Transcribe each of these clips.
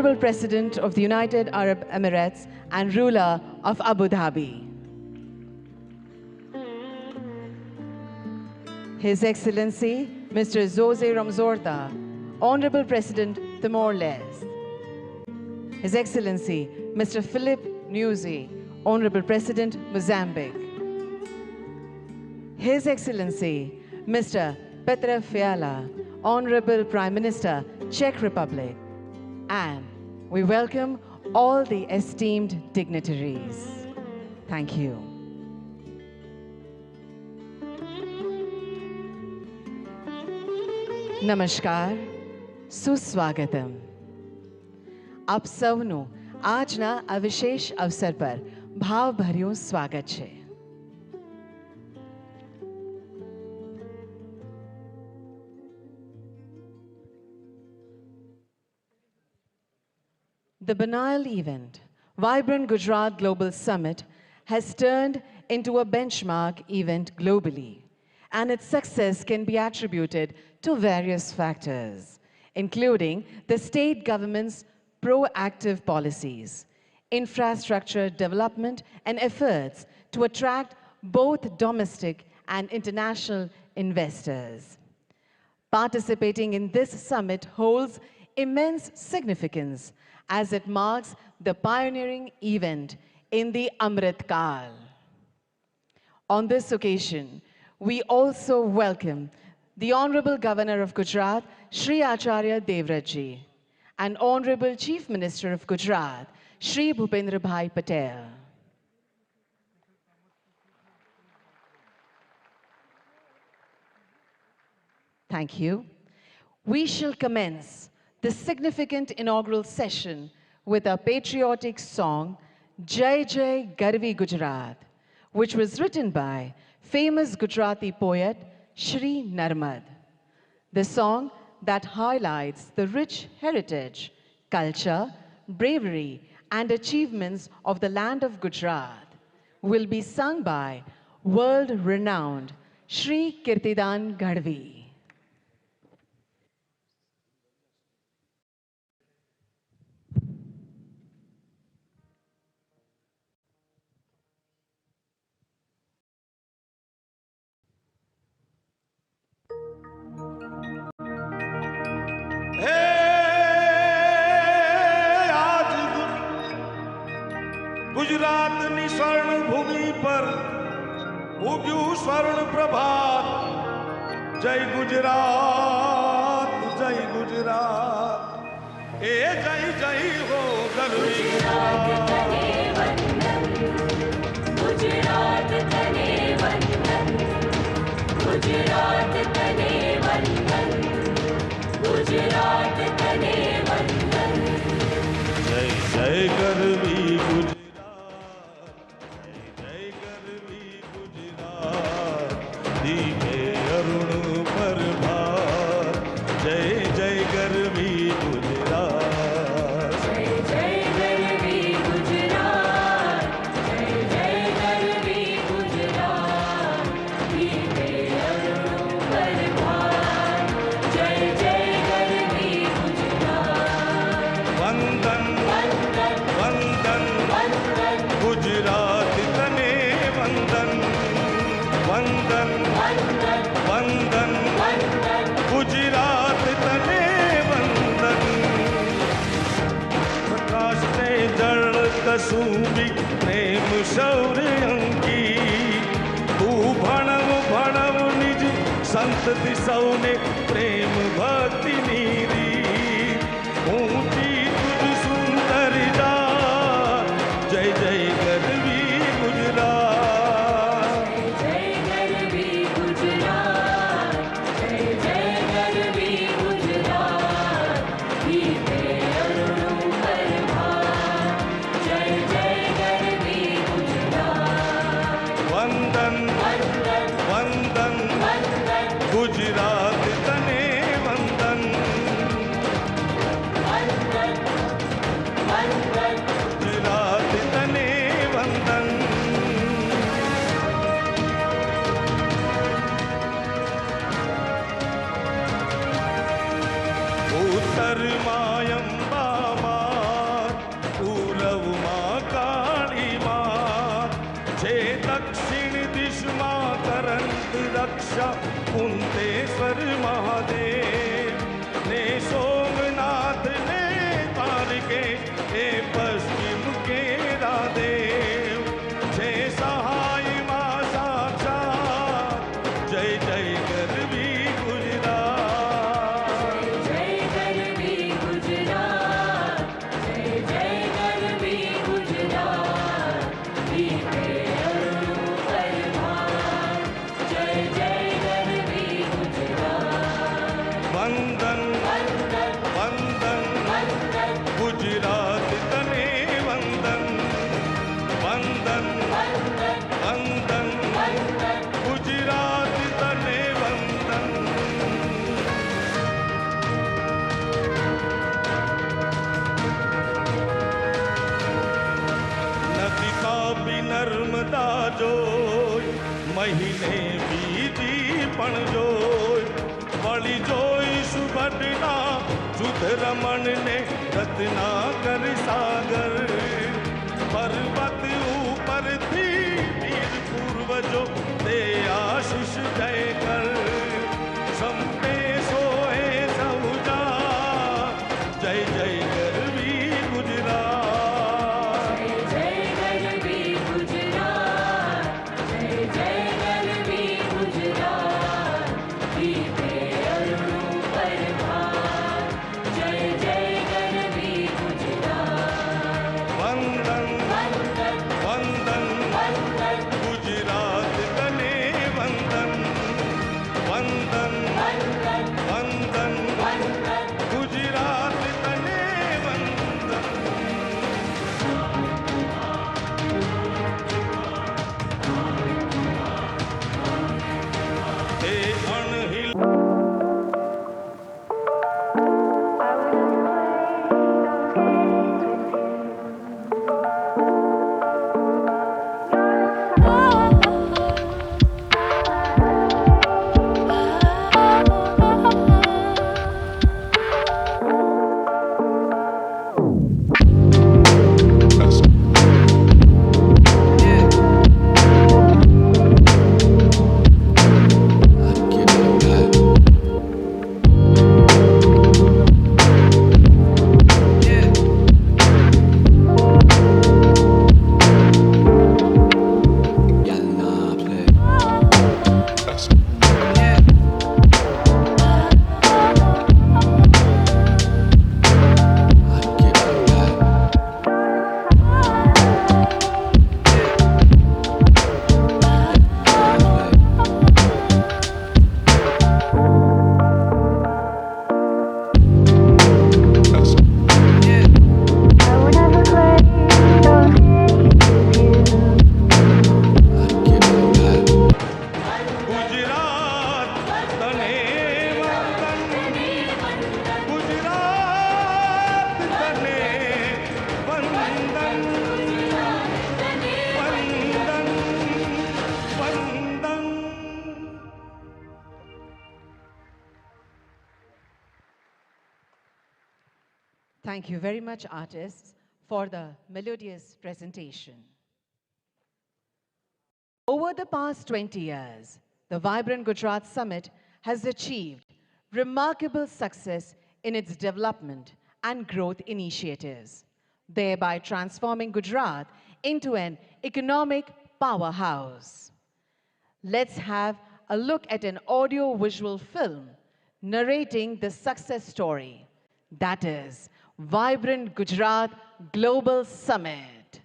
Honorable President of the United Arab Emirates and ruler of Abu Dhabi. His Excellency, Mr. Jose Ramzorta, Honorable President, Timor-Leste. His Excellency, Mr. Philip Nyusi, Honorable President, Mozambique. His Excellency, Mr. Petre Fiala, Honorable Prime Minister, Czech Republic. And we welcome all the esteemed dignitaries. Thank you. Namaskar, Suswagatam. આપ સૌનું આજના આ વિશેષ અવસર પર ભાવભર્યું સ્વાગત છે. The banal event, Vibrant Gujarat Global Summit, has turned into a benchmark event globally, and its success can be attributed to various factors, including the state government's proactive policies, infrastructure development, and efforts to attract both domestic and international investors. Participating in this summit holds immense significance as it marks the pioneering event in the Amrit Kal. On this occasion, we also welcome the Honorable Governor of Gujarat, Shri Acharya Devratji, and Honorable Chief Minister of Gujarat, Shri Bhupendra Bhai Patel. Thank you. We shall commence the significant inaugural session with a patriotic song, Jai Jai Garvi Gujarat, which was written by famous Gujarati poet Shri Narmad. The song that highlights the rich heritage, culture, bravery, and achievements of the land of Gujarat will be sung by world-renowned Shri Kirtidan Gadhvi. गुजरातनी स्वर्ण भूमि पर उग्यू स्वर्ण प्रभात. जय गुजरात, जय गुजरात. ए जय जय हो गर्वी गुजरात. गुजरात तने वंदन, गुजरात तने वंदन, गुजरात तने वंदन. जय जय गर्वी गुजरात. कसुंबी प्रेम शौर्य अंकी. तू भणव भणव निज संतति सौने प्रेम भक्ति नीरी. ऊंची तुझ सुंदर जा. जय जय गर्वी गुजरात. जय गर्वी गुजरात. जय जय गर्वी गुजरात. गीते अरुणु परभात. जय जय गर्वी गुजरात. वंदन वंदन वंदन वंदन गुजरात तने वंदन. रक्षा कुंतेश्वर महादेव ने सोमनाथ ने तारके हे पश्चिम के रादेव जय सहाय मां साक्षात जय जय गरवी गुजरात जय गरवी गुजरात जय जय गरवी गुजरात दीपे अरुणु परभार जय जय गरवी गुजरात वंदन वंदन वंदन वंदन गुजरात तने वंदन वंदन वंदन वंदन वंदन गुजरात तने वंदन नदी तापी नर्मदा जोय महीने बीजी पण जोय वળી જોઈ સુભદ્રના સુધ રમણ ને રત્નાકર સાગર પર્વત ઉપરથી વીર પૂર્વજો તે આશીષ જય કર સંપે સોએ સૌજા જય જય ગરવી ગુજરાત जय जय गरवी गुजरात जय जय गरवी गुजरात दीपे अरुणु परभार जय जय गरवी गुजरात વંદન वंदन વંદન वंदन ગુજરાત તને વંદન વંદન वंदन વંદન वंदन ગુજરાત તને વંદન તે અણહિલ ગુજરાત તને વંદન ગુજરાત તને વંદન વંદન વંદન Thank you very much, artists, for the melodious presentation. Over the past 20 years, the Vibrant Gujarat Summit has achieved remarkable success in its development and growth initiatives, thereby transforming Gujarat into an economic powerhouse. Let's have a look at an audio-visual film narrating the success story, that is, Vibrant Gujarat Global Summit.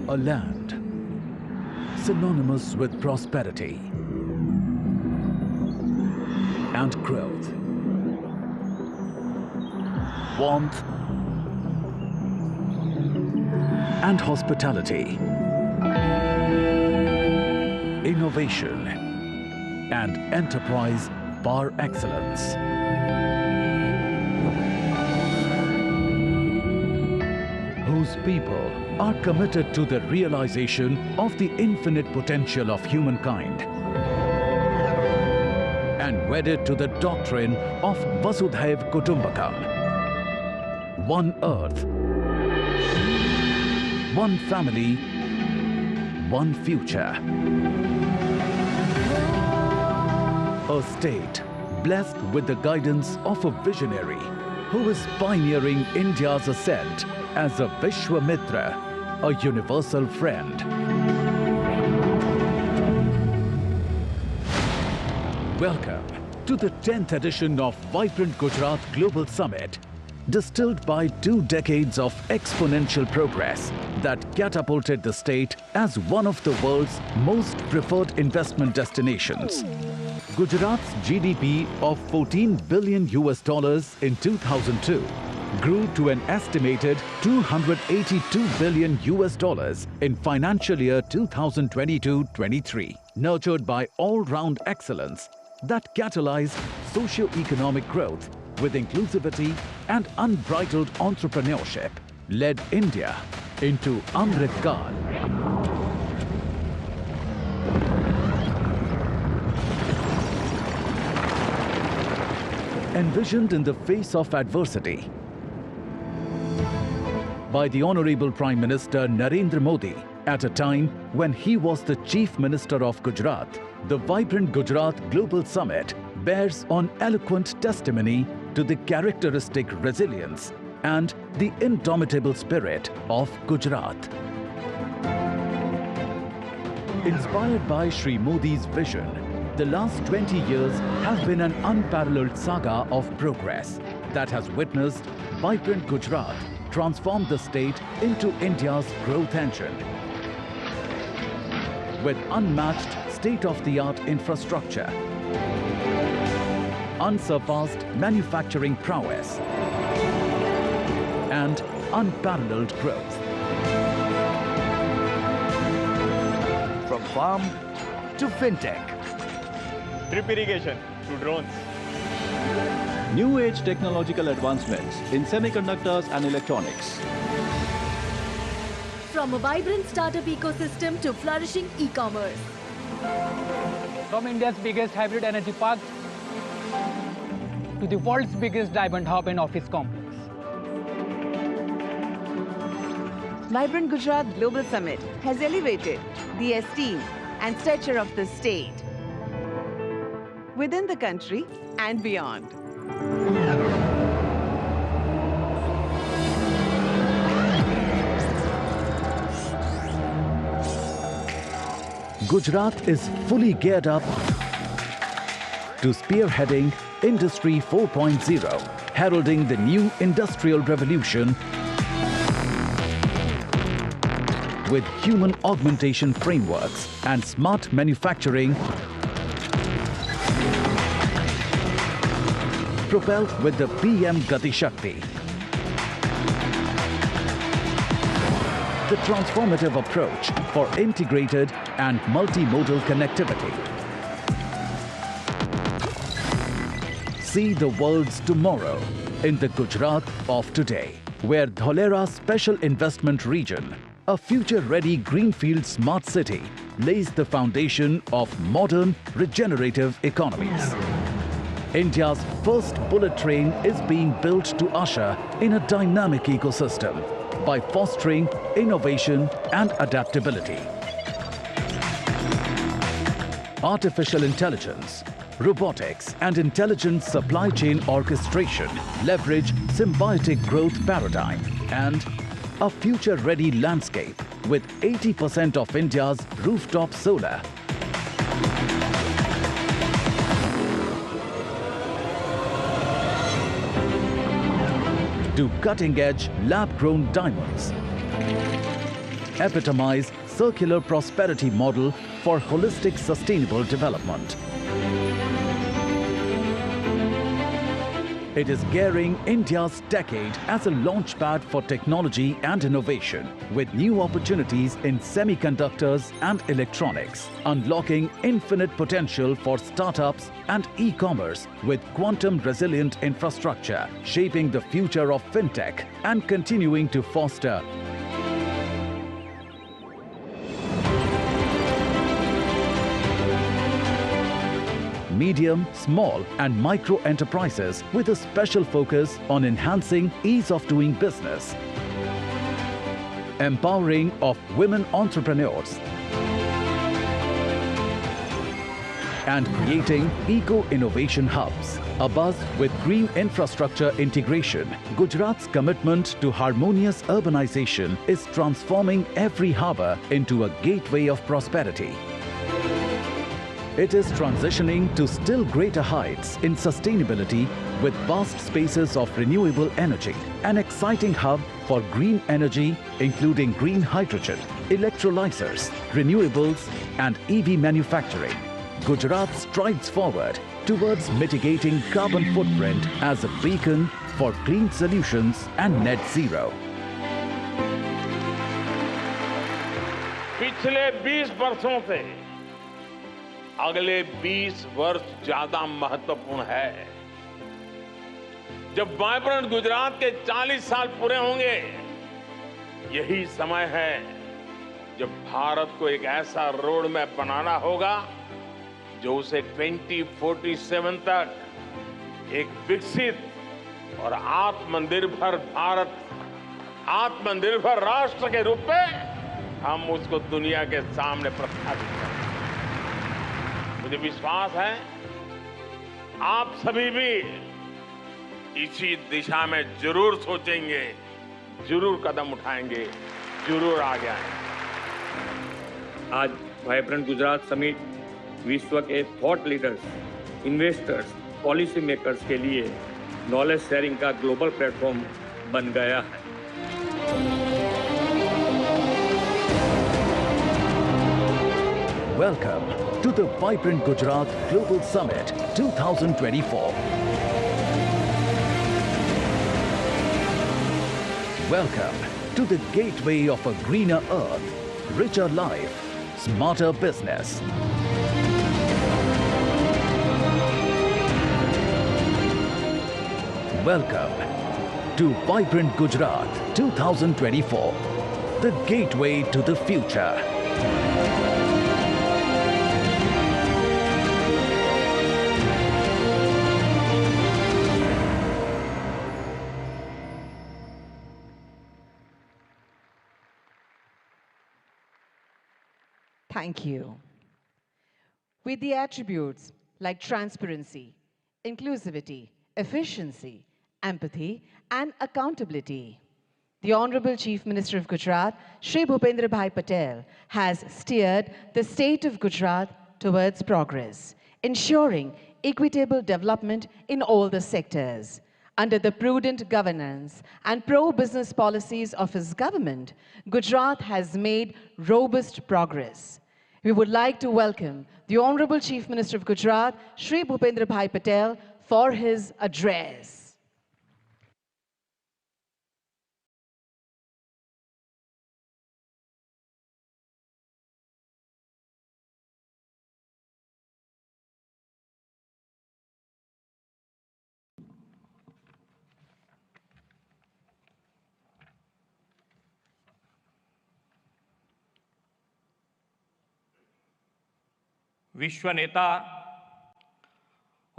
A land synonymous with prosperity and growth, warmth and hospitality, innovation and enterprise par excellence. Whose people are committed to the realization of the infinite potential of humankind and wedded to the doctrine of Vasudhaiv Kutumbakam. One earth, one family, one future. A state blessed with the guidance of a visionary who is pioneering India's ascent as a Vishwamitra, a universal friend. Welcome to the 10th edition of Vibrant Gujarat Global Summit, distilled by 2 decades of exponential progress that catapulted the state as one of the world's most preferred investment destinations. Gujarat's GDP of $14 billion in 2002 grew to an estimated $282 billion in financial year 2022-23, nurtured by all-round excellence that catalyzed socio-economic growth with inclusivity and unbridled entrepreneurship, led India into Amrit Kaal. Envisioned in the face of adversity by the Honorable Prime Minister Narendra Modi at a time when he was the Chief Minister of Gujarat, the Vibrant Gujarat Global Summit bears on eloquent testimony to the characteristic resilience and the indomitable spirit of Gujarat. Inspired by Shri Modi's vision, the last 20 years have been an unparalleled saga of progress that has witnessed Vibrant Gujarat transform the state into India's growth engine. With unmatched state-of-the-art infrastructure, unsurpassed manufacturing prowess, and unparalleled growth. From farm to fintech, drip irrigation to drones. New age technological advancements in semiconductors and electronics. From a vibrant startup ecosystem to flourishing e-commerce. From India's biggest hybrid energy park to the world's biggest diamond hub and office complex. Vibrant Gujarat Global Summit has elevated the esteem and stature of the state within the country and beyond. Gujarat is fully geared up to spearheading Industry 4.0, heralding the new industrial revolution with human augmentation frameworks and smart manufacturing propelled with the PM Gati Shakti. The transformative approach for integrated and multimodal connectivity. See the world's tomorrow in the Gujarat of today, where Dholera Special Investment Region, a future-ready greenfield smart city, lays the foundation of modern regenerative economies. India's first bullet train is being built to usher in a dynamic ecosystem by fostering innovation and adaptability. Artificial intelligence, robotics, and intelligent supply chain orchestration leverage symbiotic growth paradigm and a future-ready landscape with 80% of India's rooftop solar. To cutting-edge lab-grown diamonds. Epitomize circular prosperity model for holistic sustainable development. It is gearing India's decade as a launchpad for technology and innovation, with new opportunities in semiconductors and electronics, unlocking infinite potential for startups and e-commerce with quantum-resilient infrastructure, shaping the future of fintech and continuing to foster medium, small and micro enterprises with a special focus on enhancing ease of doing business, empowering of women entrepreneurs, and creating eco-innovation hubs. Abuzz with green infrastructure integration, Gujarat's commitment to harmonious urbanization is transforming every harbour into a gateway of prosperity. It is transitioning to still greater heights in sustainability with vast spaces of renewable energy, an exciting hub for green energy including green hydrogen, electrolyzers, renewables and EV manufacturing. Gujarat strides forward towards mitigating carbon footprint as a beacon for clean solutions and net zero. पिछले 20 वर्षों से अगले 20 वर्ष ज्यादा महत्वपूर्ण है। जब vibrant Gujarat के 40 साल पूरे होंगे, यही समय है जब भारत को एक ऐसा रोड मैप बनाना होगा जो उसे 2047 तक एक विकसित और आत्मनिर्भर भारत, आत्मनिर्भर राष्ट्र के रूप में हम उसको दुनिया के सामने प्रस्थापित करें। मुझे विश्वास है आप सभी भी इसी दिशा में जरूर सोचेंगे, जरूर कदम उठाएंगे, जरूर आगे आएंगे। आज वाइब्रेंट गुजरात समिट विश्व के thought leaders, investors, policy makers के लिए नॉलेज शेयरिंग का ग्लोबल प्लेटफॉर्म बन गया है। Welcome to the Vibrant Gujarat Global Summit 2024. Welcome to the gateway of a greener earth, richer life, smarter business. Welcome to Vibrant Gujarat 2024, the gateway to the future. Thank you. With the attributes like transparency, inclusivity, efficiency, empathy, and accountability, the Honorable Chief Minister of Gujarat, Shri Bhupendra Bhai Patel, has steered the state of Gujarat towards progress, ensuring equitable development in all the sectors. Under the prudent governance and pro-business policies of his government, Gujarat has made robust progress. We would like to welcome the Honorable Chief Minister of Gujarat, Shri Bhupendra Bhai Patel, for his address. विश्व नेता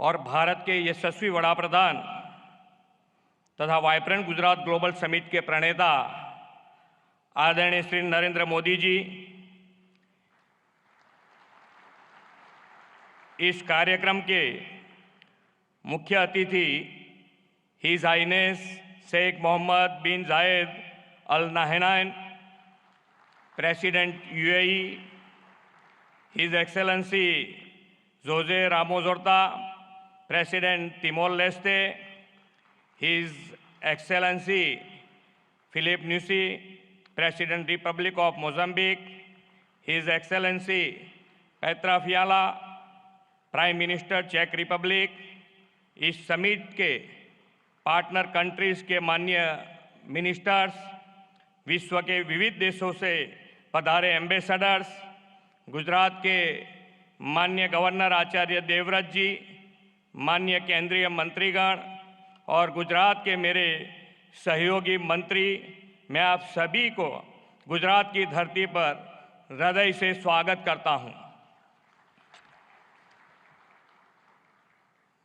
और भारत के यशस्वी वड़ा प्रधान तथा vibrant Gujarat global summit के प्रणेता आदरणीय श्री नरेंद्र मोदी जी, इस कार्यक्रम के मुख्य अतिथि His Highness Sheikh Mohammad bin Zayed Al Nahyan, president UAE, His Excellency Jose Ramos Horta, President Timor-Leste, His Excellency Philip Nyusi, President Republic of Mozambique, His Excellency Petra Fiala, Prime Minister Czech Republic, इस summit के partner countries के माननीय ministers, विश्व के विविध देशों से पधारे एम्बेसडर्स, गुजरात के माननीय गवर्नर आचार्य देवव्रत जी, माननीय केंद्रीय मंत्रीगण और गुजरात के मेरे सहयोगी मंत्री, मैं आप सभी को गुजरात की धरती पर हृदय से स्वागत करता हूं।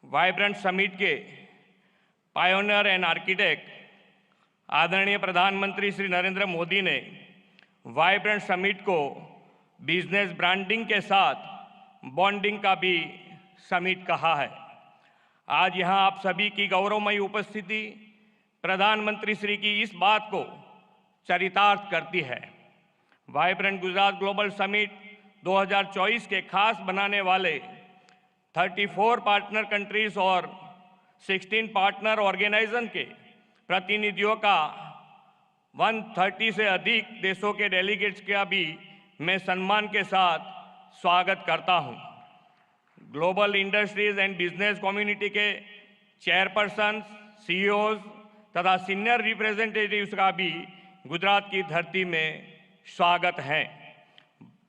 वाइब्रेंट समिट के पायोनियर एंड आर्किटेक्ट आदरणीय प्रधानमंत्री श्री नरेंद्र मोदी ने वाइब्रेंट समिट को बिजनेस ब्रांडिंग के साथ बॉन्डिंग का भी समिट कहा है। आज यहां आप सभी की गौरवमयी उपस्थिति प्रधानमंत्री श्री की इस बात को चरितार्थ करती है। वाइब्रेंट गुजरात ग्लोबल समिट 2024 के खास बनाने वाले 34 पार्टनर कंट्रीज और 16 पार्टनर ऑर्गेनाइजेशन के प्रतिनिधियों का 130 से अधिक देशों के डेलीगेट्स का भी मैं सम्मान के साथ स्वागत करता हूं। Global industries and business community के चेयरपर्सन, सीईओज तथा सीनियर रिप्रेजेंटेटिव्स का भी गुजरात की धरती में स्वागत है।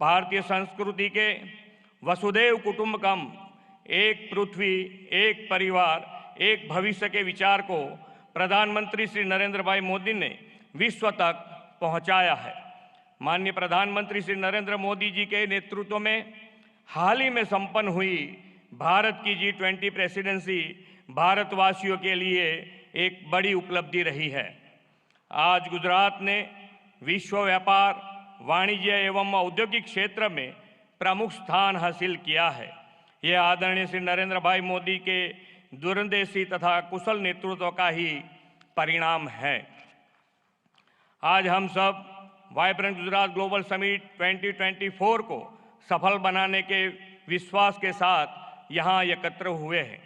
भारतीय संस्कृति के वसुधैव कुटुंबकम, एक पृथ्वी, एक परिवार, एक भविष्य के विचार को प्रधानमंत्री श्री नरेंद्र भाई मोदी ने विश्व तक पहुंचाया है। माननीय प्रधानमंत्री श्री नरेंद्र मोदी जी के नेतृत्व में हाल ही में संपन्न हुई भारत की G20 प्रेसिडेंसी भारतवासियों के लिए एक बड़ी उपलब्धि रही है। आज गुजरात ने विश्व व्यापार, वाणिज्य एवं औद्योगिक क्षेत्र में प्रमुख स्थान हासिल किया है। यह आदरणीय श्री नरेंद्र भाई मोदी के दूरंदेशी तथा कुशल नेतृत्व का ही परिणाम है। आज हम सब वाइब्रेंट गुजरात ग्लोबल समिट 2024 को सफल बनाने के विश्वास के साथ यहाँ एकत्र हुए हैं।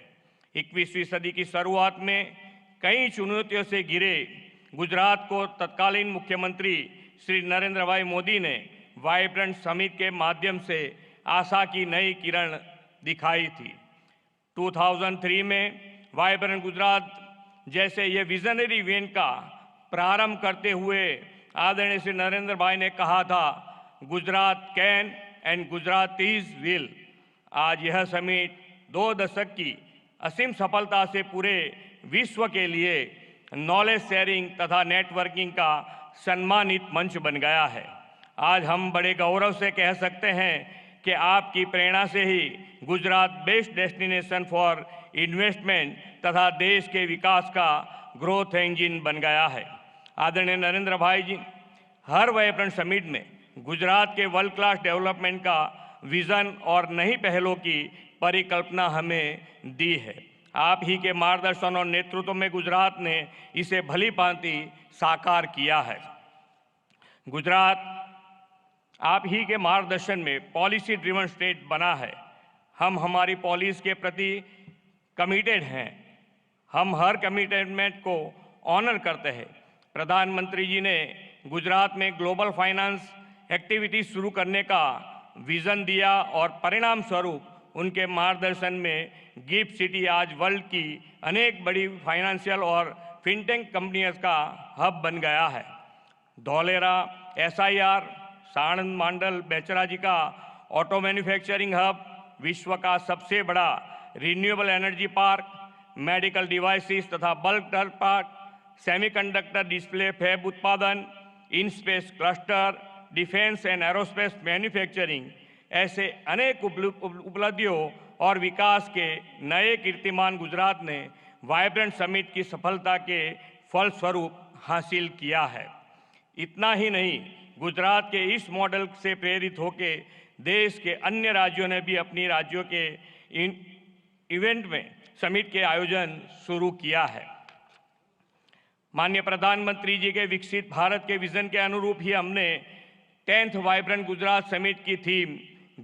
21वीं सदी की शुरुआत में कई चुनौतियों से घिरे गुजरात को तत्कालीन मुख्यमंत्री श्री नरेंद्र भाई मोदी ने वाइब्रेंट समिट के माध्यम से आशा की नई किरण दिखाई थी। 2003 में वाइब्रेंट गुजरात जैसे ये विजनरी इवेंट का प्रारंभ करते हुए आदरणीय श्री नरेंद्र भाई ने कहा था, Gujarat can and Gujaratis will. आज यह समिट 2 दशक की असीम सफलता से पूरे विश्व के लिए नॉलेज शेयरिंग तथा नेटवर्किंग का सम्मानित मंच बन गया है। आज हम बड़े गौरव से कह सकते हैं कि आपकी प्रेरणा से ही Gujarat best destination for investment तथा देश के विकास का ग्रोथ इंजन बन गया है। आदरणीय नरेंद्र भाई जी हर वाइब्रेंट समिट में गुजरात के वर्ल्ड क्लास डेवलपमेंट का विजन और नई पहलों की परिकल्पना हमें दी है। आप ही के मार्गदर्शन और नेतृत्व में गुजरात ने इसे भली भांति साकार किया है। गुजरात आप ही के मार्गदर्शन में पॉलिसी ड्रिवन स्टेट बना है। हम हमारी पॉलिसी के प्रति कमिटेड हैं। हम हर कमिटमेंट को ऑनर करते हैं। प्रधानमंत्री जी ने गुजरात में ग्लोबल फाइनेंस एक्टिविटी शुरू करने का विजन दिया और परिणाम स्वरूप उनके मार्गदर्शन में गिफ्ट सिटी आज वर्ल्ड की अनेक बड़ी फाइनेंशियल और फिनटेक कंपनियों का हब बन गया है। धौलेरा SIR, साणंद मंडल बेचराजी का ऑटो मैन्युफैक्चरिंग हब, विश्व का सबसे बड़ा renewable energy park, medical devices तथा bulk drug park, semiconductor display fab उत्पादन, in space cluster, defence and aerospace manufacturing, ऐसे अनेक उपलब्धियों और विकास के नए कीर्तिमान गुजरात ने वाइब्रेंट समिट की सफलता के फलस्वरूप हासिल किया है। इतना ही नहीं, गुजरात के इस मॉडल से प्रेरित होकर देश के अन्य राज्यों ने भी अपनी राज्यों के इवेंट में समिट के आयोजन शुरू किया है। माननीय प्रधानमंत्री जी के विकसित भारत के विजन के अनुरूप ही हमने 10th वाइब्रेंट गुजरात समिट की theme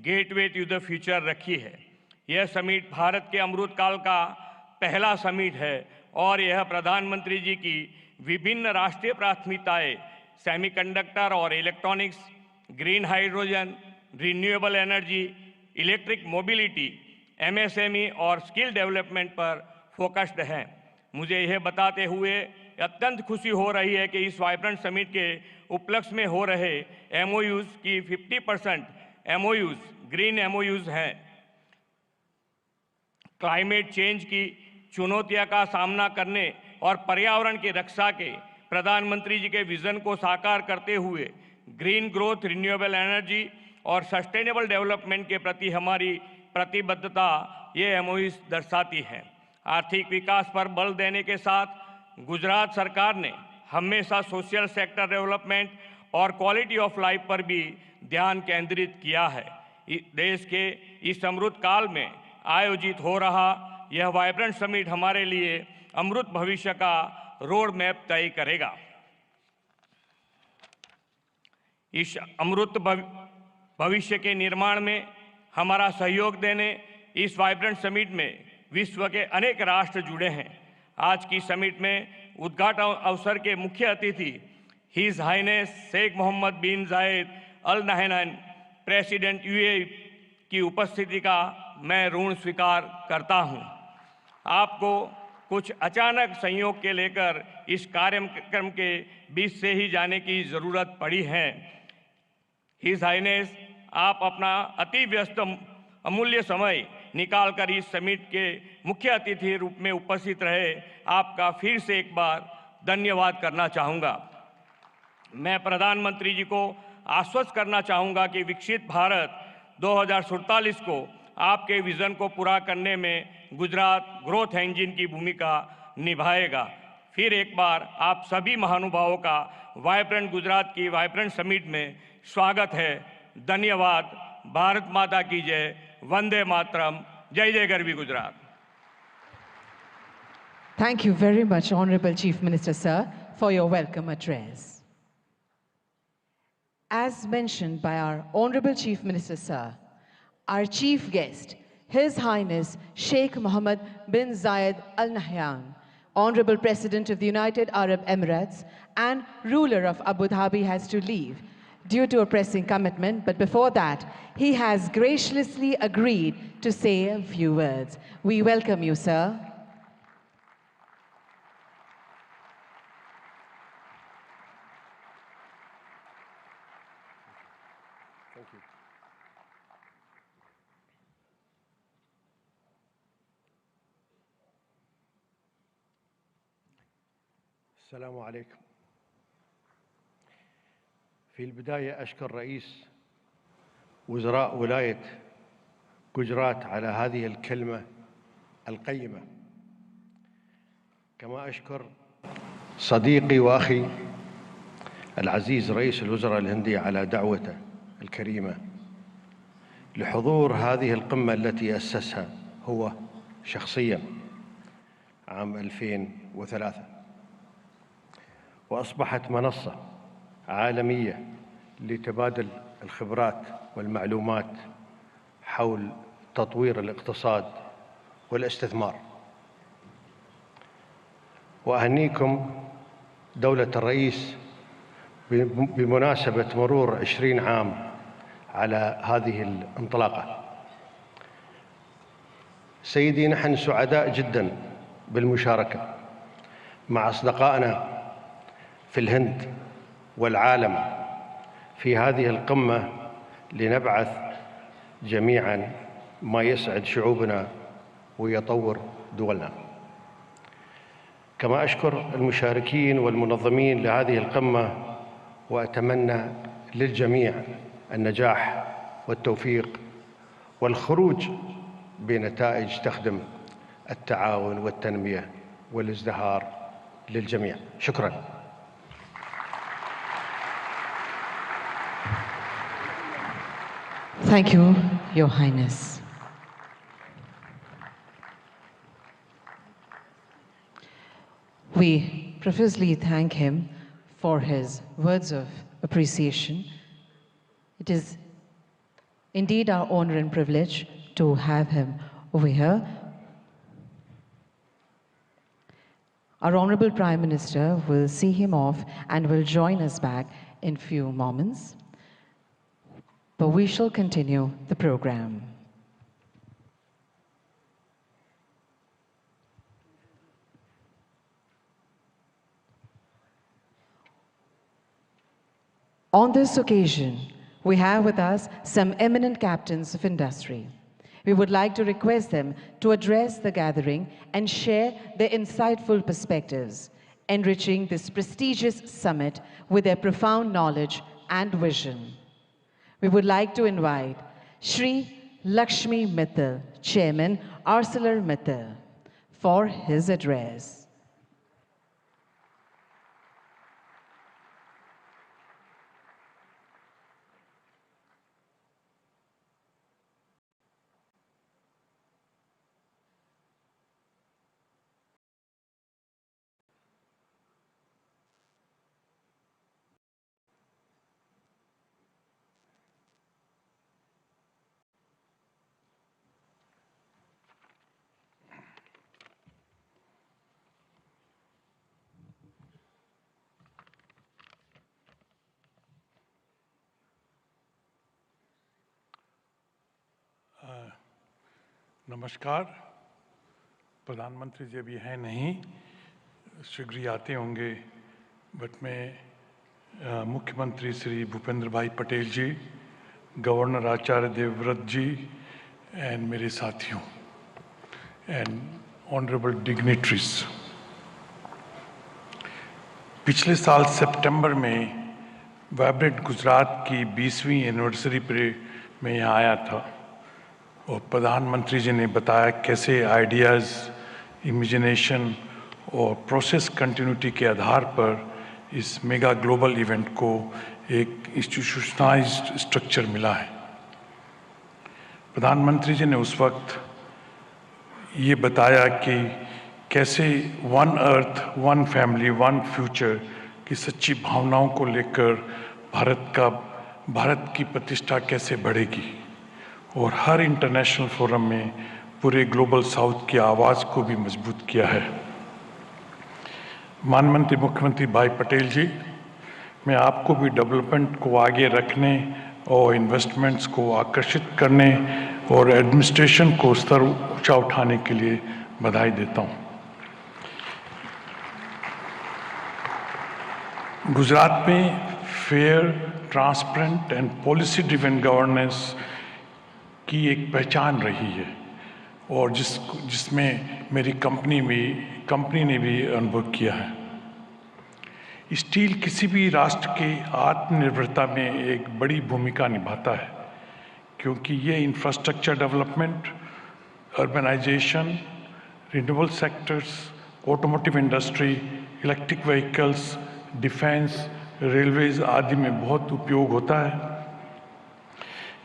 gateway to the future रखी है। यह समिट भारत के अमृत काल का पहला समिट है और यह प्रधानमंत्री जी की विभिन्न राष्ट्रीय प्राथमिकताएं सेमीकंडक्टर और electronics, green hydrogen, renewable energy, electric mobility, MSME और स्किल डेवलपमेंट पर फोकस्ड है। मुझे यह बताते हुए अत्यंत खुशी हो रही है कि इस वाइब्रेंट समिट के उपलक्ष्य में हो रहे एमओयूज की 50% एमओयूज ग्रीन एमओयूज हैं। क्लाइमेट चेंज की चुनौतियों का सामना करने और पर्यावरण की रक्षा के प्रधानमंत्री जी के विजन को साकार करते हुए ग्रीन ग्रोथ, रिन्यूएबल एनर्जी और सस्टेनेबल डेवलपमेंट के प्रति हमारी प्रतिबद्धता ये एमओयूज दर्शाती है। आर्थिक विकास पर बल देने के साथ गुजरात सरकार ने हमेशा सोशल सेक्टर डेवलपमेंट और क्वालिटी ऑफ लाइफ पर भी ध्यान केंद्रित किया है। देश के इस समृद्ध काल में आयोजित हो रहा यह वाइब्रेंट समिट हमारे लिए अमृत भविष्य का रोड मैप तय करेगा। इस अमृत भविष्य के निर्माण में हमारा सहयोग देने इस वाइब्रेंट समिट में विश्व के अनेक राष्ट्र जुड़े हैं। आज की समिट में उद्घाटन अवसर के मुख्य अतिथि His Highness Sheikh Mohammad bin Zayed Al Nahyan president UAE की उपस्थिति का मैं ऋण स्वीकार करता हूं। आपको कुछ अचानक संयोग के लेकर इस कार्यक्रम के बीच से ही जाने की जरूरत पड़ी है। हिज हाइनेस, आप अपना अति व्यस्त अमूल्य समय निकालकर इस समिट के मुख्य अतिथि रूप में उपस्थित रहे, आपका फिर से एक बार धन्यवाद करना चाहूँगा। मैं प्रधानमंत्री जी को आश्वस्त करना चाहूँगा कि विकसित भारत 2047 को आपके विजन को पूरा करने में गुजरात ग्रोथ इंजन की भूमिका निभाएगा। फिर एक बार आप सभी महानुभावों का वाइब्रेंट गुजरात की वाइब्रेंट समिट में स्वागत है। धन्यवाद। भारत माता की जय। वंदे मातरम। जय जय Garvi Gujarat. Thank you very much, Honorable Chief Minister, sir, for your welcome address. As mentioned by our Honorable Chief Minister, sir, our chief guest, His Highness Sheikh Mohammed bin Zayed Al Nahyan, Honorable President of the United Arab Emirates and ruler of Abu Dhabi, has to leave due to a pressing commitment, but before that, he has graciously agreed to say a few words. We welcome you, sir. Thank you. السلام عليكم. في البداية أشكر رئيس وزراء ولاية جوجرات على هذه الكلمة القيمة، كما أشكر صديقي وأخي العزيز رئيس الوزراء الهندي على دعوته الكريمة لحضور هذه القمة التي أسسها هو شخصياً عام 2003، وأصبحت منصة عالمية لتبادل الخبرات والمعلومات حول تطوير الاقتصاد والاستثمار. وأهنيكم دولة الرئيس بمناسبة مرور 20 عام على هذه الانطلاقة. سيدي، نحن سعداء جدا بالمشاركة مع أصدقائنا في الهند والعالم في هذه القمة لنبعث جميعا ما يسعد شعوبنا ويطور دولنا. كما أشكر المشاركين والمنظمين لهذه القمة، وأتمنى للجميع النجاح والتوفيق والخروج بنتائج تخدم التعاون والتنمية والازدهار للجميع. شكراً. Thank you, Your Highness. We profusely thank him for his words of appreciation. It is indeed our honor and privilege to have him over here. Our Honorable Prime Minister will see him off and will join us back in few moments. But we shall continue the program. On this occasion, we have with us some eminent captains of industry. We would like to request them to address the gathering and share their insightful perspectives, enriching this prestigious summit with their profound knowledge and vision. We would like to invite Shri Lakshmi Mittal, Chairman, ArcelorMittal, for his address. नमस्कार। प्रधानमंत्री जी अभी हैं नहीं, शीघ्र ही आते होंगे, but मैं मुख्यमंत्री श्री भूपेंद्र भाई पटेल जी, गवर्नर आचार्य देवव्रत जी एंड मेरे साथियों एंड ऑनरेबल डिग्निटरीज, पिछले साल सितंबर में वाइब्रेंट गुजरात की 20वीं एनिवर्सरी पर मैं यहाँ आया था और प्रधानमंत्री जी ने बताया कैसे आइडियाज़, इमेजिनेशन और प्रोसेस कंटिन्यूटी के आधार पर इस मेगा ग्लोबल इवेंट को एक इंस्टीट्यूशनलाइज्ड स्ट्रक्चर मिला है। प्रधानमंत्री जी ने उस वक्त ये बताया कि कैसे one earth, one family, one future की सच्ची भावनाओं को लेकर भारत की प्रतिष्ठा कैसे बढ़ेगी और हर इंटरनेशनल फोरम में पूरे ग्लोबल साउथ की आवाज़ को भी मजबूत किया है। माननीय मुख्यमंत्री भाई पटेल जी, मैं आपको भी डेवलपमेंट को आगे रखने और इन्वेस्टमेंट्स को आकर्षित करने और एडमिनिस्ट्रेशन को स्तर ऊंचा उठाने के लिए बधाई देता हूँ। गुजरात में fair, transparent and policy driven governance की एक पहचान रही है और जिसमें मेरी कंपनी ने भी अनुभव किया है। स्टील किसी भी राष्ट्र के आत्मनिर्भरता में एक बड़ी भूमिका निभाता है, क्योंकि ये infrastructure development, urbanisation, renewable sectors, automotive industry, electric vehicles, defence, railways आदि में बहुत उपयोग होता है।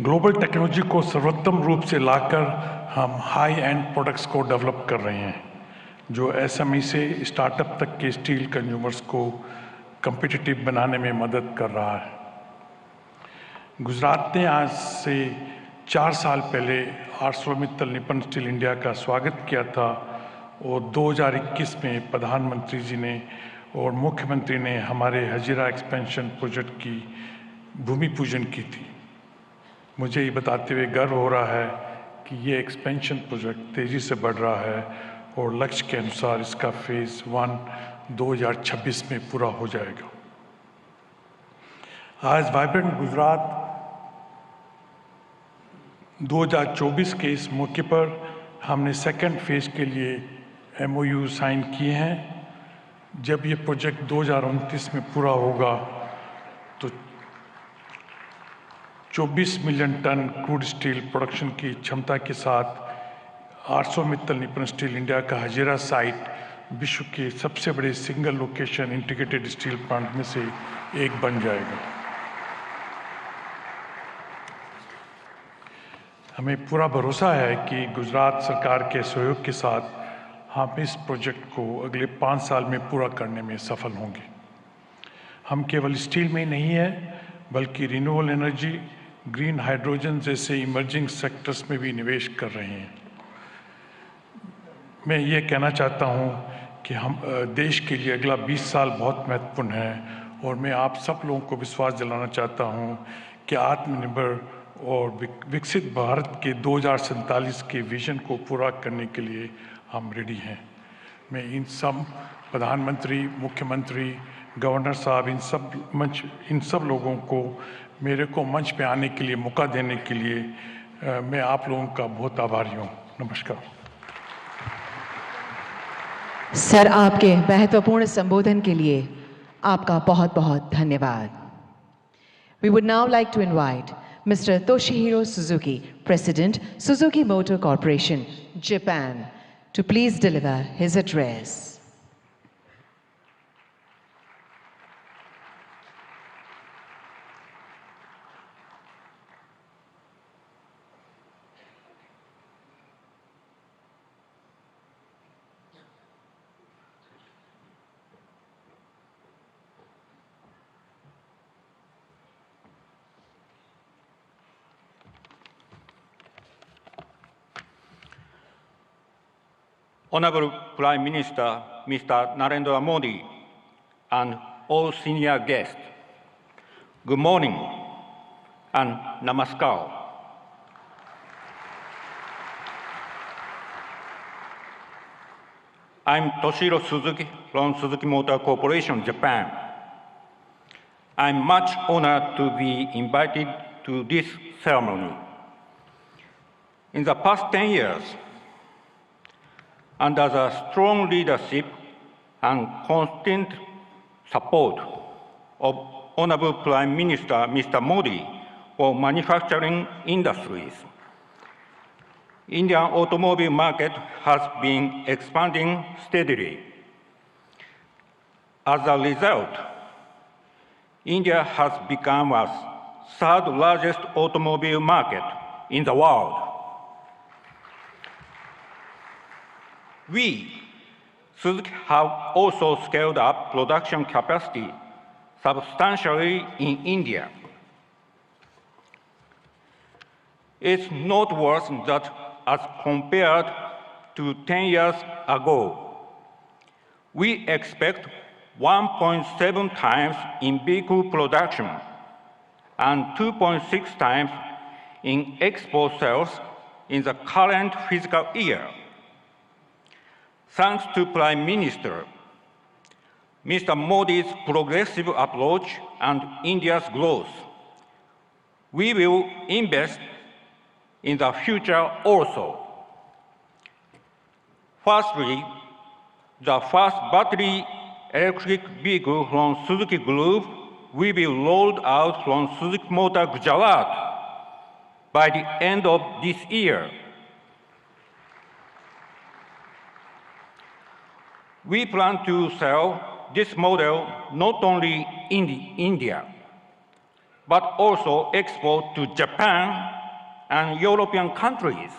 ग्लोबल टेक्नोलॉजी को सर्वोत्तम रूप से लाकर हम हाई एंड प्रोडक्ट्स को डेवलप कर रहे हैं, जो एसएमई से स्टार्टअप तक के स्टील कंज्यूमर्स को कम्पिटिटिव बनाने में मदद कर रहा है। गुजरात ने आज से 4 साल पहले आर्सलरमित्तल निपन स्टील इंडिया का स्वागत किया था और 2021 में प्रधानमंत्री जी ने और मुख्यमंत्री ने हमारे हजीरा एक्सपेंशन प्रोजेक्ट की भूमि पूजन की थी। मुझे ये बताते हुए गर्व हो रहा है कि ये एक्सपेंशन प्रोजेक्ट तेज़ी से बढ़ रहा है और लक्ष्य के अनुसार इसका फेज़ 1 2026 में पूरा हो जाएगा। आज वाइब्रेंट गुजरात 2024 के इस मौके पर हमने सेकंड फेज़ के लिए MOU साइन किए हैं। जब ये प्रोजेक्ट 2029 में पूरा होगा तो 24 million tonne crude steel production की क्षमता के साथ आर्सलरमित्तल निपन स्टील इंडिया का हजीरा साइट विश्व के सबसे बड़े single location integrated steel plant में से एक बन जाएगा। हमें पूरा भरोसा है कि गुजरात सरकार के सहयोग के साथ हम इस प्रोजेक्ट को अगले 5 साल में पूरा करने में सफल होंगे। हम केवल स्टील में ही नहीं है, बल्कि रिन्यूएबल एनर्जी, ग्रीन हाइड्रोजन जैसे इमर्जिंग सेक्टर्स में भी निवेश कर रहे हैं। मैं ये कहना चाहता हूँ कि हम देश के लिए अगला 20 साल बहुत महत्वपूर्ण है और मैं आप सब लोगों को विश्वास दिलाना चाहता हूँ कि आत्मनिर्भर और विकसित भारत के 2047 के विजन को पूरा करने के लिए हम रेडी हैं। मैं इन सब प्रधानमंत्री, मुख्यमंत्री गवर्नर साहब इन सब लोगों को मेरे को मंच पे आने के लिए मौका देने के लिए मैं आप लोगों का बहुत आभारी हूँ। नमस्कार। सर, आपके महत्वपूर्ण संबोधन के लिए आपका बहुत बहुत धन्यवाद। We would now like to invite Mr. Toshihiro Suzuki, President, Suzuki Motor Corporation, Japan, to please deliver his address. Honorable Prime Minister, Mr. Narendra Modi, and all senior guests, good morning and namaskar. I'm Toshihiro Suzuki from Suzuki Motor Corporation, Japan. I'm much honored to be invited to this ceremony. In the past 10 years, under the strong leadership and constant support of Honorable Prime Minister Mr. Modi for manufacturing industries, Indian automobile market has been expanding steadily. As a result, India has become the third largest automobile market in the world. We, Suzuki, have also scaled up production capacity substantially in India. It's noteworthy that as compared to 10 years ago, we expect 1.7 times in vehicle production and 2.6 times in export sales in the current fiscal year. Thanks to Prime Minister, Mr. Modi's progressive approach and India's growth, we will invest in the future also. Firstly, the first battery electric vehicle from Suzuki Group will be rolled out from Suzuki Motor Gujarat by the end of this year. We plan to sell this model not only in India, but also export to Japan and European countries.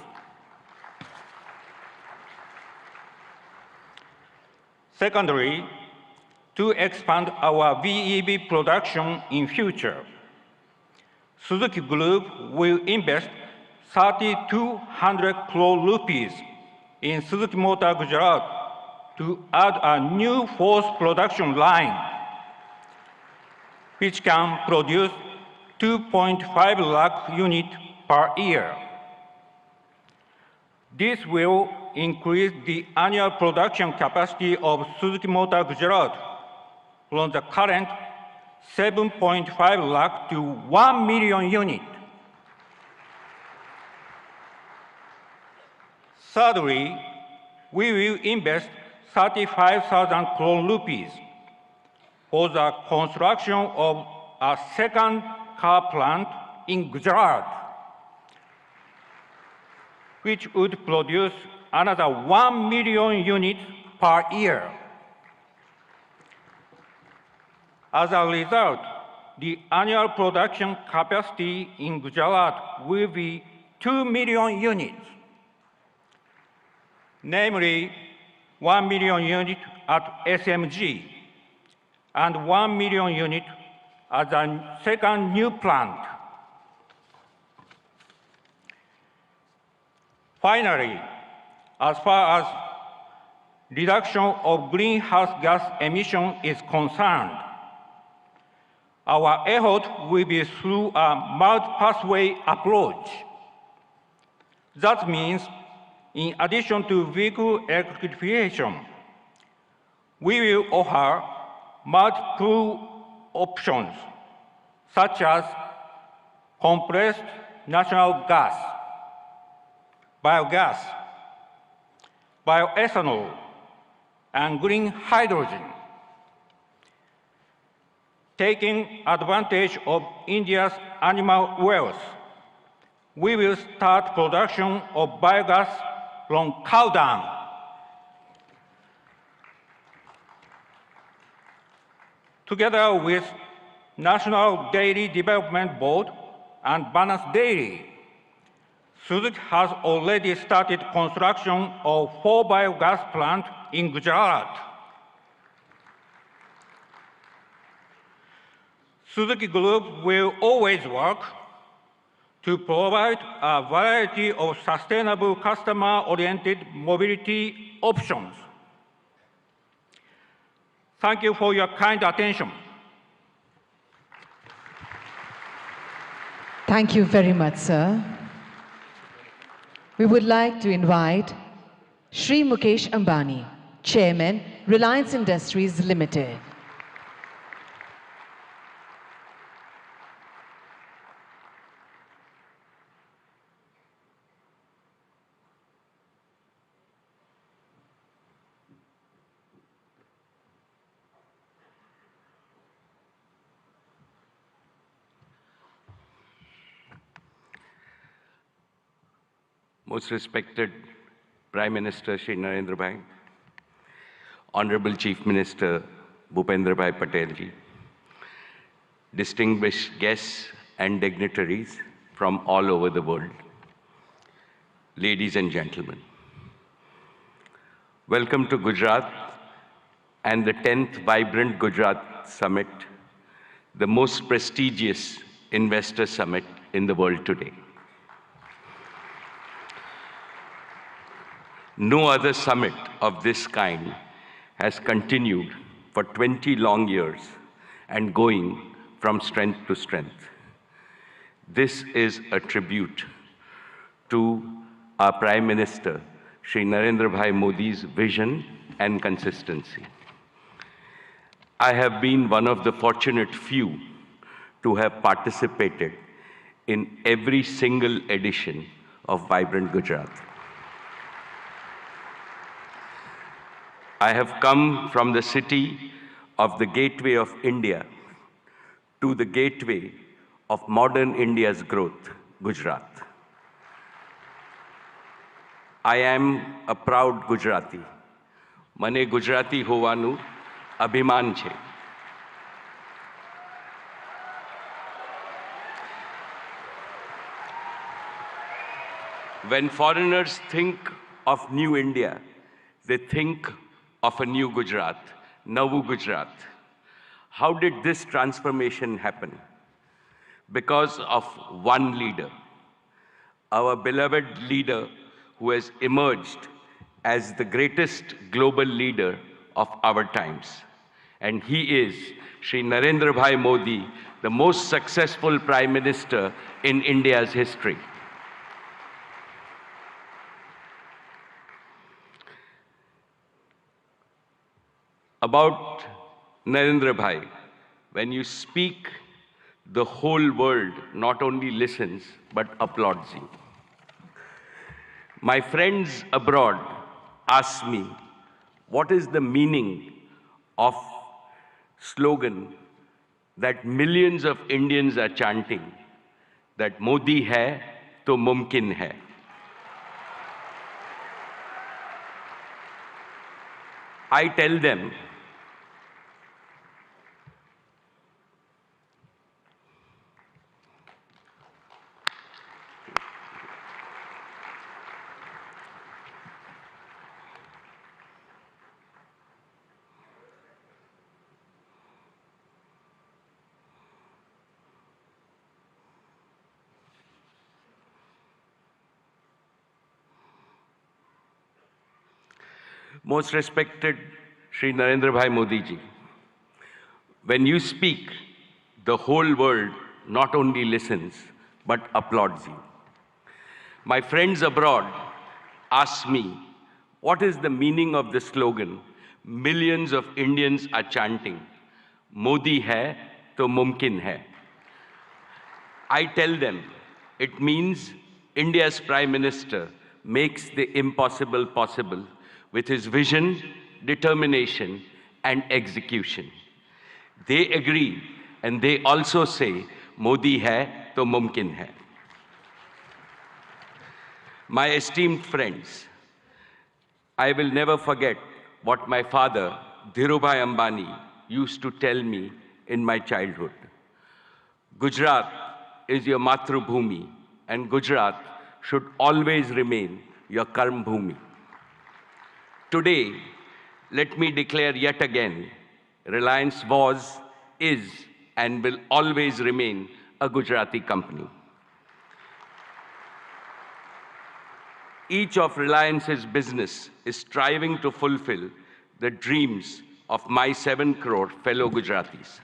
Secondly, to expand our BEV production in future, Suzuki Group will invest 3,200 crore rupees in Suzuki Motor Gujarat to add a new fourth production line, which can produce 2.5 lakh units per year. This will increase the annual production capacity of Suzuki Motor Gujarat from the current 7.5 lakh to 1 million units. Thirdly, we will invest 35,000 crore rupees for the construction of a second car plant in Gujarat, which would produce another 1 million units per year. As a result, the annual production capacity in Gujarat will be 2 million units, namely 1 million units at SMG and 1 million units at the second new plant. Finally, as far as reduction of greenhouse gas emission is concerned, our effort will be through a multi-pathway approach. That means, in addition to vehicle electrification, we will offer multiple options, such as compressed natural gas, biogas, bioethanol, and green hydrogen. Taking advantage of India's animal wealth, we will start production of biogas from cow dung. Together with National Dairy Development Board and Balance Dairy, Suzuki has already started construction of 4 biogas plants in Gujarat. Suzuki Group will always work to provide a variety of sustainable customer-oriented mobility options. Thank you for your kind attention. Thank you very much, sir. We would like to invite Shri Mukesh Ambani, Chairman, Reliance Industries Limited. Most respected Prime Minister Shri Narendra Bhai, Honorable Chief Minister Bhupendra Bhai Patel ji, distinguished guests and dignitaries from all over the world, ladies and gentlemen. Welcome to Gujarat and the 10th Vibrant Gujarat Summit, the most prestigious investor summit in the world today. No other summit of this kind has continued for 20 long years and going from strength to strength. This is a tribute to our Prime Minister, Shri Narendra Bhai Modi's vision and consistency. I have been one of the fortunate few to have participated in every single edition of Vibrant Gujarat. I have come from the city of the gateway of India to the gateway of modern India's growth, Gujarat. I am a proud Gujarati. Mane Gujarati hovanu abhiman છે. When foreigners think of New India, they think of a new Gujarat, Navu Gujarat. How did this transformation happen? Because of one leader, our beloved leader who has emerged as the greatest global leader of our times. And he is Shri Narendra Bhai Modi, the most successful Prime Minister in India's history. About Narendra Bhai, when you speak, the whole world not only listens, but applauds you. My friends abroad ask me, what is the meaning of slogan that millions of Indians are chanting, that Modi hai, to mumkin hai. I tell them, most respected Shri Narendra Bhai Modi ji, when you speak, the whole world not only listens, but applauds you. My friends abroad ask me, what is the meaning of the slogan, millions of Indians are chanting? Modi hai to mumkin hai. I tell them it means India's Prime Minister makes the impossible possible with his vision, determination, and execution. They agree and they also say, Modi hai to mumkin hai. My esteemed friends, I will never forget what my father, Dhirubhai Ambani, used to tell me in my childhood. Gujarat is your Matrubhumi, and Gujarat should always remain your Karm Bhumi. Today, let me declare yet again, Reliance was, is, and will always remain a Gujarati company. Each of Reliance's business is striving to fulfill the dreams of my 7 crore fellow Gujaratis.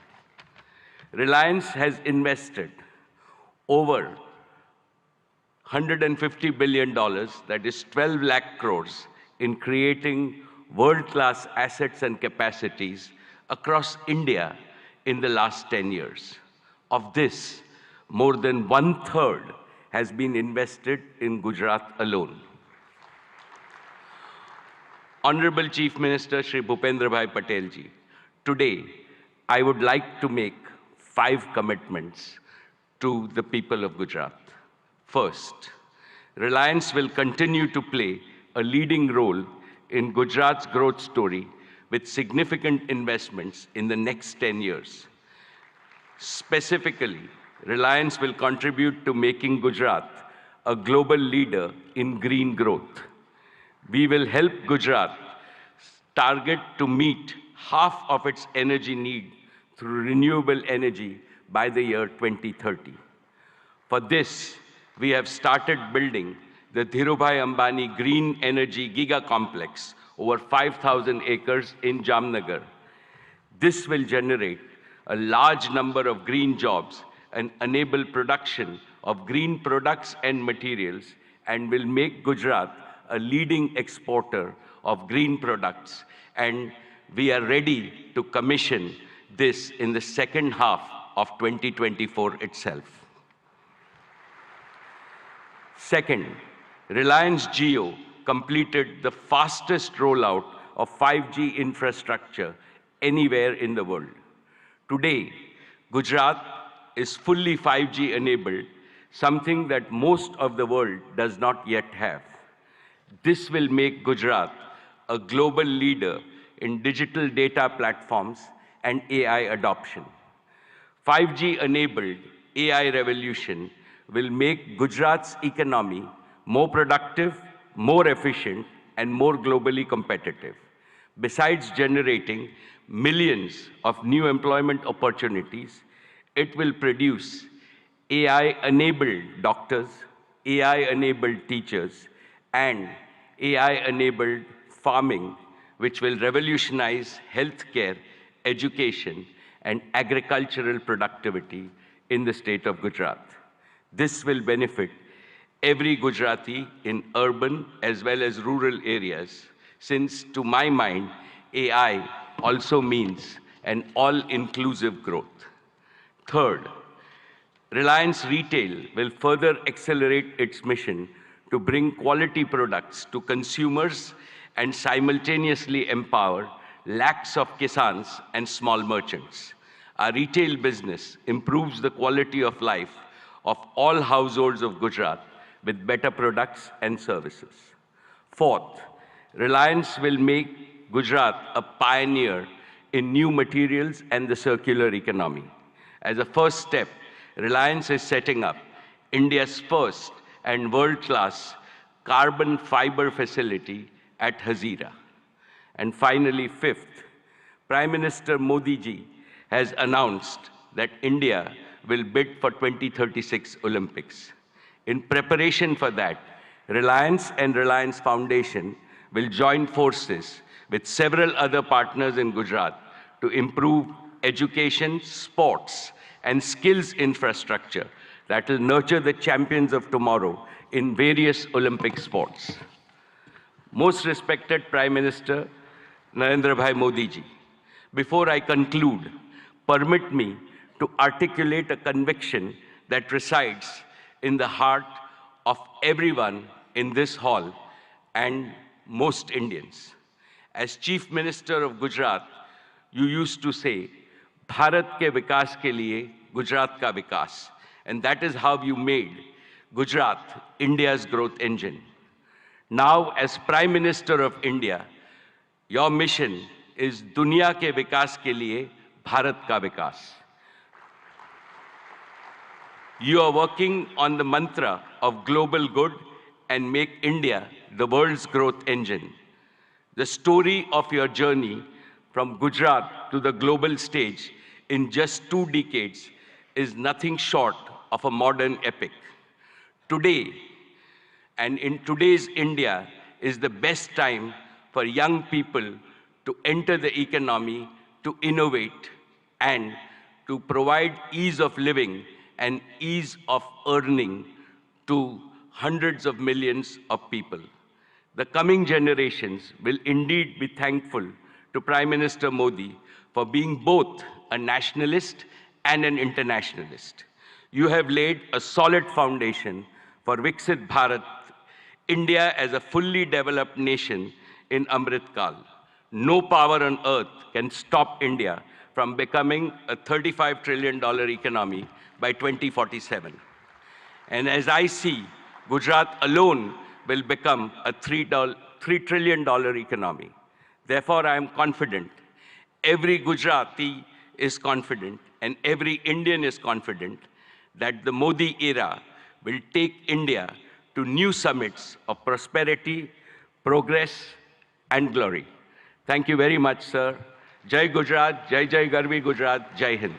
Reliance has invested over $150 billion, that is 12 lakh crores, in creating world-class assets and capacities across India in the last 10 years. Of this, more than 1/3 has been invested in Gujarat alone. Honorable Chief Minister Shri Bhupendra Bhai Patel ji, today I would like to make 5 commitments to the people of Gujarat. First, Reliance will continue to play a leading role in Gujarat's growth story with significant investments in the next 10 years. Specifically, Reliance will contribute to making Gujarat a global leader in green growth. We will help Gujarat target to meet half of its energy need through renewable energy by the year 2030. For this, we have started building the Dhirubhai Ambani Green Energy Giga Complex, over 5,000 acres in Jamnagar. This will generate a large number of green jobs and enable production of green products and materials, and will make Gujarat a leading exporter of green products. And we are ready to commission this in the second half of 2024 itself. Second, Reliance Jio completed the fastest rollout of 5G infrastructure anywhere in the world. Today, Gujarat is fully 5G enabled, something that most of the world does not yet have. This will make Gujarat a global leader in digital data platforms and AI adoption. 5G-enabled AI revolution will make Gujarat's economy more productive, more efficient, and more globally competitive. Besides generating millions of new employment opportunities, it will produce AI-enabled doctors, AI-enabled teachers, and AI-enabled farming, which will revolutionize healthcare, education, and agricultural productivity in the state of Gujarat. This will benefit every Gujarati in urban as well as rural areas, since to my mind, AI also means an all-inclusive growth. Third, Reliance Retail will further accelerate its mission to bring quality products to consumers and simultaneously empower lakhs of kisans and small merchants. Our retail business improves the quality of life of all households of Gujarat with better products and services. Fourth, Reliance will make Gujarat a pioneer in new materials and the circular economy. As a first step, Reliance is setting up India's first and world-class carbon fiber facility at Hazira. And finally, fifth, Prime Minister Modi ji has announced that India will bid for 2036 Olympics. In preparation for that, Reliance and Reliance Foundation will join forces with several other partners in Gujarat to improve education, sports, and skills infrastructure that will nurture the champions of tomorrow in various Olympic sports. Most respected Prime Minister Narendra Bhai Modi ji, before I conclude, permit me to articulate a conviction that resides in the heart of everyone in this hall and most Indians. As Chief Minister of Gujarat, you used to say, Bharat ke vikas ke liye Gujarat ka vikas. And that is how you made Gujarat India's growth engine. Now, as Prime Minister of India, your mission is Dunya ke vikas ke liye Bharat ka vikas. You are working on the mantra of global good and make India the world's growth engine. The story of your journey from Gujarat to the global stage in just 2 decades is nothing short of a modern epic. Today, and in today's India, is the best time for young people to enter the economy, to innovate, and to provide ease of living and ease of earning to hundreds of millions of people. The coming generations will indeed be thankful to Prime Minister Modi for being both a nationalist and an internationalist. You have laid a solid foundation for Viksit Bharat, India as a fully developed nation in Amrit Kal. No power on earth can stop India from becoming a $35 trillion economy by 2047. And as I see, Gujarat alone will become a $3 trillion economy. Therefore, I am confident, every Gujarati is confident, and every Indian is confident that the Modi era will take India to new summits of prosperity, progress, and glory. Thank you very much, sir. Jai Gujarat, Jai Jai Garvi Gujarat, Jai Hind.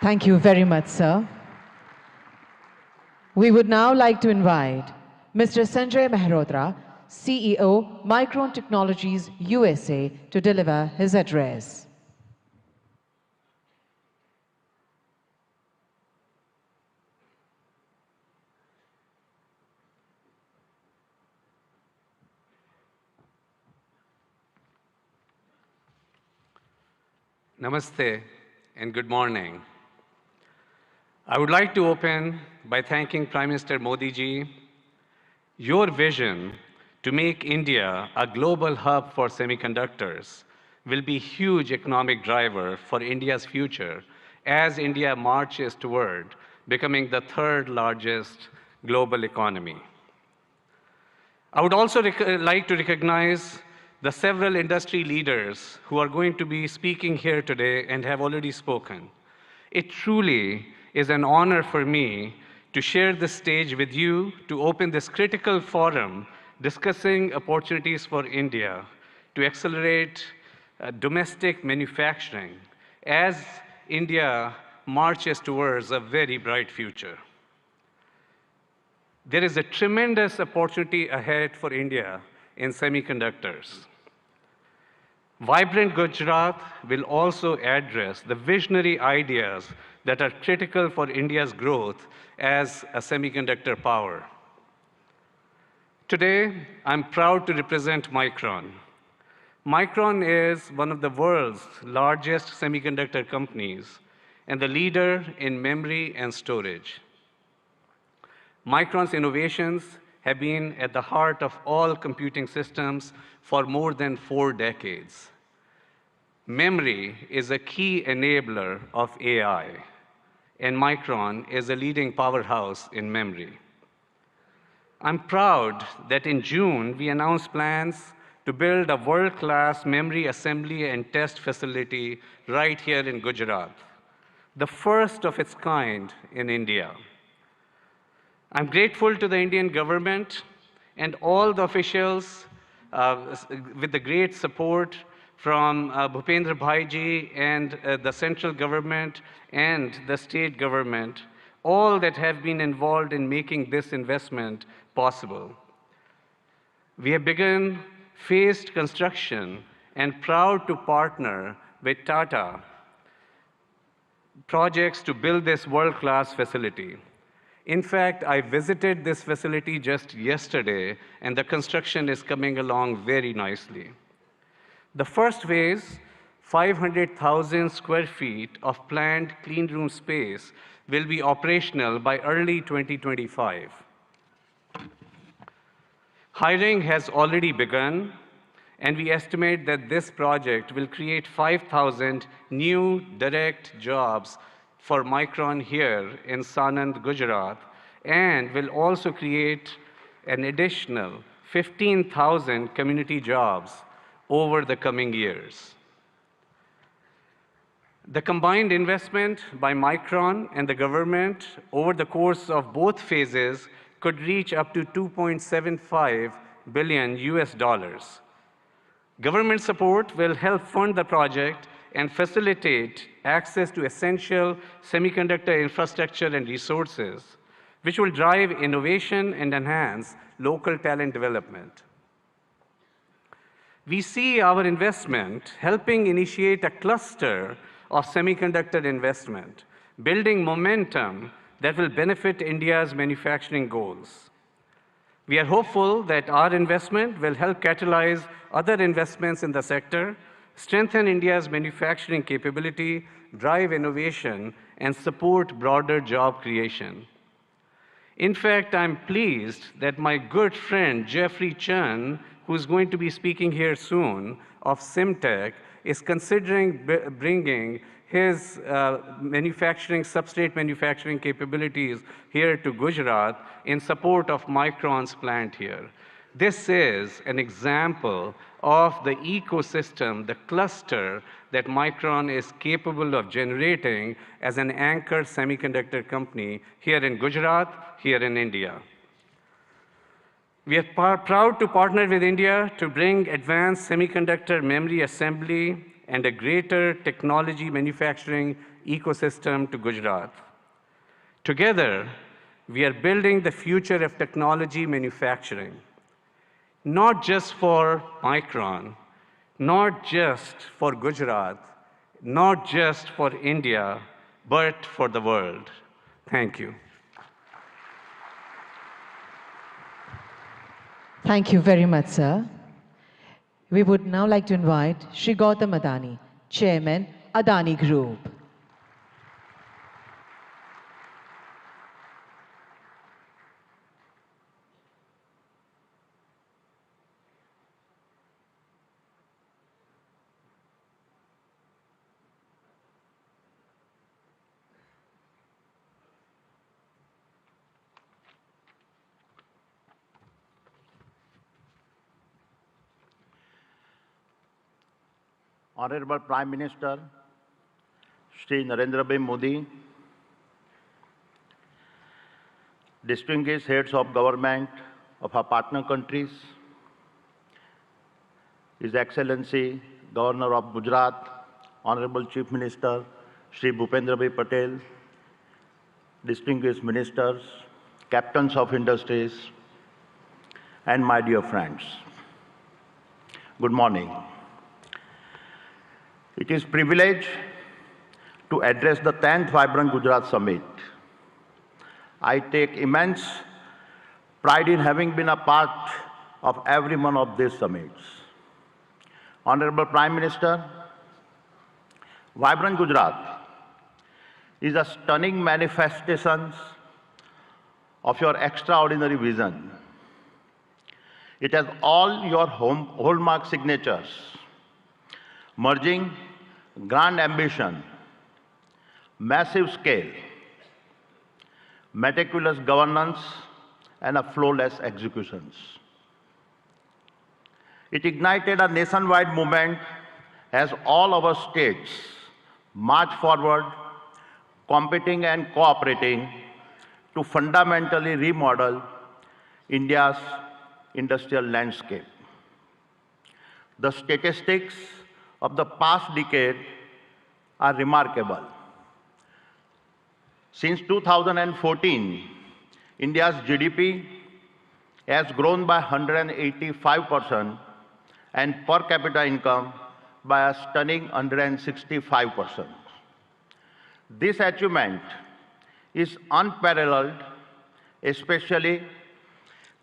Thank you very much, sir. We would now like to invite Mr. Sanjay Mehrotra, CEO, Micron Technologies USA, to deliver his address. Namaste and good morning. I would like to open by thanking Prime Minister Modi ji. Your vision to make India a global hub for semiconductors will be a huge economic driver for India's future as India marches toward becoming the 3rd largest global economy. I would also like to recognize the several industry leaders who are going to be speaking here today and have already spoken. It truly is an honor for me to share this stage with you to open this critical forum discussing opportunities for India to accelerate domestic manufacturing as India marches towards a very bright future. There is a tremendous opportunity ahead for India in semiconductors. Vibrant Gujarat will also address the visionary ideas that are critical for India's growth as a semiconductor power. Today, I'm proud to represent Micron. Micron is one of the world's largest semiconductor companies and the leader in memory and storage. Micron's innovations have been at the heart of all computing systems for more than 4 decades. Memory is a key enabler of AI, and Micron is a leading powerhouse in memory. I'm proud that in June, we announced plans to build a world-class memory assembly and test facility right here in Gujarat, the first of its kind in India. I'm grateful to the Indian government and all the officials with the great support from Bhupendra Bhai ji and the central government and the state government, all that have been involved in making this investment possible. We have begun phased construction and proud to partner with Tata projects to build this world-class facility. In fact, I visited this facility just yesterday, and the construction is coming along very nicely. The first phase, 500,000 square feet of planned clean room space, will be operational by early 2025. Hiring has already begun, and we estimate that this project will create 5,000 new direct jobs for Micron here in Sanand, Gujarat, and will also create an additional 15,000 community jobs over the coming years. The combined investment by Micron and the government over the course of both phases could reach up to 2.75 billion US dollars. Government support will help fund the project and facilitate access to essential semiconductor infrastructure and resources, which will drive innovation and enhance local talent development. We see our investment helping initiate a cluster of semiconductor investment, building momentum that will benefit India's manufacturing goals. We are hopeful that our investment will help catalyze other investments in the sector, strengthen India's manufacturing capability, drive innovation, and support broader job creation. In fact, I'm pleased that my good friend Jeffrey Chen, who's going to be speaking here soon, of Simtech, is considering bringing his substrate manufacturing capabilities here to Gujarat in support of Micron's plant here. This is an example of the ecosystem, the cluster that Micron is capable of generating as an anchor semiconductor company here in Gujarat, here in India. We are proud to partner with India to bring advanced semiconductor memory assembly and a greater technology manufacturing ecosystem to Gujarat. Together, we are building the future of technology manufacturing, not just for Micron, not just for Gujarat, not just for India, but for the world. Thank you. Thank you very much, sir. We would now like to invite Shri Gautam Adani, Chairman, Adani Group. Honorable Prime Minister, Shri Narendra Bhai Modi, distinguished heads of government of our partner countries, His Excellency Governor of Gujarat, Honorable Chief Minister, Shri Bhupendra Bhai Patel, distinguished ministers, captains of industries, and my dear friends. Good morning. It is a privilege to address the 10th Vibrant Gujarat Summit. I take immense pride in having been a part of every one of these summits. Honorable Prime Minister, Vibrant Gujarat is a stunning manifestation of your extraordinary vision. It has all your hallmark signatures, merging grand ambition, massive scale, meticulous governance, and a flawless executions. It ignited a nationwide movement as all our states march forward, competing and cooperating to fundamentally remodel India's industrial landscape. The statistics of the past decade are remarkable. Since 2014, India's GDP has grown by 185% and per capita income by a stunning 165%. This achievement is unparalleled, especially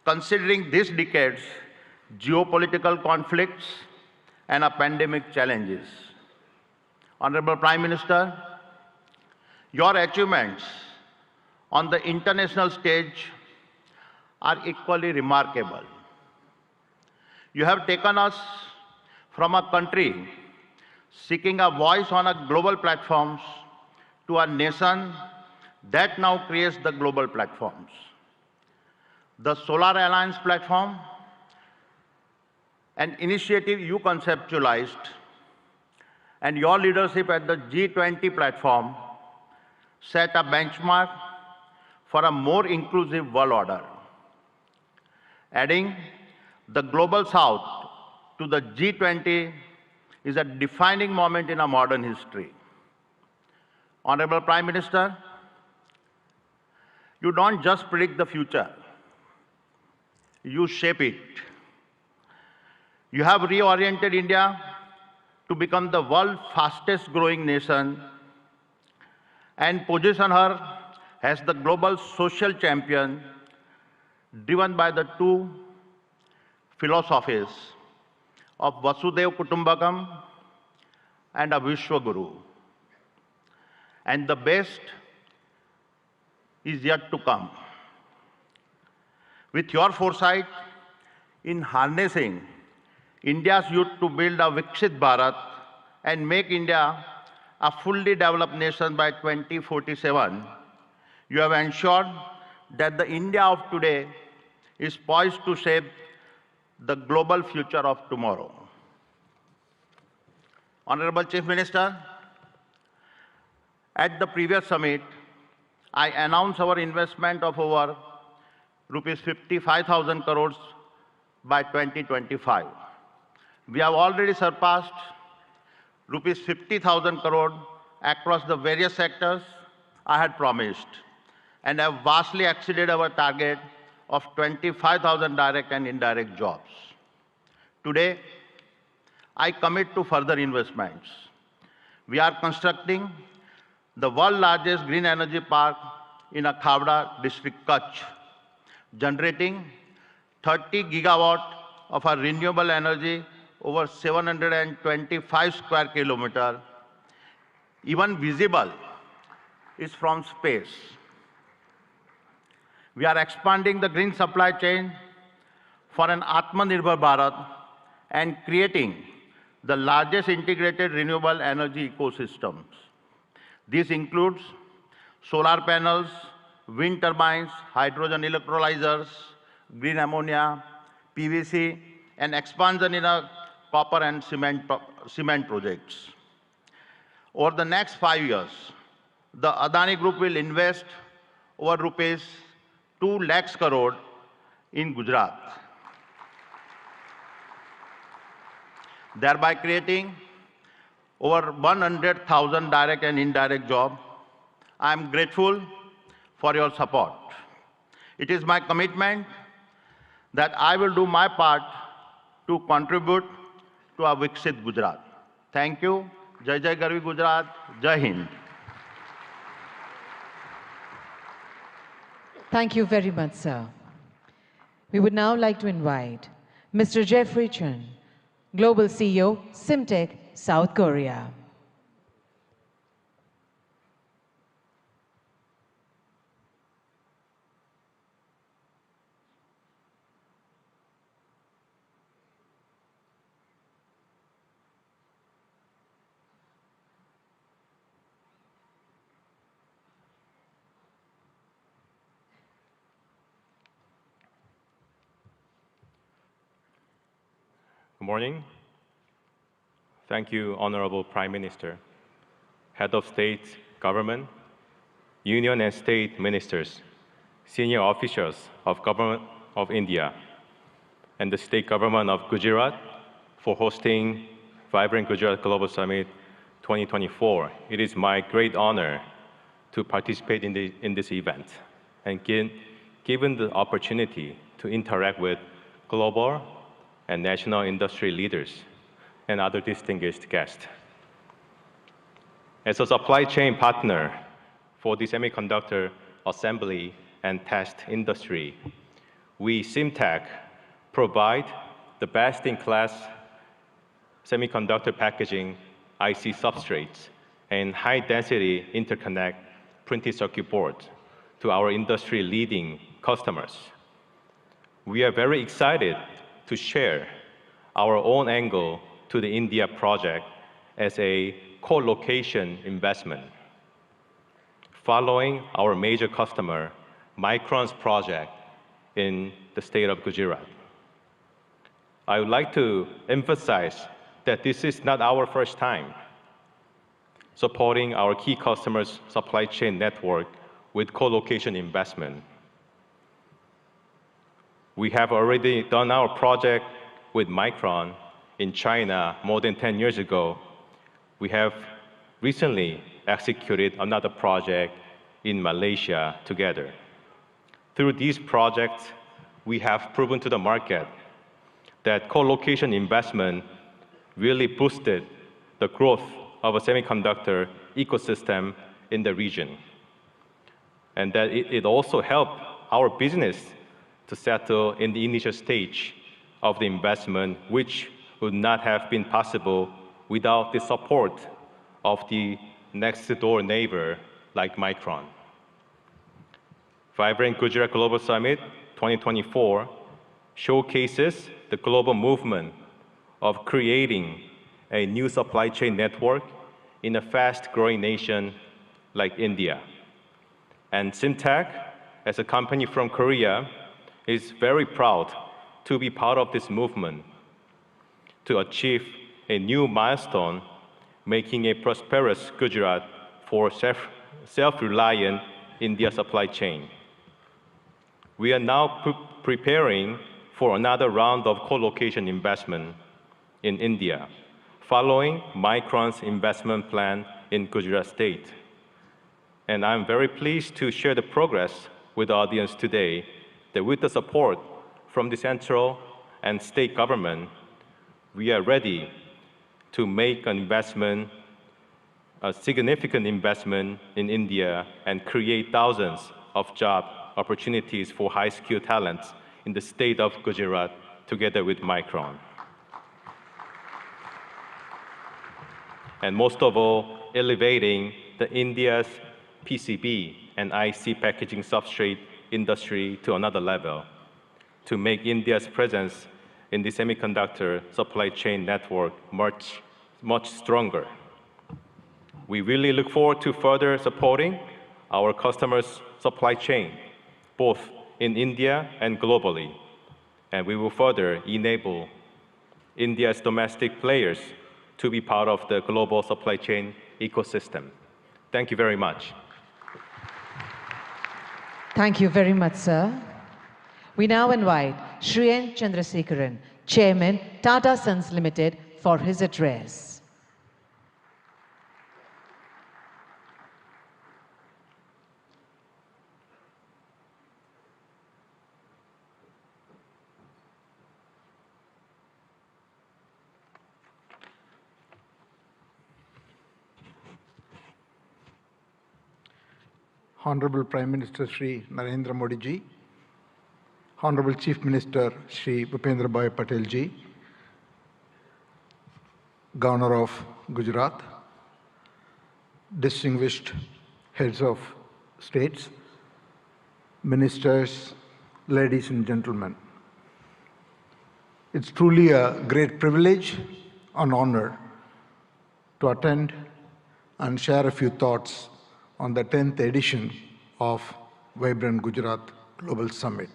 considering this decade's geopolitical conflicts and a pandemic challenges. Honorable Prime Minister, your achievements on the international stage are equally remarkable. You have taken us from a country seeking a voice on a global platforms to a nation that now creates the global platforms. The Solar Alliance platform, an initiative you conceptualized, and your leadership at the G20 platform set a benchmark for a more inclusive world order. Adding the Global South to the G20 is a defining moment in our modern history. Honorable Prime Minister, you don't just predict the future, you shape it. You have reoriented India to become the world's fastest growing nation and position her as the global social champion driven by the two philosophies of Vasudhaiva Kutumbakam and a Vishwaguru. And the best is yet to come. With your foresight in harnessing India's youth to build a Viksit Bharat and make India a fully developed nation by 2047, you have ensured that the India of today is poised to shape the global future of tomorrow. Honorable Chief Minister, at the previous summit, I announced our investment of over rupees 55,000 crores by 2025. We have already surpassed rupees 50,000 crore across the various sectors I had promised, and have vastly exceeded our target of 25,000 direct and indirect jobs. Today, I commit to further investments. We are constructing the world's largest green energy park in Khavda district, Kutch, generating 30 gigawatt of our renewable energy over 725 square kilometers. Even visible is from space. We are expanding the green supply chain for an Atmanirbhar Bharat and creating the largest integrated renewable energy ecosystems. This includes solar panels, wind turbines, hydrogen electrolyzers, green ammonia, PVC, and expansion in copper and cement projects. Over the next 5 years, the Adani Group will invest over rupees 2 lakhs crore in Gujarat, thereby creating over 100,000 direct and indirect jobs. I am grateful for your support. It is my commitment that I will do my part to contribute to a Viksit Gujarat. Thank you. Jai Jai Garvi Gujarat. Jai Hind. Thank you very much, sir. We would now like to invite Mr. Jeffrey Chun, Global CEO, Simtech, South Korea. Good morning. Thank you, Honorable Prime Minister, Head of State, Government, Union and State Ministers, senior officials of Government of India, and the State Government of Gujarat for hosting Vibrant Gujarat Global Summit 2024. It is my great honor to participate in this event and given the opportunity to interact with global and national industry leaders and other distinguished guests. As a supply chain partner for the semiconductor assembly and test industry, we, Simtech, provide the best-in-class semiconductor packaging, IC substrates, and high-density interconnect printed circuit boards to our industry-leading customers. We are very excited to share our own angle to the India project as a co-location investment. Following our major customer, Micron's project in the state of Gujarat. I would like to emphasize that this is not our first time supporting our key customers' supply chain network with co-location investment. We have already done our project with Micron in China more than 10 years ago. We have recently executed another project in Malaysia together. Through these projects, we have proven to the market that co-location investment really boosted the growth of a semiconductor ecosystem in the region, and that it also helped our business to settle in the initial stage of the investment, which would not have been possible without the support of the next-door neighbor like Micron. Vibrant Gujarat Global Summit 2024 showcases the global movement of creating a new supply chain network in a fast-growing nation like India. And Simtech, as a company from Korea, is very proud to be part of this movement to achieve a new milestone, making a prosperous Gujarat for self-reliant India supply chain. We are now preparing for another round of co-location investment in India, following Micron's investment plan in Gujarat state. And I'm very pleased to share the progress with the audience today that with the support from the central and state government, we are ready to make an investment, a significant investment in India and create thousands of job opportunities for high-skilled talents in the state of Gujarat together with Micron. And most of all, elevating the India's PCB and IC packaging substrate industry to another level to make India's presence in the semiconductor supply chain network much stronger. We really look forward to further supporting our customers' supply chain, both in India and globally. And we will further enable India's domestic players to be part of the global supply chain ecosystem. Thank you very much. Thank you very much, sir. We now invite Shri N. Chandrasekharan, Chairman, Tata Sons Limited, for his address. Honorable Prime Minister Shri Narendra Modi ji, Honorable Chief Minister Shri Bhupendra Bhai Patel ji, Governor of Gujarat, distinguished heads of states, ministers, ladies and gentlemen. It's truly a great privilege and honor to attend and share a few thoughts on the 10th edition of Vibrant Gujarat Global Summit.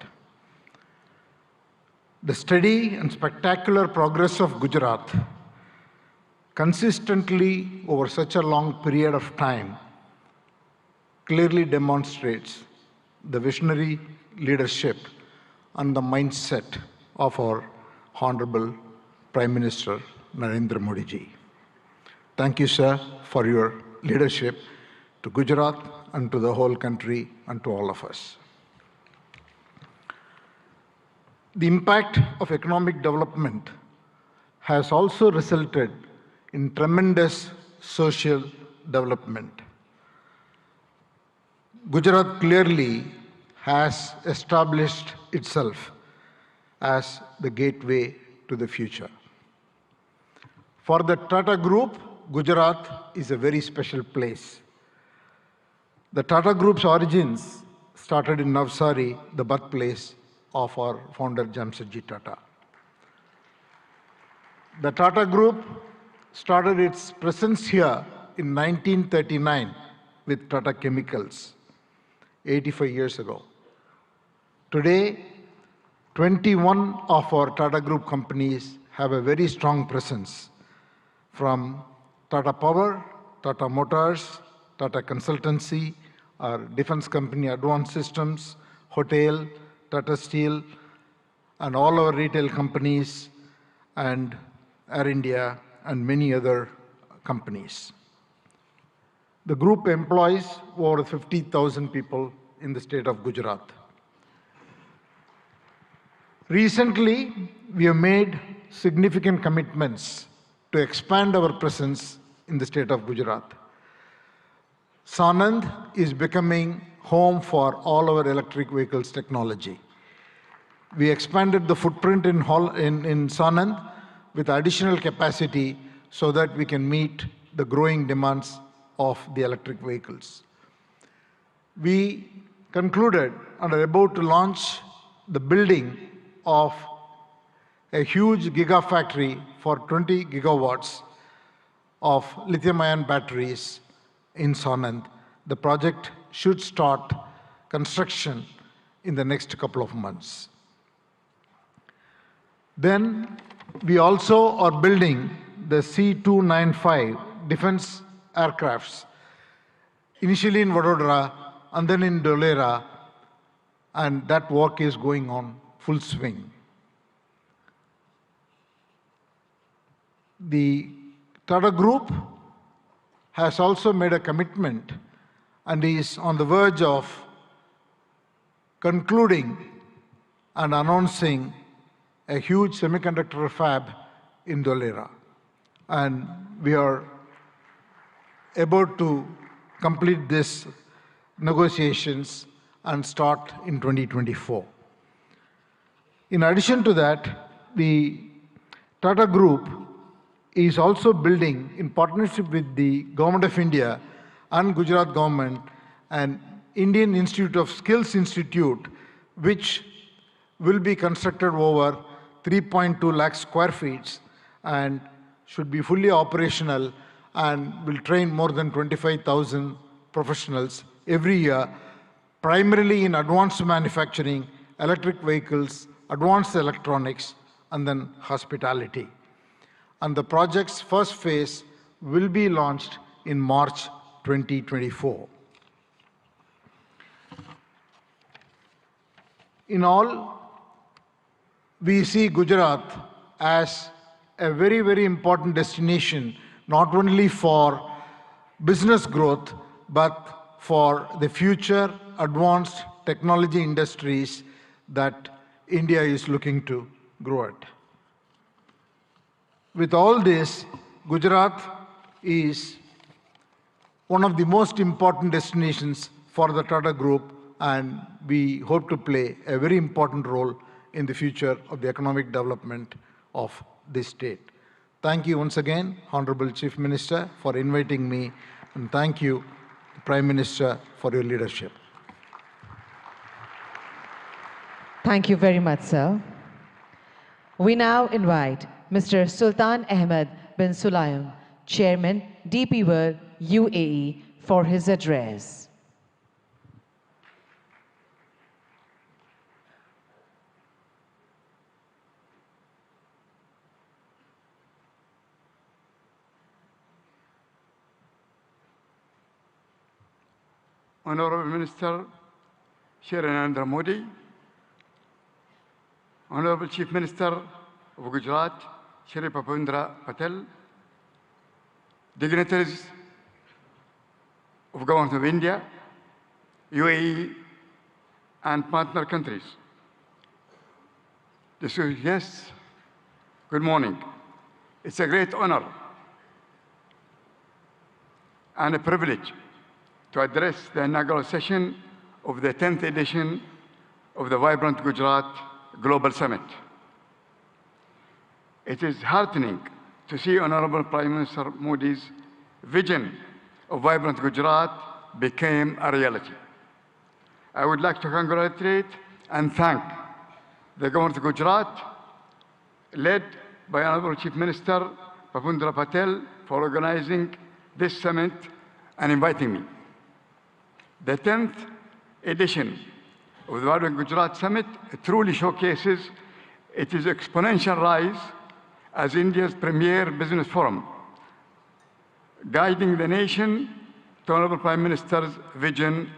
The steady and spectacular progress of Gujarat consistently over such a long period of time clearly demonstrates the visionary leadership and the mindset of our Honorable Prime Minister Narendra Modi ji. Thank you, sir, for your leadership to Gujarat and to the whole country and to all of us. The impact of economic development has also resulted in tremendous social development. Gujarat clearly has established itself as the gateway to the future. For the Tata Group, Gujarat is a very special place. The Tata Group's origins started in Navsari, the birthplace of our founder Jamshedji Tata. The Tata Group started its presence here in 1939 with Tata Chemicals, 85 years ago. Today, 21 of our Tata Group companies have a very strong presence, from Tata Power, Tata Motors, Tata Consultancy, our defense company Advanced Systems, Hotel, Tata Steel, and all our retail companies, and Air India, and many other companies. The group employs over 50,000 people in the state of Gujarat. Recently, we have made significant commitments to expand our presence in the state of Gujarat. Sanand is becoming home for all our electric vehicles technology. We expanded the footprint in Sanand with additional capacity so that we can meet the growing demands of the electric vehicles. We concluded and are about to launch the building of a huge gigafactory for 20 gigawatts of lithium-ion batteries in Sanand. The project should start construction in the next couple of months. Then we also are building the C-295 defense aircrafts, initially in Vadodara and then in Dholera, and that work is going on full swing. The Tata Group has also made a commitment and is on the verge of concluding and announcing a huge semiconductor fab in Dholera. And we are about to complete these negotiations and start in 2024. In addition to that, the Tata Group is also building, in partnership with the Government of India and Gujarat government, an Indian Institute of Skills Institute, which will be constructed over 3.2 lakh square feet and should be fully operational and will train more than 25,000 professionals every year, primarily in advanced manufacturing, electric vehicles, advanced electronics, and then hospitality. And the project's first phase will be launched in March 2024. In all, we see Gujarat as a very, very important destination, not only for business growth, but for the future advanced technology industries that India is looking to grow at. With all this, Gujarat is one of the most important destinations for the Tata Group, and we hope to play a very important role in the future of the economic development of this state. Thank you once again, Honorable Chief Minister, for inviting me, and thank you, Prime Minister, for your leadership. Thank you very much, sir. We now invite Mr. Sultan Ahmed bin Sulayem, Chairman, DP World, UAE, for his address. Honorable Minister Shri Narendra Modi, Honorable Chief Minister of Gujarat Shri Bhupendra Patel, dignitaries of Government of India, UAE, and partner countries. Distinguished guests, good morning. It's a great honor and a privilege to address the inaugural session of the 10th edition of the Vibrant Gujarat Global Summit. It is heartening to see Honorable Prime Minister Modi's vision of vibrant Gujarat became a reality. I would like to congratulate and thank the Government of Gujarat, led by Honorable Chief Minister Bhupendra Patel, for organizing this summit and inviting me. The 10th edition of the Vibrant Gujarat Summit truly showcases its exponential rise as India's premier business forum, guiding the nation to Honorable Prime Minister's vision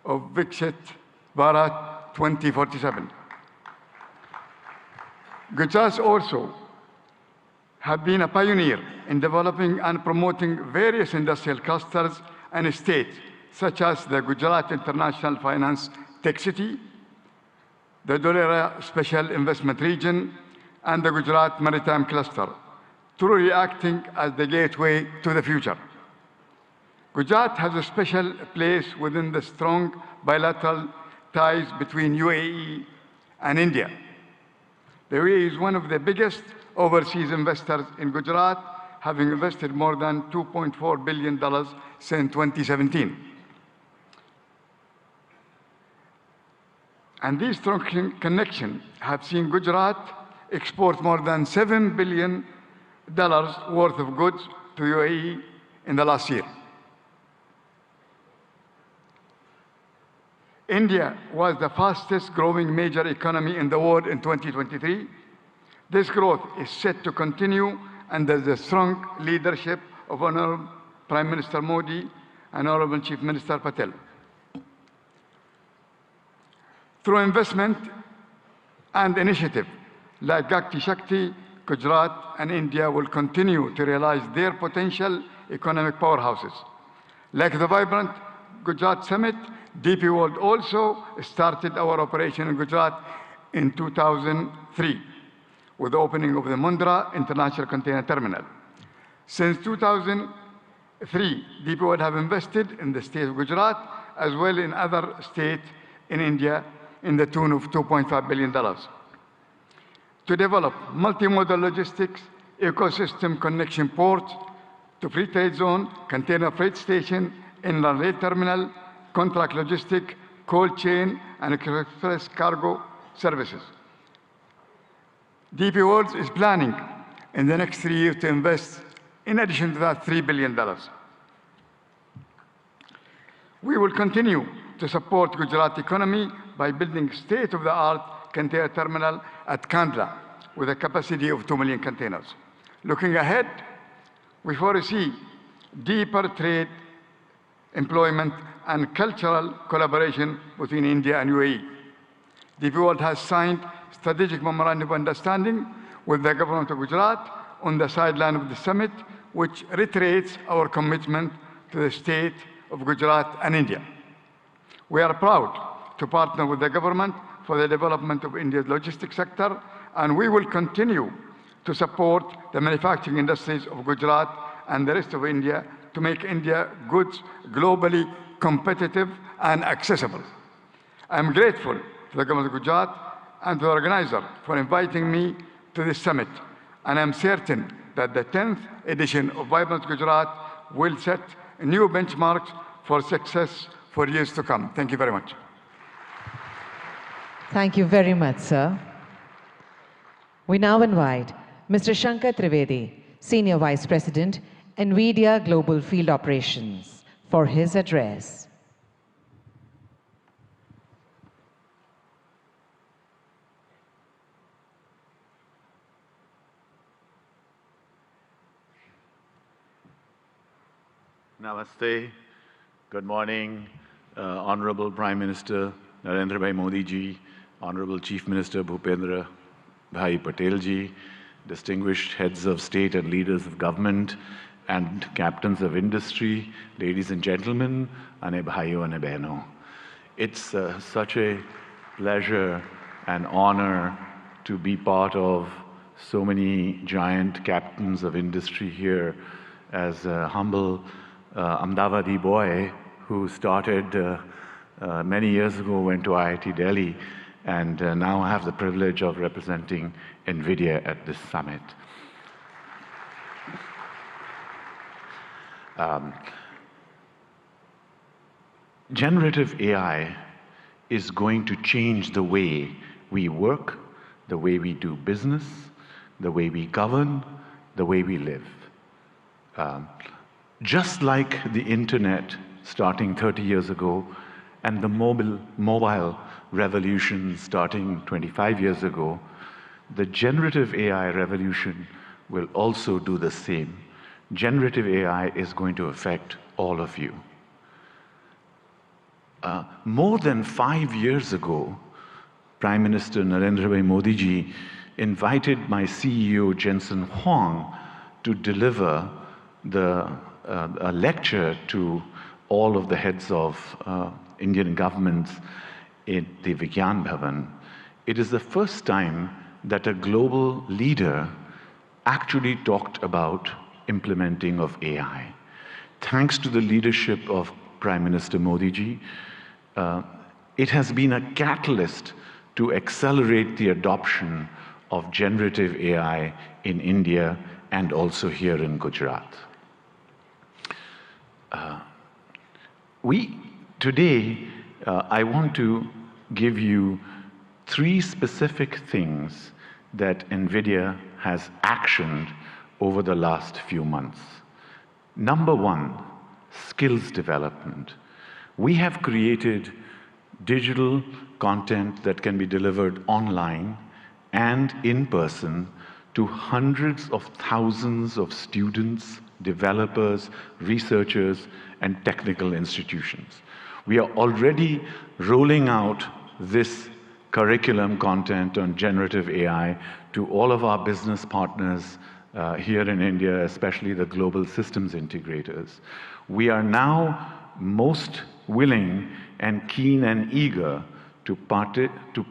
of Viksit Bharat 2047. Gujarat also have been a pioneer in developing and promoting various industrial clusters and states, such as the Gujarat International Finance Tech City, the Dholera Special Investment Region, and the Gujarat Maritime Cluster, truly acting as the gateway to the future. Gujarat has a special place within the strong bilateral ties between UAE and India. The UAE is one of the biggest overseas investors in Gujarat, having invested more than $2.4 billion since 2017. And these strong connections have seen Gujarat export more than $7 billion worth of goods to UAE in the last year. India was the fastest growing major economy in the world in 2023. This growth is set to continue under the strong leadership of Honorable Prime Minister Modi and Honorable Chief Minister Patel. Through investment and initiative like Gati Shakti, Gujarat and India will continue to realize their potential economic powerhouses. Like the vibrant Gujarat Summit, DP World also started our operation in Gujarat in 2003 with the opening of the Mundra International Container Terminal. Since 2003, DP World have invested in the state of Gujarat as well in other states in India in the tune of $2.5 billion. To develop multimodal logistics, ecosystem connection ports to free trade zone, container freight station, inland rail terminal, contract logistic, cold chain, and express cargo services. DP World is planning in the next 3 years to invest, in addition to that, $3 billion. We will continue to support Gujarat economy by building state-of-the-art container terminal at Kandla with a capacity of 2 million containers. Looking ahead, we foresee deeper trade, employment, and cultural collaboration between India and UAE. DP World has signed strategic memorandum of understanding with the government of Gujarat on the sideline of the summit, which reiterates our commitment to the state of Gujarat and India. We are proud to partner with the government for the development of India's logistics sector, and we will continue to support the manufacturing industries of Gujarat and the rest of India to make India goods globally competitive and accessible. I am grateful to the government of Gujarat and to the organizer for inviting me to this summit, and I am certain that the 10th edition of Vibrant Gujarat will set new benchmarks for success for years to come. Thank you very much. Thank you very much, sir. We now invite Mr. Shankar Trivedi, Senior Vice President, NVIDIA Global Field Operations, for his address. Namaste. Good morning, Honorable Prime Minister Narendra Bhai Modi ji, Honorable Chief Minister Bhupendra Bhai Patel ji, distinguished heads of state and leaders of government, and captains of industry, ladies and gentlemen, ane bhaiyo ane behno. It's such a pleasure and honor to be part of so many giant captains of industry here as a humble Ahmedabadi boy who started many years ago, went to IIT Delhi, and now I have the privilege of representing NVIDIA at this summit. Generative AI is going to change the way we work, the way we do business, the way we govern, the way we live. Just like the internet starting 30 years ago and the mobile revolution starting 25 years ago, the generative AI revolution will also do the same. Generative AI is going to affect all of you. More than 5 years ago, Prime Minister Narendra Bhai Modi ji invited my CEO Jensen Huang to deliver a lecture to all of the heads of Indian governments in the Vigyan Bhavan. It is the first time that a global leader actually talked about implementing of AI. Thanks to the leadership of Prime Minister Modi ji, it has been a catalyst to accelerate the adoption of generative AI in India and also here in Gujarat. Today, I want to give you 3 specific things that NVIDIA has actioned over the last few months. Number 1, skills development. We have created digital content that can be delivered online and in person to hundreds of thousands of students, developers, researchers, and technical institutions. We are already rolling out this curriculum content on generative AI to all of our business partners here in India, especially the global systems integrators. We are now most willing and keen and eager to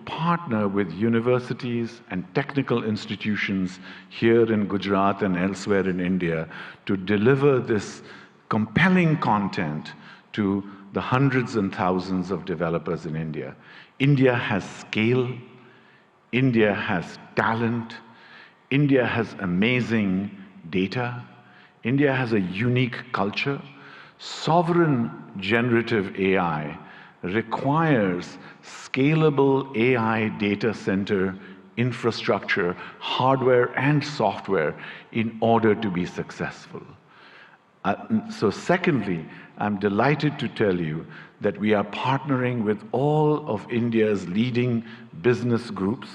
partner with universities and technical institutions here in Gujarat and elsewhere in India to deliver this compelling content to the hundreds and thousands of developers in India. India has scale, India has talent, India has amazing data, India has a unique culture. Sovereign generative AI requires scalable AI data center infrastructure, hardware and software in order to be successful. So secondly, I'm delighted to tell you that we are partnering with all of India's leading business groups,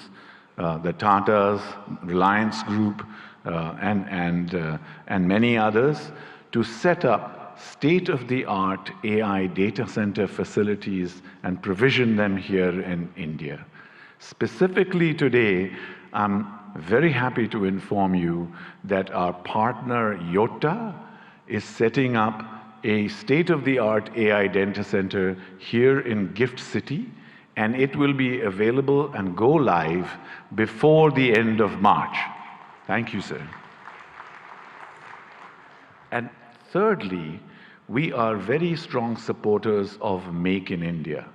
the Tatas, Reliance Group, and many others, to set up state-of-the-art AI data center facilities and provision them here in India. Specifically today, I'm very happy to inform you that our partner Yota is setting up a state-of-the-art AI data center here in Gift City, and it will be available and go live before the end of March. Thank you, sir. And thirdly, we are very strong supporters of Make in India.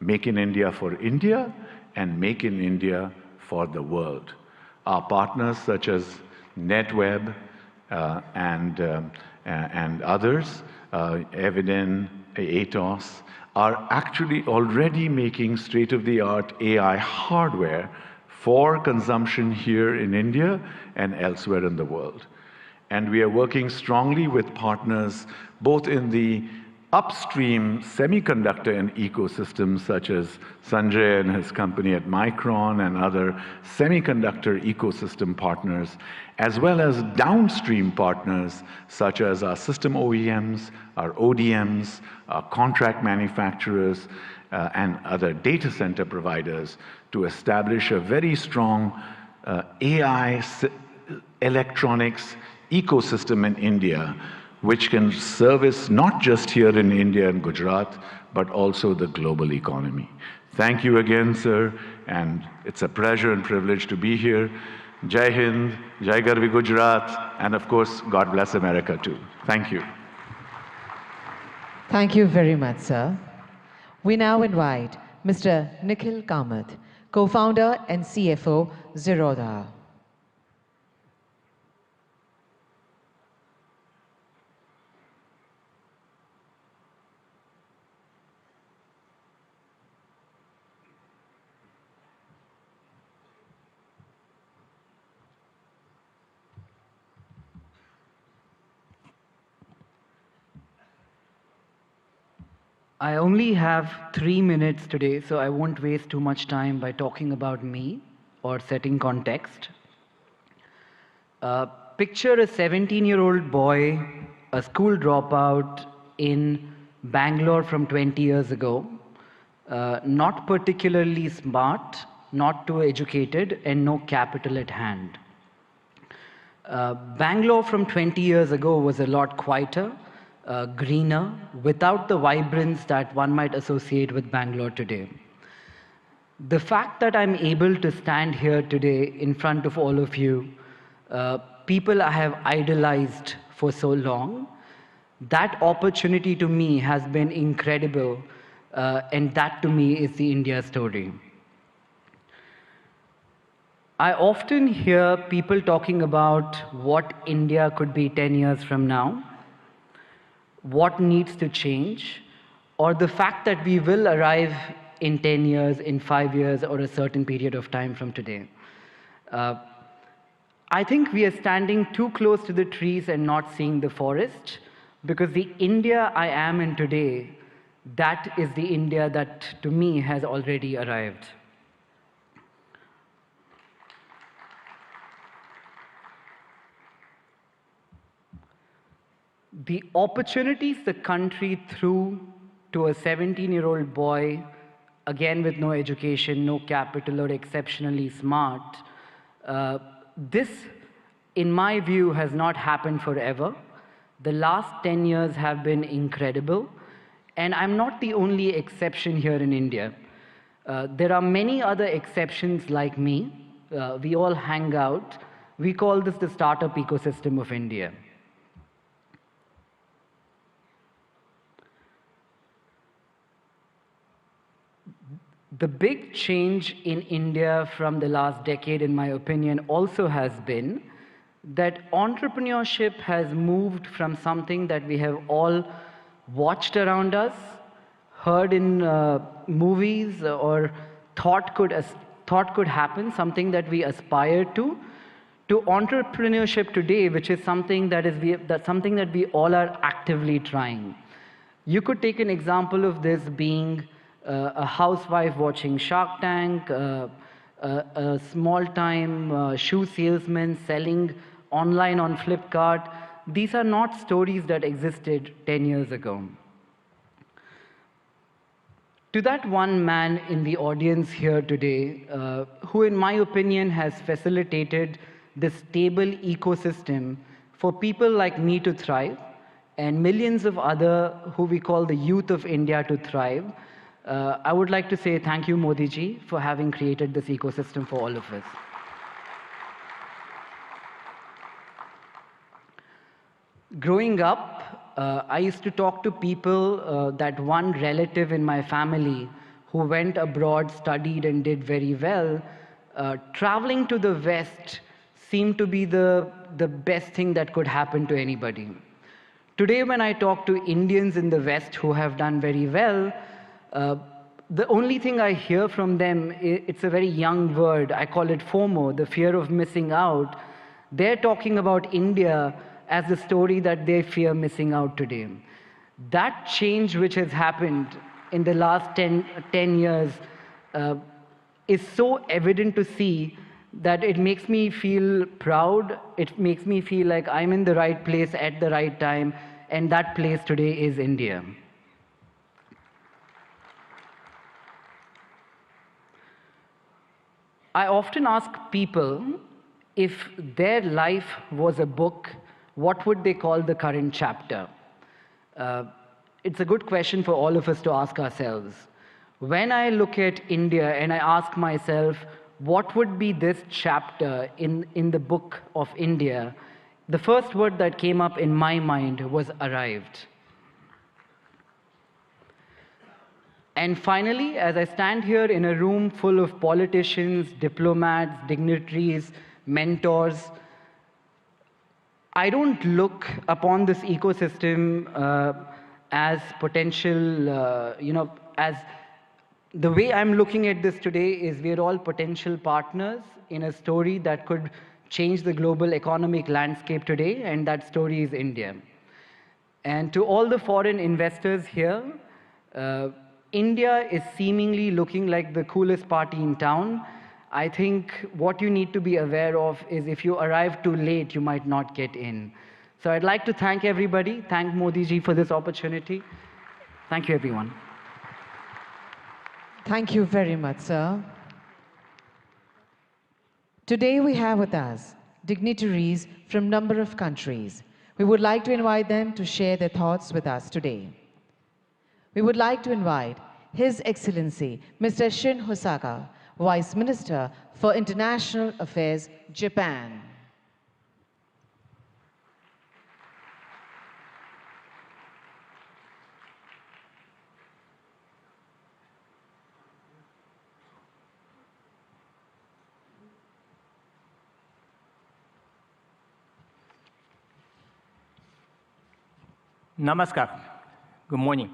Make in India for India and Make in India for the world. Our partners such as NetWeb and others, Eviden, Atos, are actually already making state-of-the-art AI hardware for consumption here in India and elsewhere in the world. And we are working strongly with partners both in the upstream semiconductor and ecosystems such as Sanjay and his company at Micron and other semiconductor ecosystem partners, as well as downstream partners such as our system OEMs, our ODMs, our contract manufacturers, and other data center providers to establish a very strong AI electronics ecosystem in India, which can service not just here in India and Gujarat, but also the global economy. Thank you again, sir, and it's a pleasure and privilege to be here. Jai Hind, Jai Garvi Gujarat, and of course, God bless America too. Thank you. Thank you very much, sir. We now invite Mr. Nikhil Kamath, co-founder and CFO, Zerodha. I only have 3 minutes today, so I won't waste too much time by talking about me or setting context. Picture a 17-year-old boy, a school dropout in Bangalore from 20 years ago, not particularly smart, not too educated, and no capital at hand. Bangalore from 20 years ago was a lot quieter, greener, without the vibrance that one might associate with Bangalore today. The fact that I'm able to stand here today in front of all of you, people I have idolized for so long, that opportunity to me has been incredible, and that to me is the India story. I often hear people talking about what India could be 10 years from now, what needs to change, or the fact that we will arrive in 10 years, in 5 years, or a certain period of time from today. I think we are standing too close to the trees and not seeing the forest, because the India I am in today, that is the India that, to me, has already arrived. The opportunities the country threw to a 17-year-old boy, again with no education, no capital, or exceptionally smart, this, in my view, has not happened forever. The last 10 years have been incredible, and I'm not the only exception here in India. There are many other exceptions like me. We all hang out. We call this the startup ecosystem of India. The big change in India from the last decade, in my opinion, also has been that entrepreneurship has moved from something that we have all watched around us, heard in movies, or thought could happen, something that we aspire to entrepreneurship today, which is something that we all are actively trying. You could take an example of this being a housewife watching Shark Tank, a small-time shoe salesman selling online on Flipkart. These are not stories that existed 10 years ago. To that one man in the audience here today, who in my opinion has facilitated this stable ecosystem for people like me to thrive, and millions of other who we call the youth of India to thrive, I would like to say thank you, Modi ji, for having created this ecosystem for all of us. Growing up, I used to talk to people, that one relative in my family who went abroad, studied, and did very well. Traveling to the West seemed to be the best thing that could happen to anybody. Today, when I talk to Indians in the West who have done very well, the only thing I hear from them, it's a very young word, I call it FOMO, the fear of missing out. They're talking about India as the story that they fear missing out today. That change which has happened in the last 10 years is so evident to see that it makes me feel proud, it makes me feel like I'm in the right place at the right time, and that place today is India. I often ask people, if their life was a book, what would they call the current chapter? It's a good question for all of us to ask ourselves. When I look at India and I ask myself, what would be this chapter in the book of India, the first word that came up in my mind was arrived. And finally, as I stand here in a room full of politicians, diplomats, dignitaries, mentors, I don't look upon this ecosystem as potential, as the way I'm looking at this today is we're all potential partners in a story that could change the global economic landscape today, and that story is India. And to all the foreign investors here, India is seemingly looking like the coolest party in town. I think what you need to be aware of is if you arrive too late, you might not get in. So I'd like to thank everybody. Thank Modi ji for this opportunity. Thank you, everyone. Thank you very much, sir. Today we have with us dignitaries from a number of countries. We would like to invite them to share their thoughts with us today. We would like to invite His Excellency, Mr. Shin Hosaka, Vice Minister for International Affairs, Japan. Namaskar. Good morning.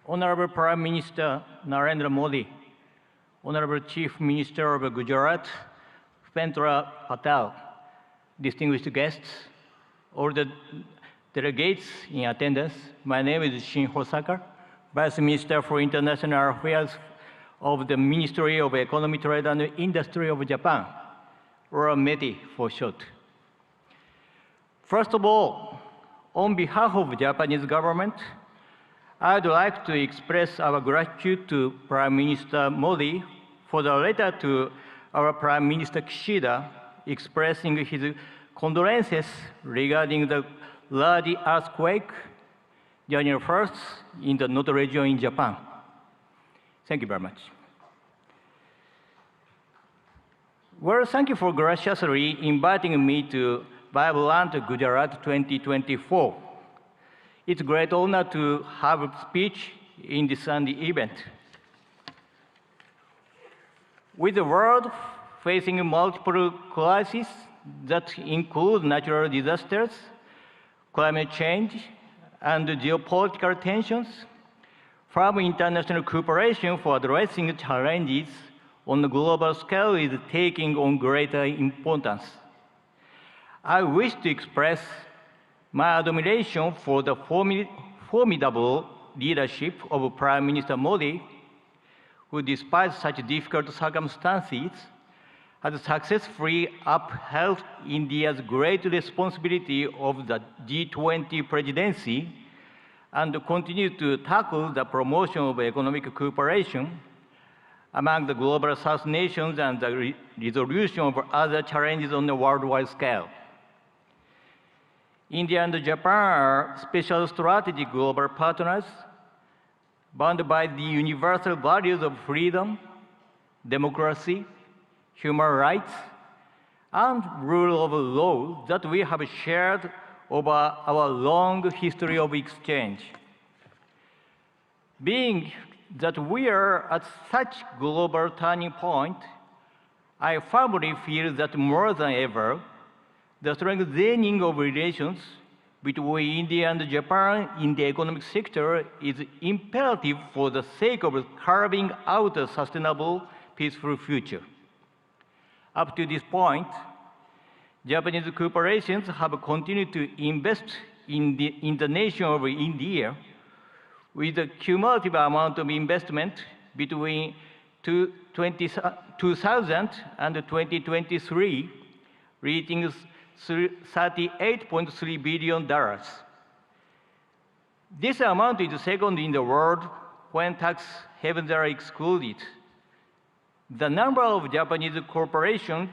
Honorable Prime Minister Narendra Modi, Honorable Chief Minister of Gujarat, Priyanka Patel, distinguished guests, all the delegates in attendance, my name is Shin Hosaka, Vice Minister for International Affairs of the Ministry of Economy, Trade and Industry of Japan, or METI for short. First of all, on behalf of the Japanese government, I'd like to express our gratitude to Prime Minister Modi for the letter to our Prime Minister Kishida expressing his condolences regarding the large earthquake January 1st in the Noto region in Japan. Thank you very much. Well, thank you for graciously inviting me to Vibrant Gujarat 2024. It's a great honor to have a speech in this Sunday event. With the world facing multiple crises that include natural disasters, climate change, and geopolitical tensions, firm international cooperation for addressing challenges on a global scale is taking on greater importance. I wish to express my admiration for the formidable leadership of Prime Minister Modi, who, despite such difficult circumstances, has successfully upheld India's great responsibility of the G20 presidency and continues to tackle the promotion of economic cooperation among the global South nations and the resolution of other challenges on a worldwide scale. India and Japan are special strategic global partners bound by the universal values of freedom, democracy, human rights, and rule of law that we have shared over our long history of exchange. Being that we are at such global turning point, I firmly feel that more than ever, the strengthening of relations between India and Japan in the economic sector is imperative for the sake of carving out a sustainable, peaceful future. Up to this point, Japanese corporations have continued to invest in the nation of India with a cumulative amount of investment between 2000 and 2023, reaching $38.3 billion. This amount is second in the world when tax havens are excluded. The number of Japanese corporations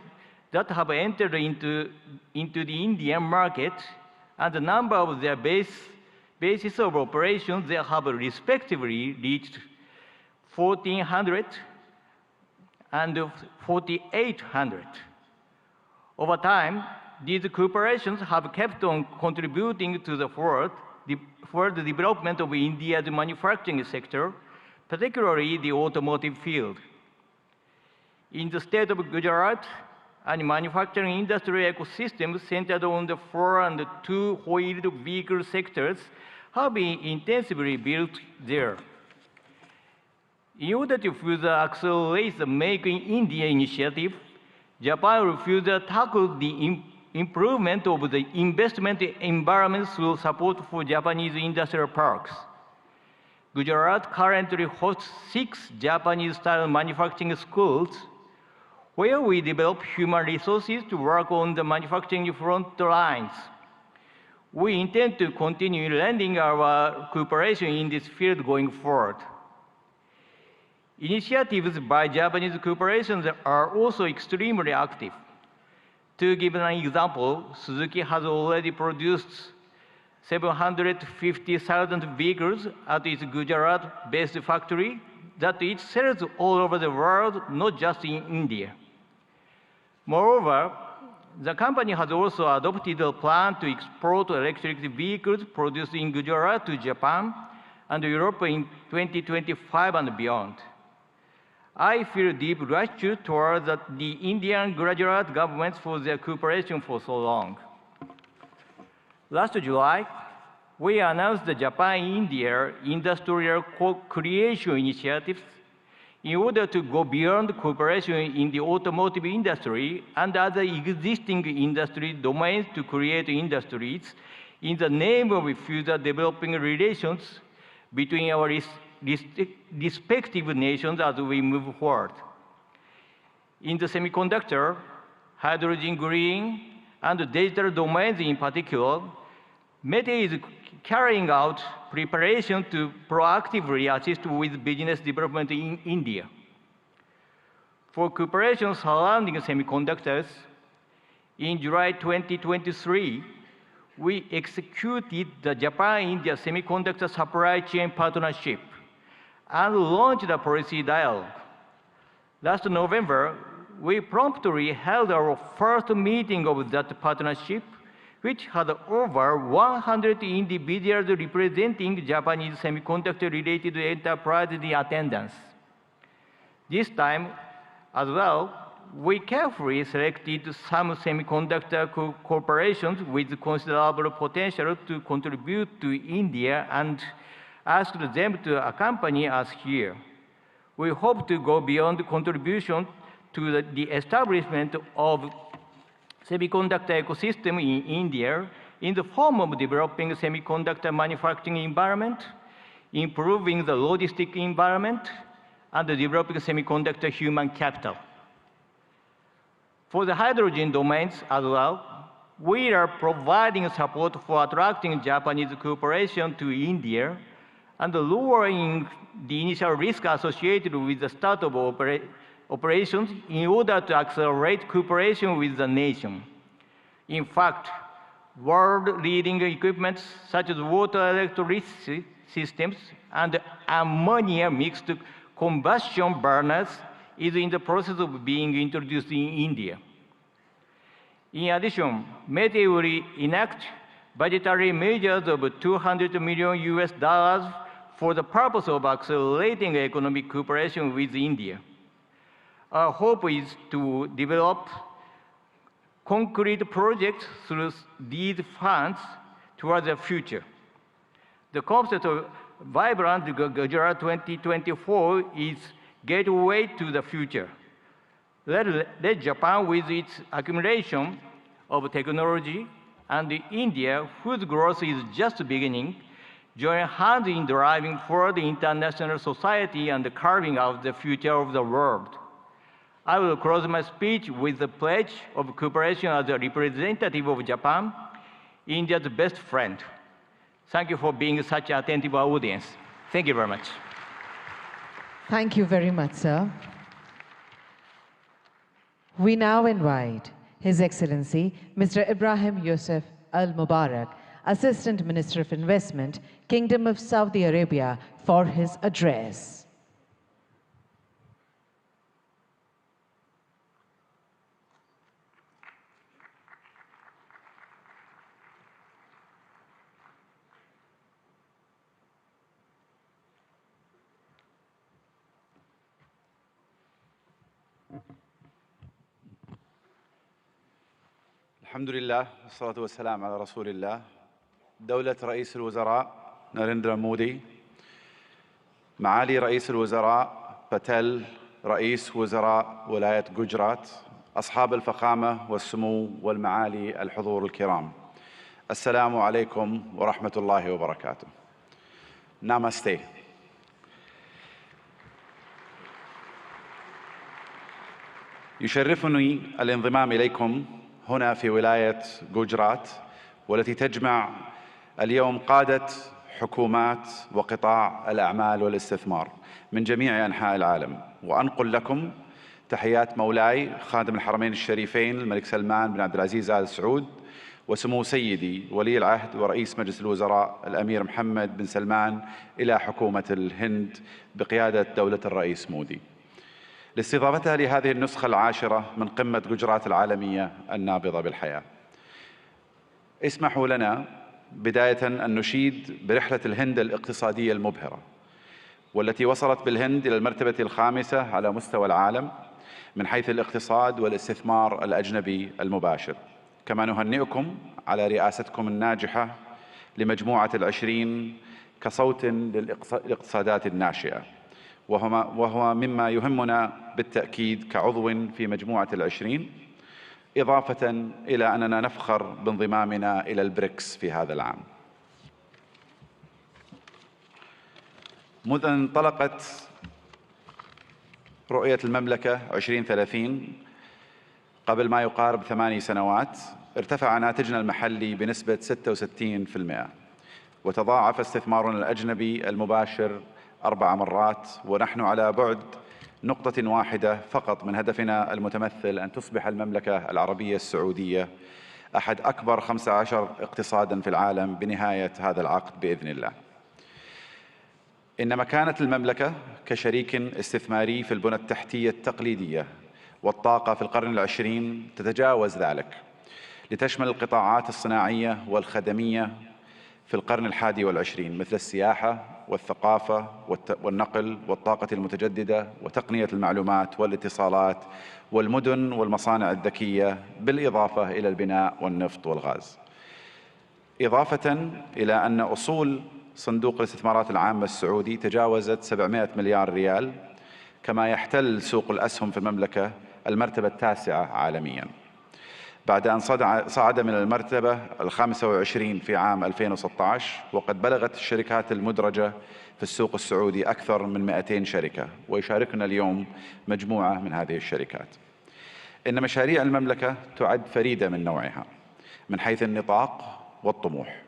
that have entered into the Indian market and the number of their bases of operations they have respectively reached 1,400 and 4,800. Over time, these corporations have kept on contributing to the further development of India's manufacturing sector, particularly the automotive field. In the state of Gujarat, a manufacturing industry ecosystem centered on the four- and two-wheeled vehicle sectors have been intensively built there. In order to further accelerate the Make in India initiative, Japan will further tackle the improvement of the investment environment through support for Japanese industrial parks. Gujarat currently hosts 6 Japanese-style manufacturing schools where we develop human resources to work on the manufacturing front lines. We intend to continue lending our cooperation in this field going forward. Initiatives by Japanese corporations are also extremely active. To give an example, Suzuki has already produced 750,000 vehicles at its Gujarat-based factory that it sells all over the world, not just in India. Moreover, the company has also adopted a plan to export electric vehicles produced in Gujarat to Japan and Europe in 2025 and beyond. I feel deep gratitude towards the Indian Gujarat governments for their cooperation for so long. Last July, we announced the Japan-India Industrial Co-Creation Initiatives in order to go beyond cooperation in the automotive industry and other existing industry domains to create industries in the name of further developing relations between our respective nations as we move forward. In the semiconductor, hydrogen green, and digital domains in particular, METE is carrying out preparation to proactively assist with business development in India. For cooperation surrounding semiconductors, in July 2023, we executed the Japan-India Semiconductor Supply Chain Partnership and launched a policy dialogue. Last November, we promptly held our first meeting of that partnership, which had over 100 individuals representing Japanese semiconductor-related enterprises in attendance. This time, as well, we carefully selected some semiconductor corporations with considerable potential to contribute to India and asked them to accompany us here. We hope to go beyond contribution to the establishment of semiconductor ecosystem in India in the form of developing semiconductor manufacturing environment, improving the logistic environment, and developing semiconductor human capital. For the hydrogen domains as well, we are providing support for attracting Japanese cooperation to India and lowering the initial risk associated with the start of operations in order to accelerate cooperation with the nation. In fact, world-leading equipment such as water electricity systems and ammonia mixed combustion burners is in the process of being introduced in India. In addition, METE will enact budgetary measures of $200 million for the purpose of accelerating economic cooperation with India. Our hope is to develop concrete projects through these funds towards the future. The concept of Vibrant Gujarat 2024 is gateway to the future. Let Japan, with its accumulation of technology, and India, whose growth is just beginning, join hands in driving forward the international society and carving out the future of the world. I will close my speech with the pledge of cooperation as a representative of Japan, India's best friend. Thank you for being such an attentive audience. Thank you very much. Thank you very much, sir. We now invite His Excellency, Mr. Ibrahim Yusuf Al-Mubarak, Assistant Minister of Investment, Kingdom of Saudi Arabia, for his address. الحمد لله والصلاة والسلام على رسول الله. دولة رئيس الوزراء ناريندرا مودي، معالي رئيس الوزراء باتيل، رئيس وزراء ولاية جوجرات، أصحاب الفخامة والسمو والمعالي الحضور الكرام، السلام عليكم ورحمة الله وبركاته. نامستي. يشرفني الانضمام إليكم هنا في ولاية جوجرات، والتي تجمع اليوم قادة حكومات وقطاع الأعمال والاستثمار من جميع أنحاء العالم، وأنقل لكم تحيات مولاي خادم الحرمين الشريفين الملك سلمان بن عبد العزيز آل سعود، وسمو سيدي ولي العهد ورئيس مجلس الوزراء الأمير محمد بن سلمان إلى حكومة الهند بقيادة دولة الرئيس مودي، لاستضافتها لهذه النسخة 10 من قمة جوجرات العالمية النابضة بالحياة. اسمحوا لنا بداية أن نشيد برحلة الهند الاقتصادية المبهرة، والتي وصلت بالهند إلى المرتبة 5 على مستوى العالم من حيث الاقتصاد والاستثمار الأجنبي المباشر. كما نهنئكم على رئاستكم الناجحة لمجموعة 20 كصوت للاقتصادات الناشئة، وهو مما يهمنا بالتأكيد كعضو في مجموعة 20، إضافة إلى أننا نفخر بانضمامنا إلى البريكس في هذا العام. منذ أن انطلقت رؤية المملكة 2030 قبل ما يقارب 8 سنوات، ارتفع ناتجنا المحلي بنسبة 66%، وتضاعف استثمارنا الأجنبي المباشر 4 مرات، ونحن على بعد نقطة واحدة فقط من هدفنا المتمثل أن تصبح المملكة العربية السعودية أحد أكبر 15 اقتصاداً في العالم بنهاية هذا العقد بإذن الله. إن مكانة المملكة كشريك استثماري في البنى التحتية التقليدية والطاقة في القرن 20 تتجاوز ذلك، لتشمل القطاعات الصناعية والخدمية في القرن 21 مثل السياحة والثقافة والنقل والطاقة المتجددة وتقنية المعلومات والاتصالات والمدن والمصانع الذكية، بالإضافة إلى البناء والنفط والغاز. إضافة إلى أن أصول صندوق الاستثمارات العامة السعودي تجاوزت 700 مليار ريال، كما يحتل سوق الأسهم في المملكة المرتبة 9 عالمياً، بعد أن صعد من المرتبة 25 في عام 2016، وقد بلغت الشركات المدرجة في السوق السعودي أكثر من 200 شركة، ويشاركنا اليوم مجموعة من هذه الشركات. إن مشاريع المملكة تعد فريدة من نوعها من حيث النطاق والطموح،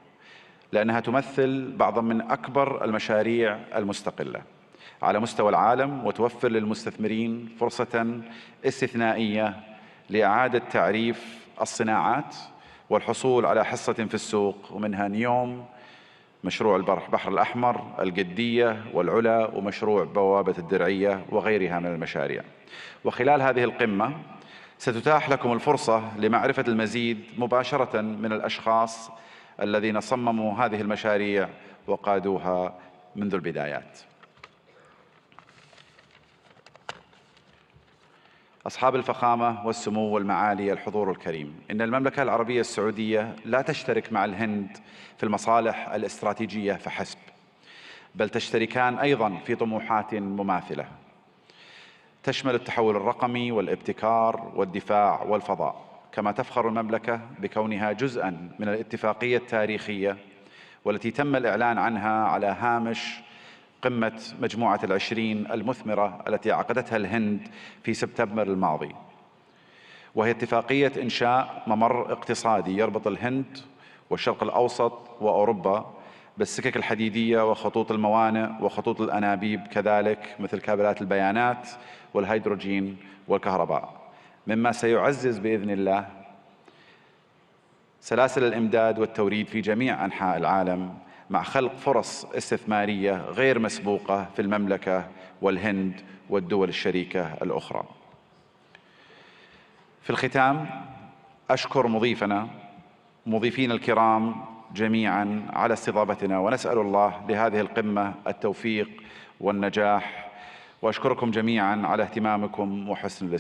لأنها تمثل بعضا من أكبر المشاريع المستقلة على مستوى العالم، وتوفر للمستثمرين فرصة استثنائية لإعادة تعريف الصناعات والحصول على حصة في السوق، ومنها نيوم، مشروع البحر الأحمر، القدية والعلا، ومشروع بوابة الدرعية وغيرها من المشاريع. وخلال هذه القمة ستتاح لكم الفرصة لمعرفة المزيد مباشرة من الأشخاص الذين صمموا هذه المشاريع وقادوها منذ البدايات. أصحاب الفخامة والسمو والمعالي الحضور الكريم، إن المملكة العربية السعودية لا تشترك مع الهند في المصالح الاستراتيجية فحسب، بل تشتركان أيضاً في طموحات مماثلة تشمل التحول الرقمي والابتكار والدفاع والفضاء. كما تفخر المملكة بكونها جزءاً من الاتفاقية التاريخية والتي تم الإعلان عنها على هامش قمة مجموعة 20 المثمرة التي عقدتها الهند في سبتمبر الماضي، وهي اتفاقية إنشاء ممر اقتصادي يربط الهند والشرق الأوسط وأوروبا بالسكك الحديدية وخطوط الموانئ وخطوط الأنابيب، كذلك مثل كابلات البيانات والهيدروجين والكهرباء، مما سيعزز بإذن الله سلاسل الإمداد والتوريد في جميع أنحاء العالم، مع خلق فرص استثمارية غير مسبوقة في المملكة والهند والدول الشريكة الأخرى. في الختام أشكر مضيفين الكرام جميعا على استضافتنا، ونسأل الله لهذه القمة التوفيق والنجاح، وأشكركم جميعا على اهتمامكم وحسن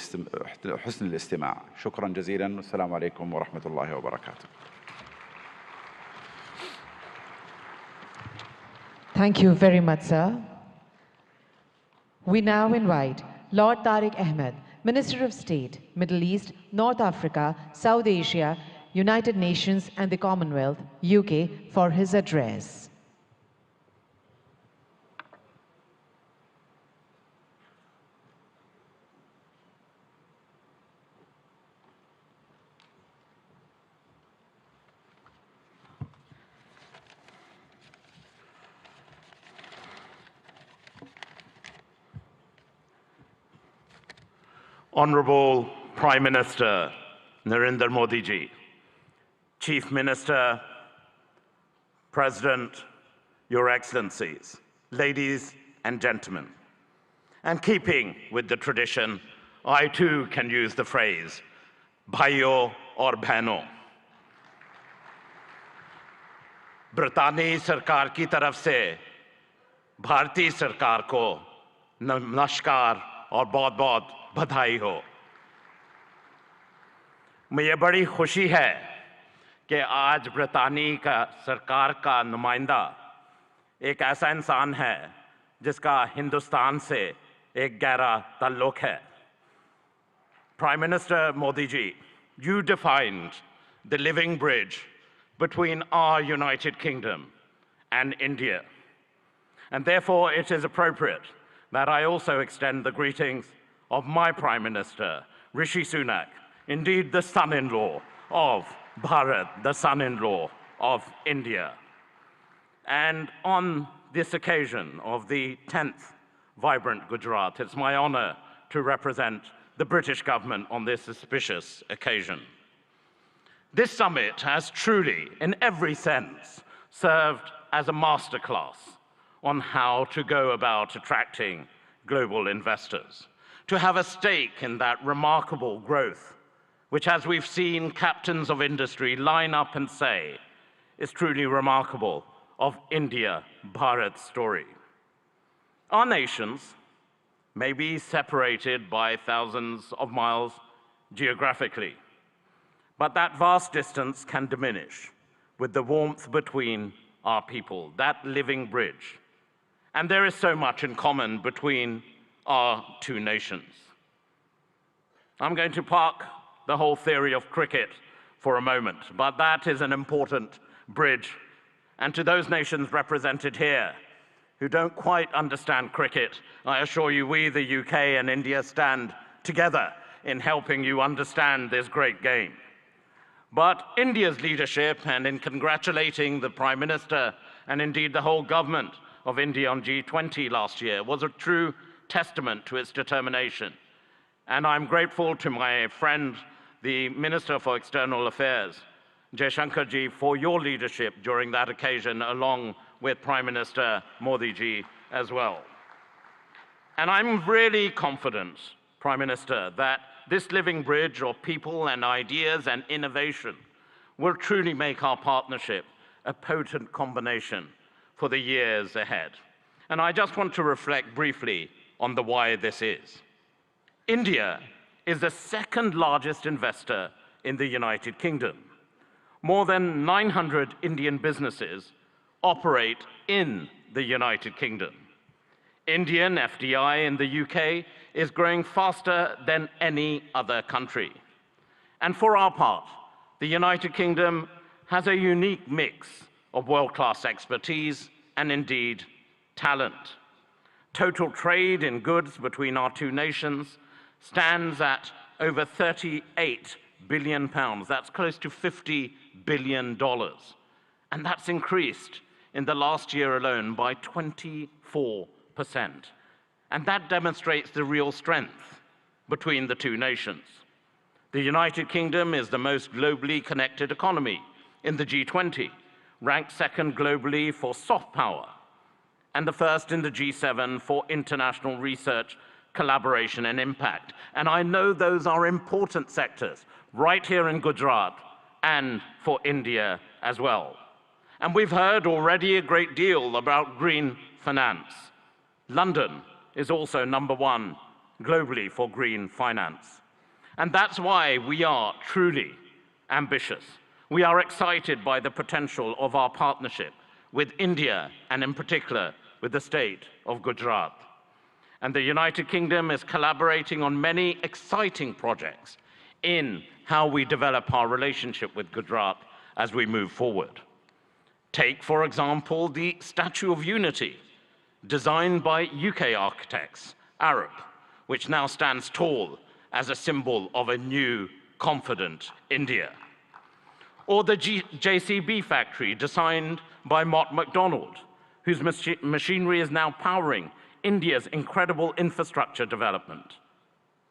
الاستماع. شكرا جزيلا، والسلام عليكم ورحمة الله وبركاته. Thank you very much, sir. We now invite Lord Tariq Ahmed, Minister of State, Middle East, North Africa, South Asia, United Nations and the Commonwealth, UK, for his address. Honorable Prime Minister Narendra Modi ji, Chief Minister, President, Your Excellencies, ladies and gentlemen, and keeping with the tradition, I too can use the phrase, bhaiyo aur behno. ब्रितानी सरकार की तरफ से भारतीय सरकार को नमस्कार और बहुत-बहुत बधाई हो। मुझे बड़ी खुशी है कि आज ब्रितानी का सरकार का नुमाइंदा एक ऐसा इंसान है जिसका हिंदुस्तान से एक गहरा ताल्लुक है। Prime Minister Modi ji, you defined the living bridge between our United Kingdom and India. And therefore it is appropriate that I also extend the greetings of my Prime Minister, Rishi Sunak, indeed the son-in-law of Bharat, the son-in-law of India. And on this occasion of the 10th Vibrant Gujarat, it's my honor to represent the British government on this auspicious occasion. This summit has truly, in every sense, served as a masterclass on how to go about attracting global investors, to have a stake in that remarkable growth, which, as we've seen captains of industry line up and say, is truly remarkable of India-Bharat story. Our nations may be separated by thousands of miles geographically, but that vast distance can diminish with the warmth between our people, that living bridge. And there is so much in common between our two nations. I'm going to park the whole theory of cricket for a moment, but that is an important bridge. And to those nations represented here who don't quite understand cricket, I assure you we, the UK and India, stand together in helping you understand this great game. But India's leadership, and in congratulating the Prime Minister and indeed the whole government of India on G20 last year, was a true testament to its determination. And I'm grateful to my friend, the Minister for External Affairs, Jaishankar ji, for your leadership during that occasion, along with Prime Minister Modi ji as well. And I'm really confident, Prime Minister, that this living bridge of people and ideas and innovation will truly make our partnership a potent combination for the years ahead. And I just want to reflect briefly on the why this is. India is the second largest investor in the United Kingdom. More than 900 Indian businesses operate in the United Kingdom. Indian FDI in the UK is growing faster than any other country. And for our part, the United Kingdom has a unique mix of world-class expertise and indeed talent. Total trade in goods between our two nations stands at over £38 billion. That's close to $50 billion. And that's increased in the last year alone by 24%. And that demonstrates the real strength between the two nations. The United Kingdom is the most globally connected economy in the G20, ranked second globally for soft power, and the first in the G7 for international research, collaboration, and impact. And I know those are important sectors right here in Gujarat and for India as well. And we've heard already a great deal about green finance. London is also #1 globally for green finance. And that's why we are truly ambitious. We are excited by the potential of our partnership with India and in particular with the state of Gujarat. And the United Kingdom is collaborating on many exciting projects in how we develop our relationship with Gujarat as we move forward. Take, for example, the Statue of Unity, designed by UK architects, Arab, which now stands tall as a symbol of a new, confident India. Or the JCB factory, designed by Mott MacDonald, whose machinery is now powering India's incredible infrastructure development.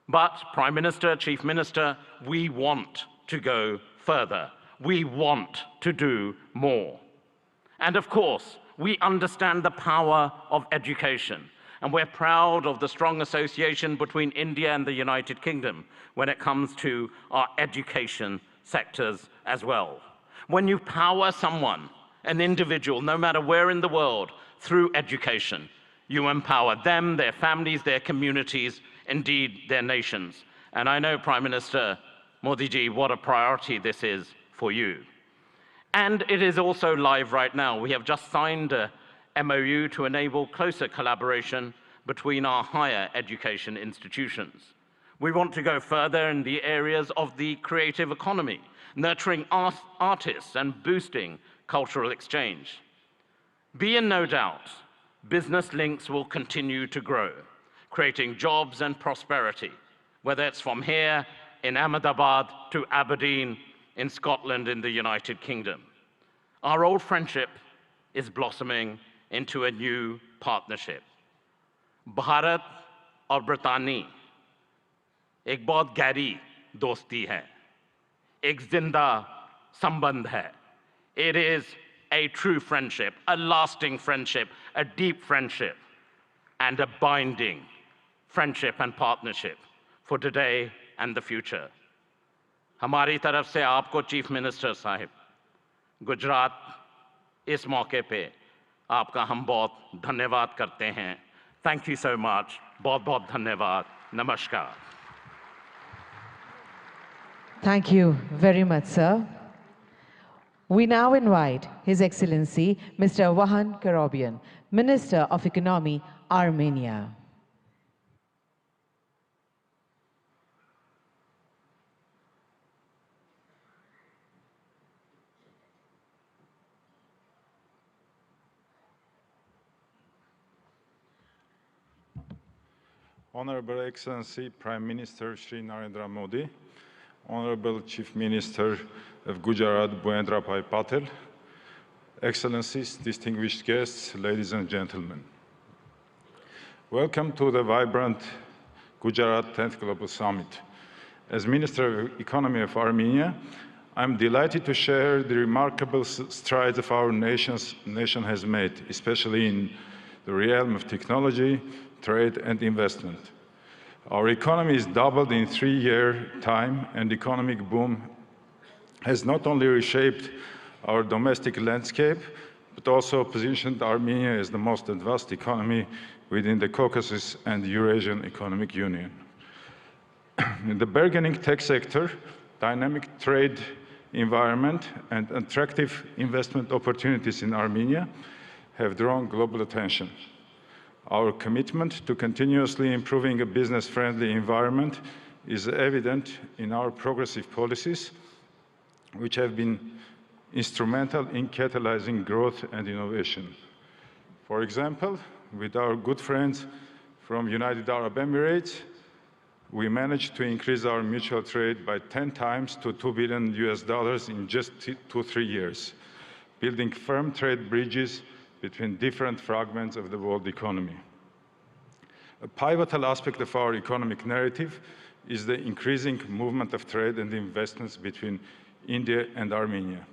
But, Prime Minister, Chief Minister, we want to go further. We want to do more. And of course, we understand the power of education, and we're proud of the strong association between India and the United Kingdom when it comes to our education sectors as well. When you power someone, an individual, no matter where in the world, through education, you empower them, their families, their communities, indeed their nations. And I know, Prime Minister Modi ji, what a priority this is for you. And it is also live right now. We have just signed a MOU to enable closer collaboration between our higher education institutions. We want to go further in the areas of the creative economy, nurturing artists and boosting cultural exchange. Be in no doubt, business links will continue to grow, creating jobs and prosperity, whether it's from here in Ahmedabad to Aberdeen in Scotland in the United Kingdom. Our old friendship is blossoming into a new partnership. Bharat और ब्रितानी एक बहुत गहरी दोस्ती है, एक जिंदा संबंध है. It is a true friendship, a lasting friendship, a deep friendship, and a binding friendship and partnership for today and the future. हमारी तरफ से आपको चीफ मिनिस्टर साहिब, गुजरात इस मौके पे आपका हम बहुत धन्यवाद करते हैं. Thank you so much. बहुत बहुत धन्यवाद. Namaskar. Thank you very much, sir. We now invite His Excellency Mr. Vahan Karobian, Minister of Economy, Armenia. Honorable Excellency Prime Minister Shri Narendra Modi, Honorable Chief Minister of Gujarat Bhuendra Bhai Patel, Excellencies, distinguished guests, ladies and gentlemen. Welcome to the vibrant Gujarat 10th Global Summit. As Minister of Economy of Armenia, I'm delighted to share the remarkable strides of our nation has made, especially in the realm of technology, trade and investment. Our economy is doubled in 3-year time, and economic boom has not only reshaped our domestic landscape, but also positioned Armenia as the most advanced economy within the Caucasus and Eurasian Economic Union. In the burgeoning tech sector, dynamic trade environment and attractive investment opportunities in Armenia have drawn global attention. Our commitment to continuously improving a business-friendly environment is evident in our progressive policies, which have been instrumental in catalyzing growth and innovation. For example, with our good friends from United Arab Emirates, we managed to increase our mutual trade by 10 times to $2 billion in just 2-3 years, building firm trade bridges between different fragments of the world economy. A pivotal aspect of our economic narrative is the increasing movement of trade and investments between India and Armenia.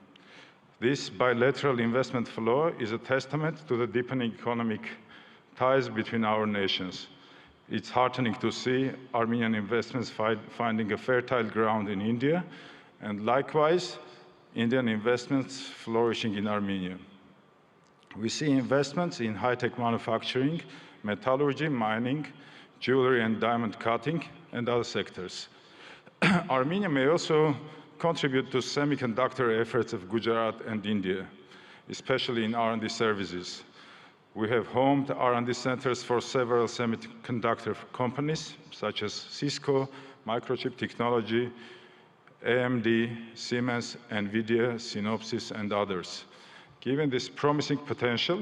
This bilateral investment flow is a testament to the deepening economic ties between our nations. It's heartening to see Armenian investments finding a fertile ground in India, and likewise, Indian investments flourishing in Armenia. We see investments in high-tech manufacturing, metallurgy, mining, jewelry and diamond cutting, and other sectors. Armenia may also contribute to semiconductor efforts of Gujarat and India, especially in R&D services. We have homed R&D centers for several semiconductor companies, such as Cisco, Microchip Technology, AMD, Siemens, NVIDIA, Synopsys, and others. Given this promising potential,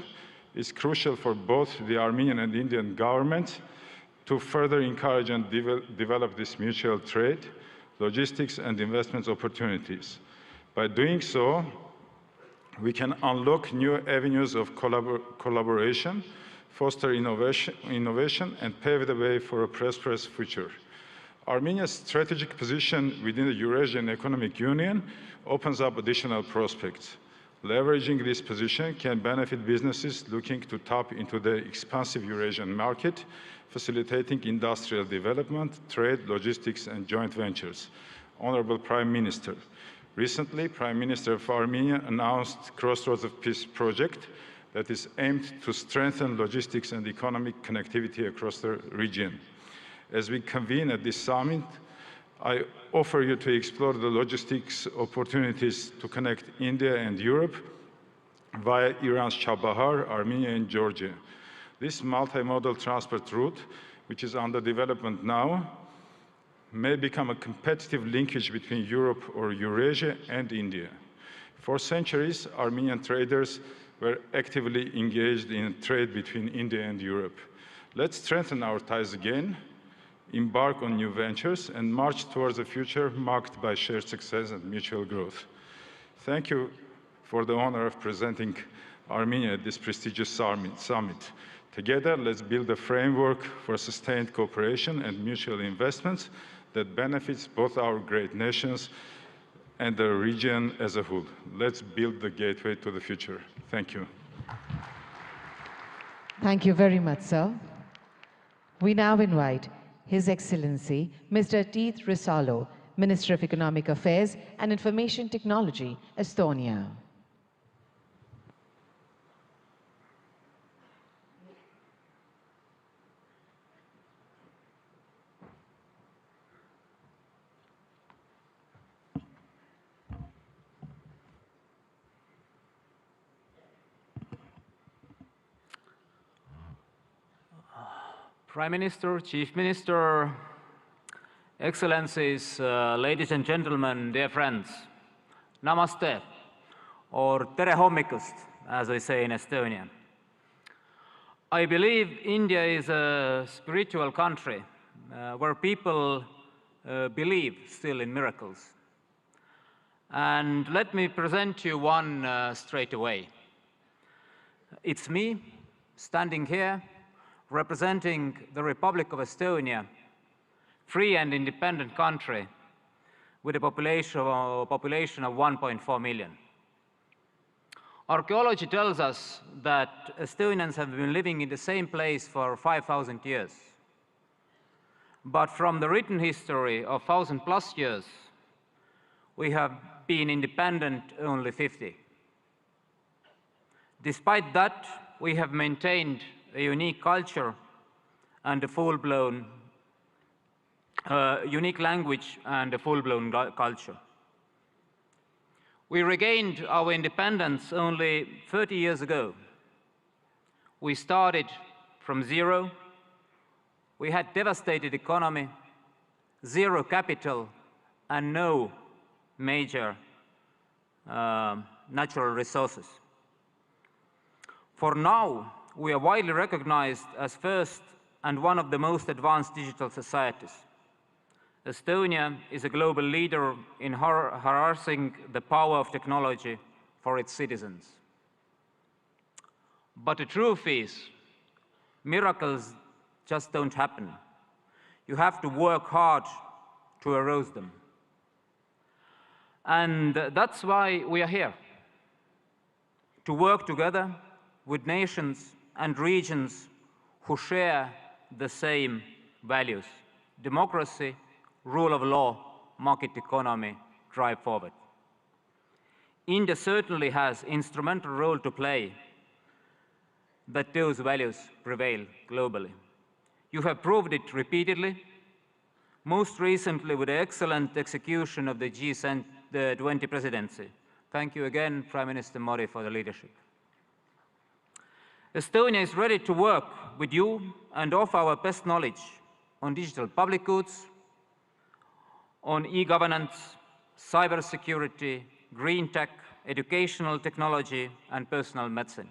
it's crucial for both the Armenian and Indian governments to further encourage and develop this mutual trade, logistics, and investment opportunities. By doing so, we can unlock new avenues of collaboration, foster innovation, and pave the way for a prosperous future. Armenia's strategic position within the Eurasian Economic Union opens up additional prospects. Leveraging this position can benefit businesses looking to tap into the expansive Eurasian market, facilitating industrial development, trade, logistics, and joint ventures. Honorable Prime Minister, recently, Prime Minister of Armenia announced Crossroads of Peace project that is aimed to strengthen logistics and economic connectivity across the region. As we convene at this summit, I offer you to explore the logistics opportunities to connect India and Europe via Iran's Chabahar, Armenia, and Georgia. This multimodal transport route, which is under development now, may become a competitive linkage between Europe or Eurasia and India. For centuries, Armenian traders were actively engaged in trade between India and Europe. Let's strengthen our ties again, embark on new ventures, and march towards a future marked by shared success and mutual growth. Thank you for the honor of presenting Armenia at this prestigious summit. Together, let's build a framework for sustained cooperation and mutual investments that benefits both our great nations and the region as a whole. Let's build the gateway to the future. Thank you. Thank you very much, sir. We now invite His Excellency, Mr. Teeth Risalo, Minister of Economic Affairs and Information Technology, Estonia. Prime Minister, Chief Minister, Excellencies, ladies and gentlemen, dear friends, namaste, or tere hommikust, as we say in Estonian. I believe India is a spiritual country where people believe still in miracles. And let me present you one straight away. It's me standing here representing the Republic of Estonia, free and independent country with a population of 1.4 million. Archaeology tells us that Estonians have been living in the same place for 5,000 years. But from the written history of 1,000+ years, we have been independent only 50. Despite that, we have maintained a unique culture and a full-blown, unique language and a full-blown culture. We regained our independence only 30 years ago. We started from zero. We had devastated economy, zero capital, and no major natural resources. For now, we are widely recognized as first and one of the most advanced digital societies. Estonia is a global leader in harnessing the power of technology for its citizens. But the truth is, miracles just don't happen. You have to work hard to arouse them. And that's why we are here, to work together with nations and regions who share the same values: democracy, rule of law, market economy, drive forward. India certainly has an instrumental role to play that those values prevail globally. You have proved it repeatedly, most recently with the excellent execution of the G20 presidency. Thank you again, Prime Minister Modi, for the leadership. Estonia is ready to work with you and offer our best knowledge on digital public goods, on e-governance, cybersecurity, green tech, educational technology, and personal medicine.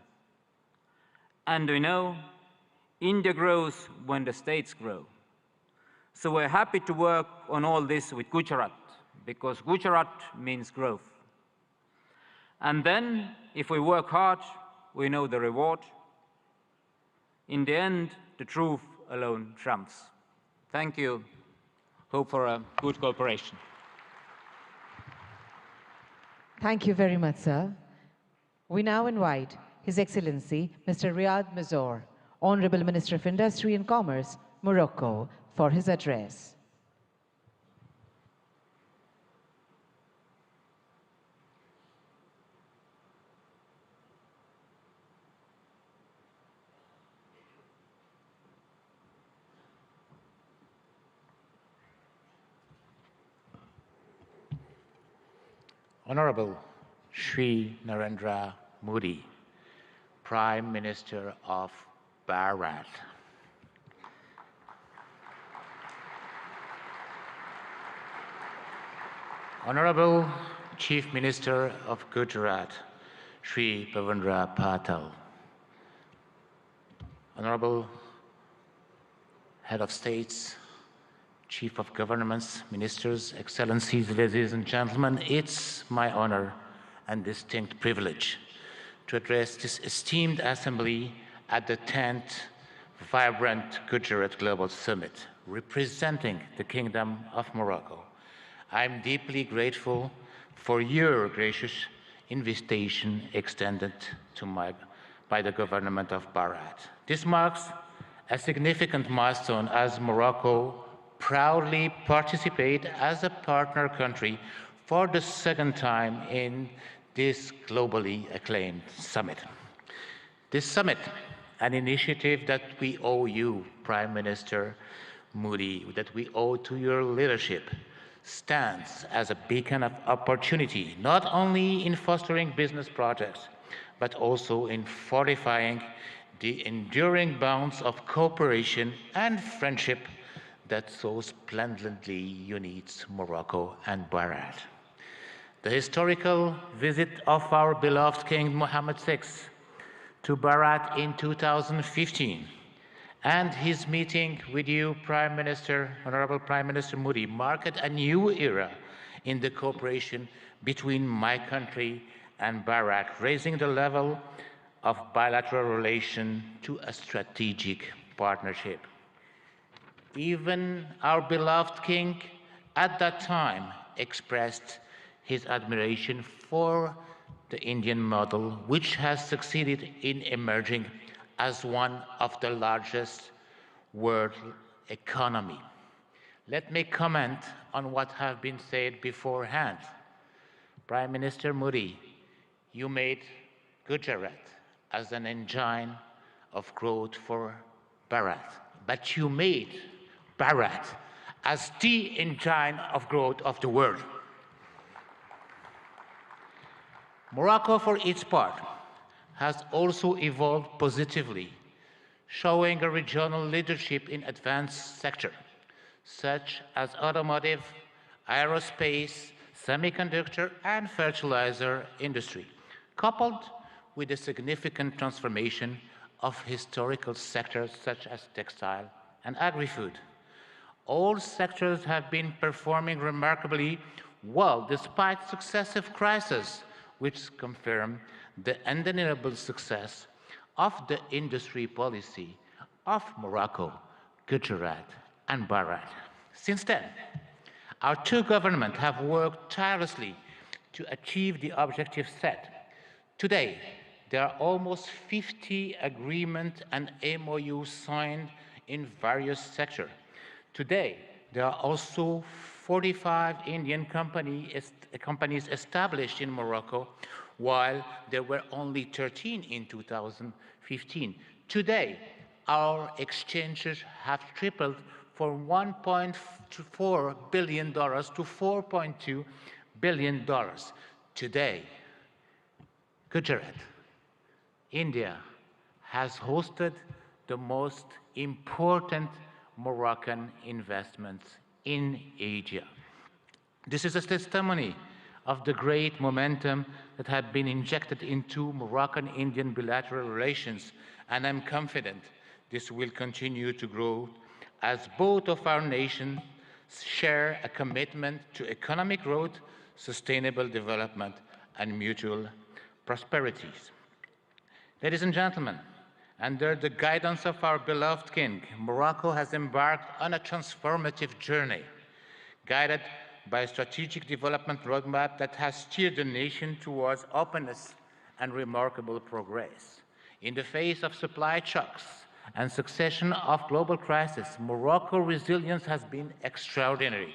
And we know India grows when the states grow. So we're happy to work on all this with Gujarat, because Gujarat means growth. And then, if we work hard, we know the reward. In the end, the truth alone trumps. Thank you. Hope for a good cooperation. Thank you very much, sir. We now invite His Excellency Mr. Riyad Mazzour, Honorable Minister of Industry and Commerce, Morocco, for his address. Honorable Shri Narendra Modi, Prime Minister of Bharat. Honorable Chief Minister of Gujarat, Shri Bhavendra Patel. Honorable Head of States, Chief of Governments, Ministers, Excellencies, ladies and gentlemen, it's my honor and distinct privilege to address this esteemed assembly at the 10th Vibrant Gujarat Global Summit, representing the Kingdom of Morocco. I'm deeply grateful for your gracious invitation extended to by the government of Bharat. This marks a significant milestone as Morocco proudly participate as a partner country for the second time in this globally acclaimed summit. This summit, an initiative that we owe you, Prime Minister Modi, that we owe to your leadership, stands as a beacon of opportunity, not only in fostering business projects, but also in fortifying the enduring bonds of cooperation and friendship that so splendidly unites Morocco and Bharat. The historical visit of our beloved King Mohammed VI to Bharat in 2015 and his meeting with you, Prime Minister, Honorable Prime Minister Modi, marked a new era in the cooperation between my country and Bharat, raising the level of bilateral relation to a strategic partnership. Even our beloved king at that time expressed his admiration for the Indian model, which has succeeded in emerging as one of the largest world economy. Let me comment on what has been said beforehand. Prime Minister Modi, you made Gujarat as an engine of growth for Bharat, but you made Bharat as the engine of growth of the world. Morocco, for its part, has also evolved positively, showing a regional leadership in advanced sectors, such as automotive, aerospace, semiconductor, and fertilizer industry, coupled with a significant transformation of historical sectors such as textile and agri-food. All sectors have been performing remarkably well despite successive crises, which confirm the undeniable success of the industry policy of Morocco, Gujarat, and Bharat. Since then, our two governments have worked tirelessly to achieve the objectives set. Today, there are almost 50 agreements and MOUs signed in various sectors. Today, there are also 45 Indian companies established in Morocco, while there were only 13 in 2015. Today, our exchanges have tripled from $1.4 billion to $4.2 billion. Today, Gujarat, India, has hosted the most important Moroccan investments in Asia. This is a testimony of the great momentum that had been injected into Moroccan-Indian bilateral relations, and I'm confident this will continue to grow as both of our nations share a commitment to economic growth, sustainable development, and mutual prosperities. Ladies and gentlemen, under the guidance of our beloved King, Morocco has embarked on a transformative journey, guided by a strategic development roadmap that has steered the nation towards openness and remarkable progress. In the face of supply shocks and succession of global crises, Morocco's resilience has been extraordinary,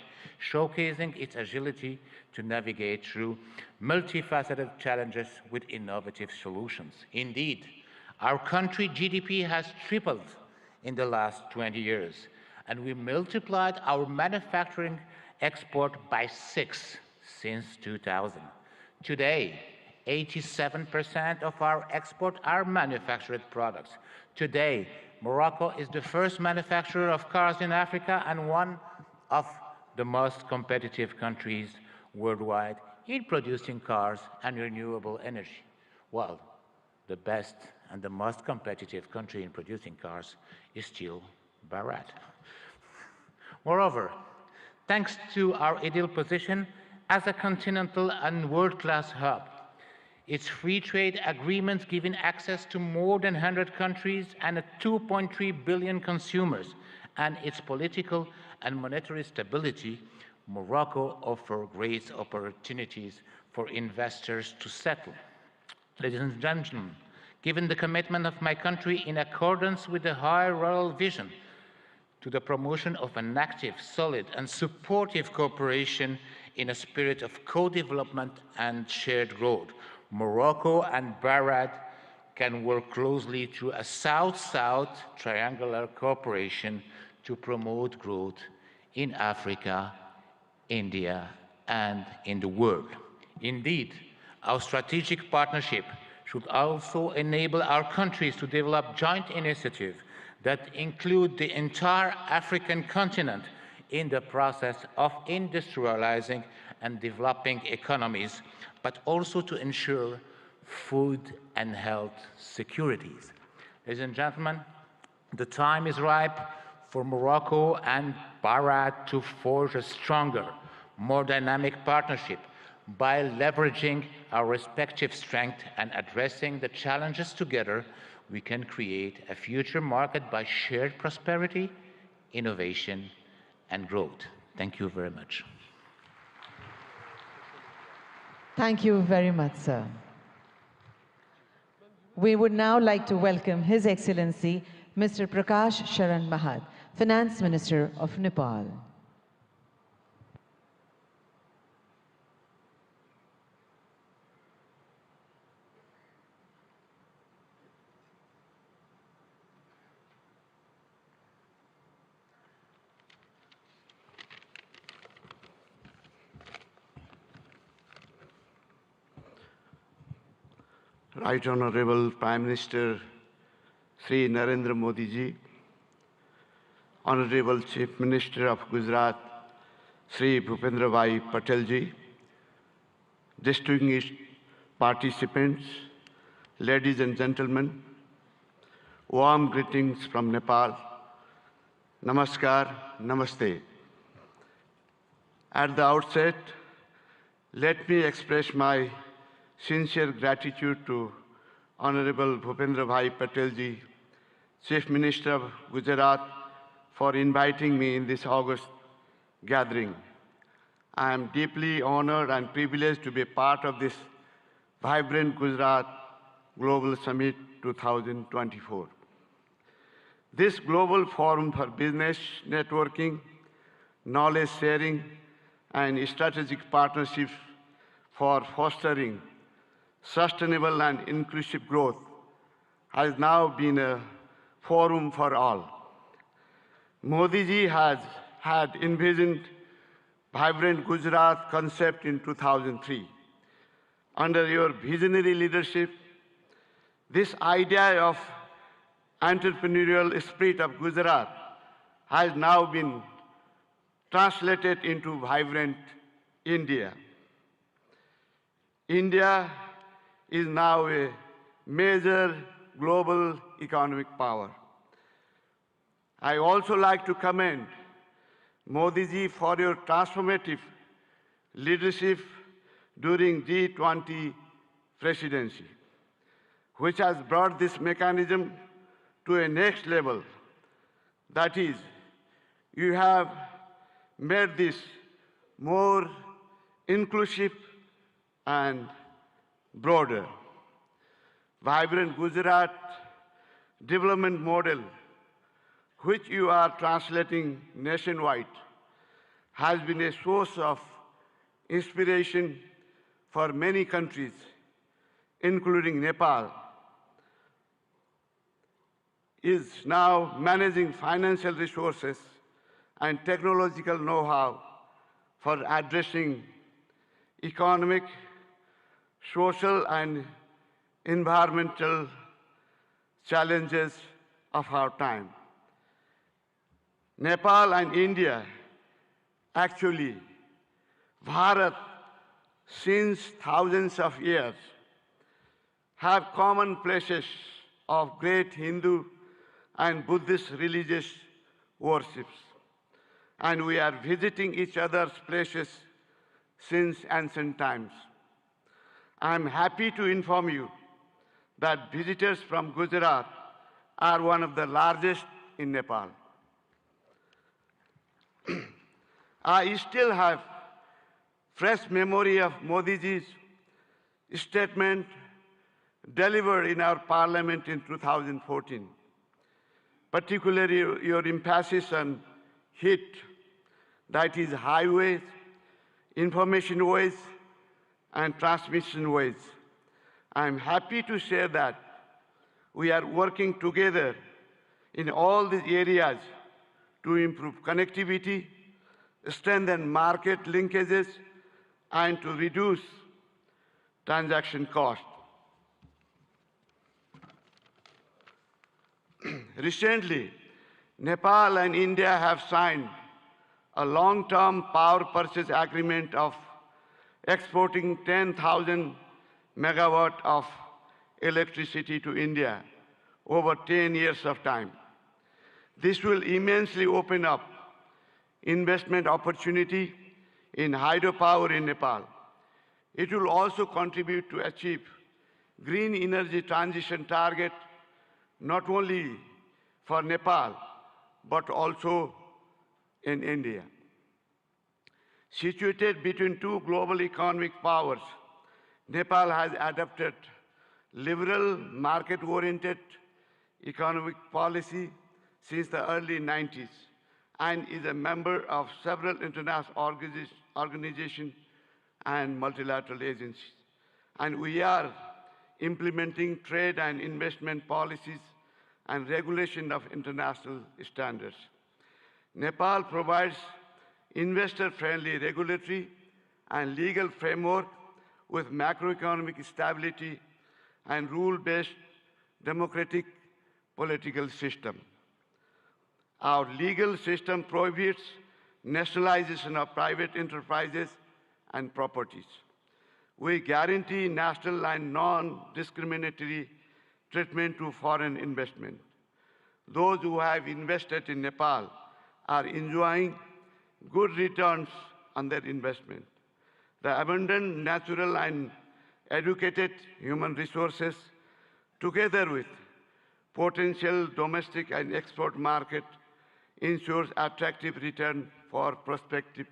showcasing its agility to navigate through multifaceted challenges with innovative solutions. Indeed, our country's GDP has tripled in the last 20 years, and we multiplied our manufacturing export by 6 since 2000. Today, 87% of our export are manufactured products. Today, Morocco is the first manufacturer of cars in Africa and one of the most competitive countries worldwide in producing cars and renewable energy. Well, the best and the most competitive country in producing cars is still Bharat. Moreover, thanks to our ideal position as a continental and world-class hub, its free trade agreements giving access to more than 100 countries and 2.3 billion consumers, and its political and monetary stability, Morocco offers great opportunities for investors to settle. Ladies and gentlemen, given the commitment of my country in accordance with the high rural vision to the promotion of an active, solid, and supportive cooperation in a spirit of co-development and shared growth, Morocco and Bharat can work closely through a South-South triangular cooperation to promote growth in Africa, India, and in the world. Indeed, our strategic partnership should also enable our countries to develop joint initiatives that include the entire African continent in the process of industrializing and developing economies, but also to ensure food and health securities. Ladies and gentlemen, the time is ripe for Morocco and Bharat to forge a stronger, more dynamic partnership by leveraging our respective strengths and addressing the challenges together. We can create a future market by shared prosperity, innovation, and growth. Thank you very much. Thank you very much, sir. We would now like to welcome His Excellency Mr. Prakash Sharan Mahat, Finance Minister of Nepal. Right Honorable Prime Minister Sri Narendra Modi ji, Honorable Chief Minister of Gujarat Sri Bhupendra Bhai Patel ji, distinguished participants, ladies and gentlemen, warm greetings from Nepal. Namaskar, namaste. At the outset, let me express my sincere gratitude to Honorable Bhupendra Bhai Patel ji, Chief Minister of Gujarat, for inviting me in this August gathering. I am deeply honored and privileged to be part of this vibrant Gujarat Global Summit 2024. This global forum for business networking, knowledge sharing, and strategic partnerships for fostering sustainable and inclusive growth has now been a forum for all. Modi ji has had envisioned vibrant Gujarat concept in 2003. Under your visionary leadership, this idea of entrepreneurial spirit of Gujarat has now been translated into vibrant India. India is now a major global economic power. I also like to commend Modi ji for your transformative leadership during G20 presidency, which has brought this mechanism to a next level. That is, you have made this more inclusive and broader. Vibrant Gujarat development model, which you are translating nationwide, has been a source of inspiration for many countries, including Nepal, is now managing financial resources and technological know-how for addressing economic, social, and environmental challenges of our time. Nepal and India, actually, Bharat, since thousands of years, have common places of great Hindu and Buddhist religious worships. And we are visiting each other's places since ancient times. I am happy to inform you that visitors from Gujarat are one of the largest in Nepal. I still have fresh memory of Modi ji's statement delivered in our parliament in 2014, particularly your emphasis on HIT, that is highways, information ways, and transmission ways. I am happy to share that we are working together in all these areas to improve connectivity, strengthen market linkages, and to reduce transaction cost. Recently, Nepal and India have signed a long-term power purchase agreement of exporting 10,000 megawatt of electricity to India over 10 years of time. This will immensely open up investment opportunity in hydropower in Nepal. It will also contribute to achieve green energy transition target, not only for Nepal, but also in India. Situated between two global economic powers, Nepal has adopted liberal, market-oriented economic policy since the early 90s and is a member of several international organizations and multilateral agencies. And we are implementing trade and investment policies and regulation of international standards. Nepal provides investor-friendly regulatory and legal framework with macroeconomic stability and rule-based democratic political system. Our legal system prohibits nationalization of private enterprises and properties. We guarantee national and non-discriminatory treatment to foreign investment. Those who have invested in Nepal are enjoying good returns on their investment. The abundant natural and educated human resources, together with potential domestic and export market, ensures attractive return for prospective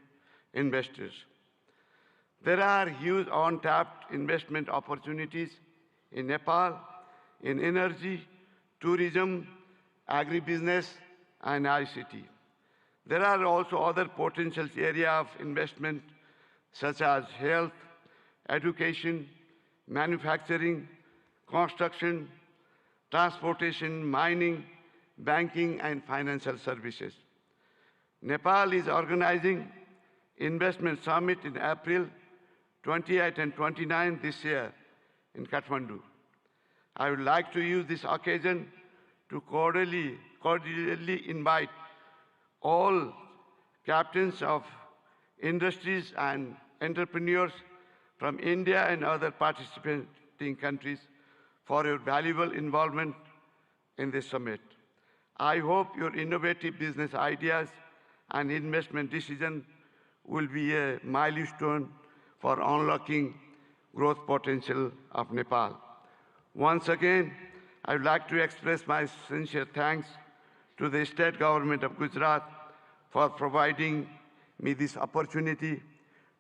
investors. There are huge untapped investment opportunities in Nepal, in energy, tourism, agribusiness, and ICT. There are also other potential areas of investment such as health, education, manufacturing, construction, transportation, mining, banking, and financial services. Nepal is organizing investment summit in April 28 and 29 this year in Kathmandu. I would like to use this occasion to cordially invite all captains of industries and entrepreneurs from India and other participating countries for your valuable involvement in this summit. I hope your innovative business ideas and investment decisions will be a milestone for unlocking growth potential of Nepal. Once again, I would like to express my sincere thanks to the state government of Gujarat for providing me this opportunity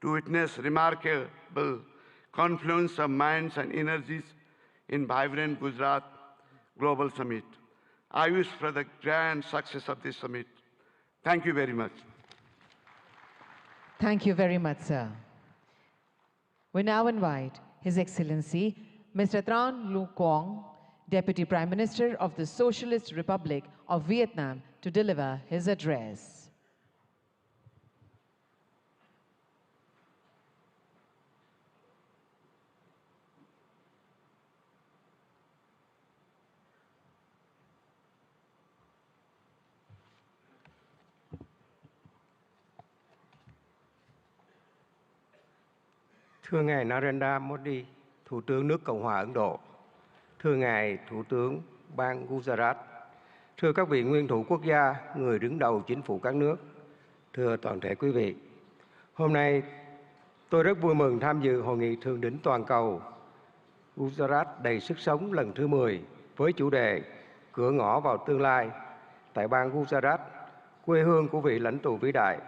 to witness remarkable confluence of minds and energies in vibrant Gujarat Global Summit. I wish for the grand success of this summit. Thank you very much. Thank you very much, sir. We now invite His Excellency Mr. Tran Lu Quang, Deputy Prime Minister of the Socialist Republic of Vietnam, to deliver his address. Thưa Ngài Narendra Modi, Thủ tướng nước Cộng hòa Ấn Độ, thưa Ngài Thủ tướng bang Gujarat, thưa các vị nguyên thủ quốc gia, người đứng đầu chính phủ các nước, thưa toàn thể quý vị. Hôm nay, tôi rất vui mừng tham dự Hội nghị Thượng đỉnh toàn cầu Gujarat đầy sức sống lần thứ 10 với chủ đề Cửa ngõ vào tương lai tại bang Gujarat, quê hương của vị lãnh tụ vĩ đại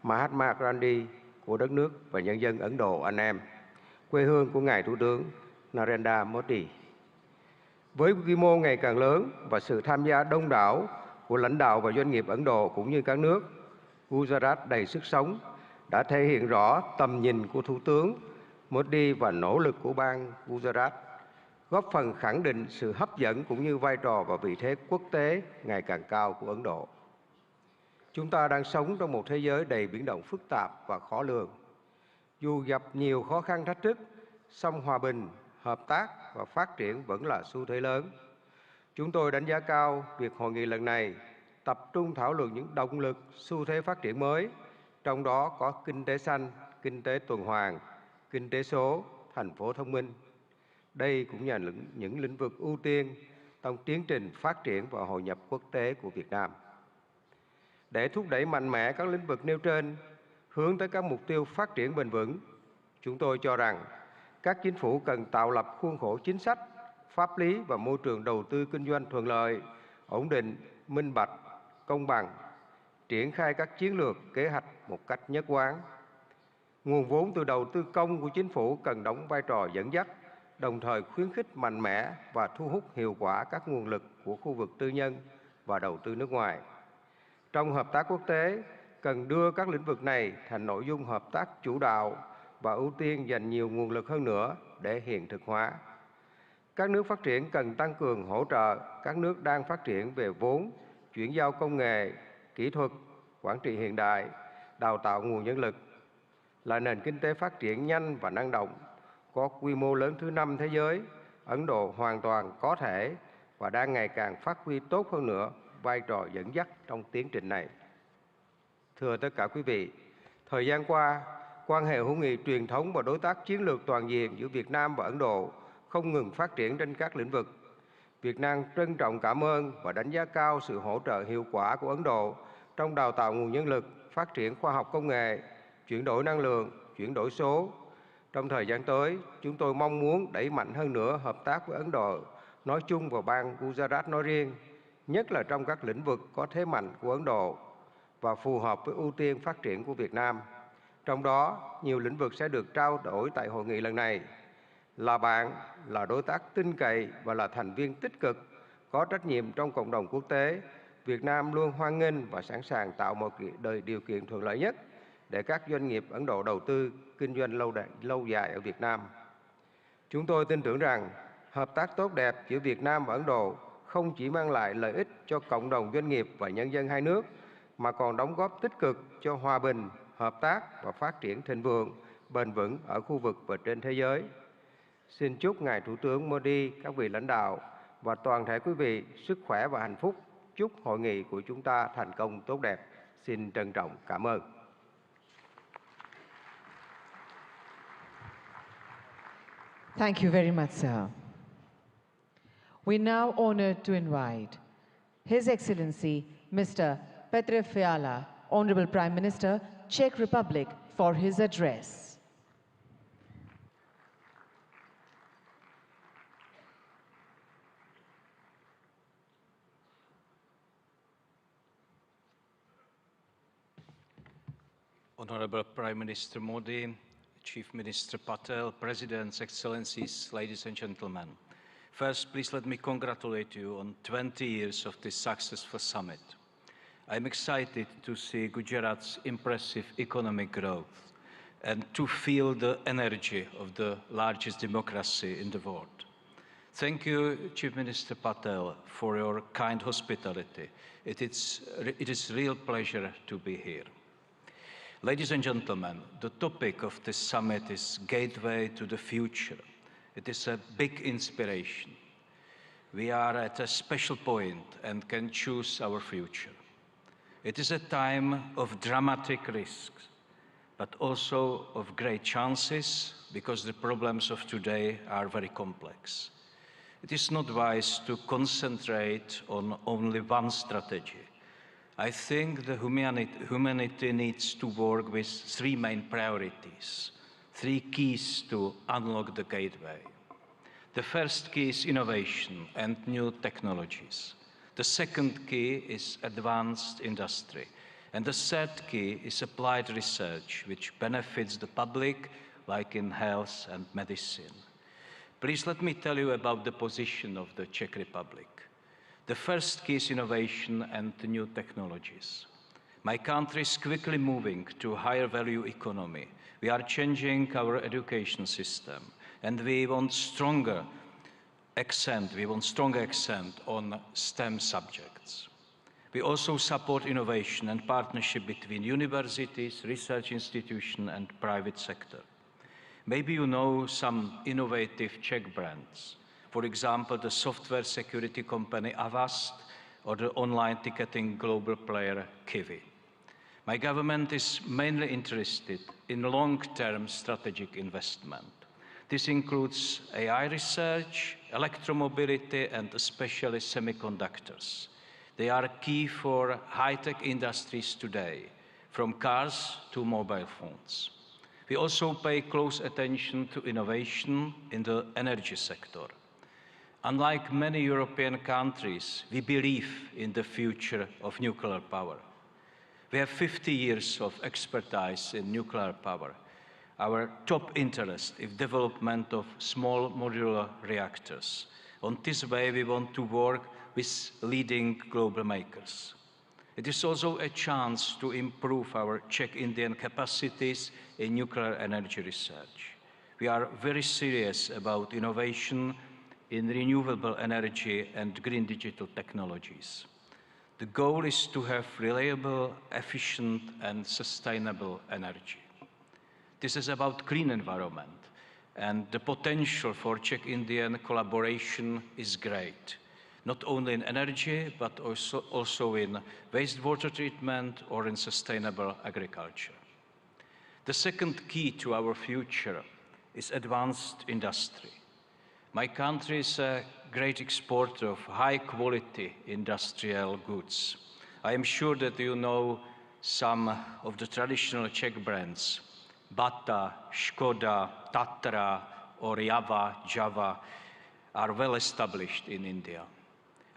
Mahatma Gandhi của đất nước và nhân dân Ấn Độ anh em, quê hương của Ngài Thủ tướng Narendra Modi. Với quy mô ngày càng lớn và sự tham gia đông đảo của lãnh đạo và doanh nghiệp Ấn Độ cũng như các nước, Gujarat đầy sức sống đã thể hiện rõ tầm nhìn của Thủ tướng Modi và nỗ lực của bang Gujarat, góp phần khẳng định sự hấp dẫn cũng như vai trò và vị thế quốc tế ngày càng cao của Ấn Độ. Chúng ta đang sống trong một thế giới đầy biến động phức tạp và khó lường. Dù gặp nhiều khó khăn thách thức, song hòa bình, hợp tác và phát triển vẫn là xu thế lớn. Chúng tôi đánh giá cao việc hội nghị lần này tập trung thảo luận những động lực, xu thế phát triển mới, trong đó có kinh tế xanh, kinh tế tuần hoàn, kinh tế số, thành phố thông minh. Đây cũng là những lĩnh vực ưu tiên trong tiến trình phát triển và hội nhập quốc tế của Việt Nam. Để thúc đẩy mạnh mẽ các lĩnh vực nêu trên, hướng tới các mục tiêu phát triển bền vững, chúng tôi cho rằng các chính phủ cần tạo lập khuôn khổ chính sách, pháp lý và môi trường đầu tư kinh doanh thuận lợi, ổn định, minh bạch, công bằng, triển khai các chiến lược, kế hoạch một cách nhất quán. Nguồn vốn từ đầu tư công của chính phủ cần đóng vai trò dẫn dắt, đồng thời khuyến khích mạnh mẽ và thu hút hiệu quả các nguồn lực của khu vực tư nhân và đầu tư nước ngoài. Trong hợp tác quốc tế, cần đưa các lĩnh vực này thành nội dung hợp tác chủ đạo và ưu tiên dành nhiều nguồn lực hơn nữa để hiện thực hóa. Các nước phát triển cần tăng cường hỗ trợ các nước đang phát triển về vốn, chuyển giao công nghệ, kỹ thuật, quản trị hiện đại, đào tạo nguồn nhân lực. Là nền kinh tế phát triển nhanh và năng động, có quy mô lớn thứ 5 thế giới, Ấn Độ hoàn toàn có thể và đang ngày càng phát huy tốt hơn nữa vai trò dẫn dắt trong tiến trình này. Thưa tất cả quý vị, thời gian qua, quan hệ hữu nghị truyền thống và đối tác chiến lược toàn diện giữa Việt Nam và Ấn Độ không ngừng phát triển trên các lĩnh vực. Việt Nam trân trọng cảm ơn và đánh giá cao sự hỗ trợ hiệu quả của Ấn Độ trong đào tạo nguồn nhân lực, phát triển khoa học công nghệ, chuyển đổi năng lượng, chuyển đổi số. Trong thời gian tới, chúng tôi mong muốn đẩy mạnh hơn nữa hợp tác với Ấn Độ nói chung và bang Gujarat nói riêng, nhất là trong các lĩnh vực có thế mạnh của Ấn Độ và phù hợp với ưu tiên phát triển của Việt Nam. Trong đó, nhiều lĩnh vực sẽ được trao đổi tại hội nghị lần này. Là bạn, là đối tác tin cậy và là thành viên tích cực, có trách nhiệm trong cộng đồng quốc tế, Việt Nam luôn hoan nghênh và sẵn sàng tạo một điều kiện thuận lợi nhất để các doanh nghiệp Ấn Độ đầu tư, kinh doanh lâu dài ở Việt Nam. Chúng tôi tin tưởng rằng hợp tác tốt đẹp giữa Việt Nam và Ấn Độ không chỉ mang lại lợi ích cho cộng đồng doanh nghiệp và nhân dân hai nước, mà còn đóng góp tích cực cho hòa bình, hợp tác và phát triển thịnh vượng, bền vững ở khu vực và trên thế giới. Xin chúc Ngài Thủ tướng Modi, các vị lãnh đạo và toàn thể quý vị sức khỏe và hạnh phúc. Chúc hội nghị của chúng ta thành công tốt đẹp. Xin trân trọng cảm ơn. Thank you very much, sir. We now honored to invite His Excellency Mr. Petr Fiala, Honorable Prime Minister, Czech Republic, for his address. Honorable Prime Minister Modi, Chief Minister Patel, Presidents, Excellencies, ladies and gentlemen. First, please let me congratulate you on 20 years of this successful summit. I'm excited to see Gujarat's impressive economic growth and to feel the energy of the largest democracy in the world. Thank you, Chief Minister Patel, for your kind hospitality. It is a real pleasure to be here. Ladies and gentlemen, the topic of this summit is Gateway to the Future. It is a big inspiration. We are at a special point and can choose our future. It is a time of dramatic risks, but also of great chances, because the problems of today are very complex. It is not wise to concentrate on only one strategy. I think the humanity needs to work with three main priorities, three keys to unlock the gateway. The first key is innovation and new technologies. The second key is advanced industry. And the third key is applied research, which benefits the public, like in health and medicine. Please let me tell you about the position of the Czech Republic. The first key is innovation and new technologies. My country is quickly moving to a higher value economy. We are changing our education system, and we want stronger accent on STEM subjects. We also support innovation and partnership between universities, research institutions, and private sector. Maybe you know some innovative Czech brands. For example, the software security company Avast or the online ticketing global player Kiwi. My government is mainly interested in long-term strategic investment. This includes AI research, electromobility, and especially semiconductors. They are key for high-tech industries today, from cars to mobile phones. We also pay close attention to innovation in the energy sector. Unlike many European countries, we believe in the future of nuclear power. We have 50 years of expertise in nuclear power. Our top interest is development of small modular reactors. On this way, we want to work with leading global makers. It is also a chance to improve our Czech-Indian capacities in nuclear energy research. We are very serious about innovation in renewable energy and green digital technologies. The goal is to have reliable, efficient, and sustainable energy. This is about clean environment, and the potential for Czech-Indian collaboration is great, not only in energy, but also in wastewater treatment or in sustainable agriculture. The second key to our future is advanced industry. My country is a great exporter of high-quality industrial goods. I am sure that you know some of the traditional Czech brands. Bata, Škoda, Tatra, or Java are well established in India.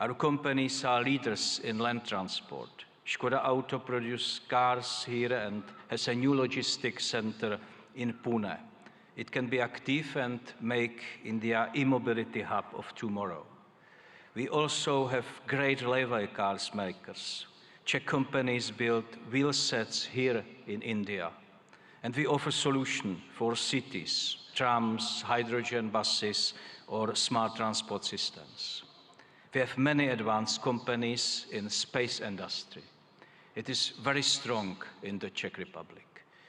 Our companies are leaders in land transport. Škoda Auto produces cars here and has a new logistics center in Pune. It can be active and make India e-mobility hub of tomorrow. We also have great railway cars makers. Czech companies build wheel sets here in India. And we offer solutions for cities, trams, hydrogen buses, or smart transport systems. We have many advanced companies in space industry. It is very strong in the Czech Republic.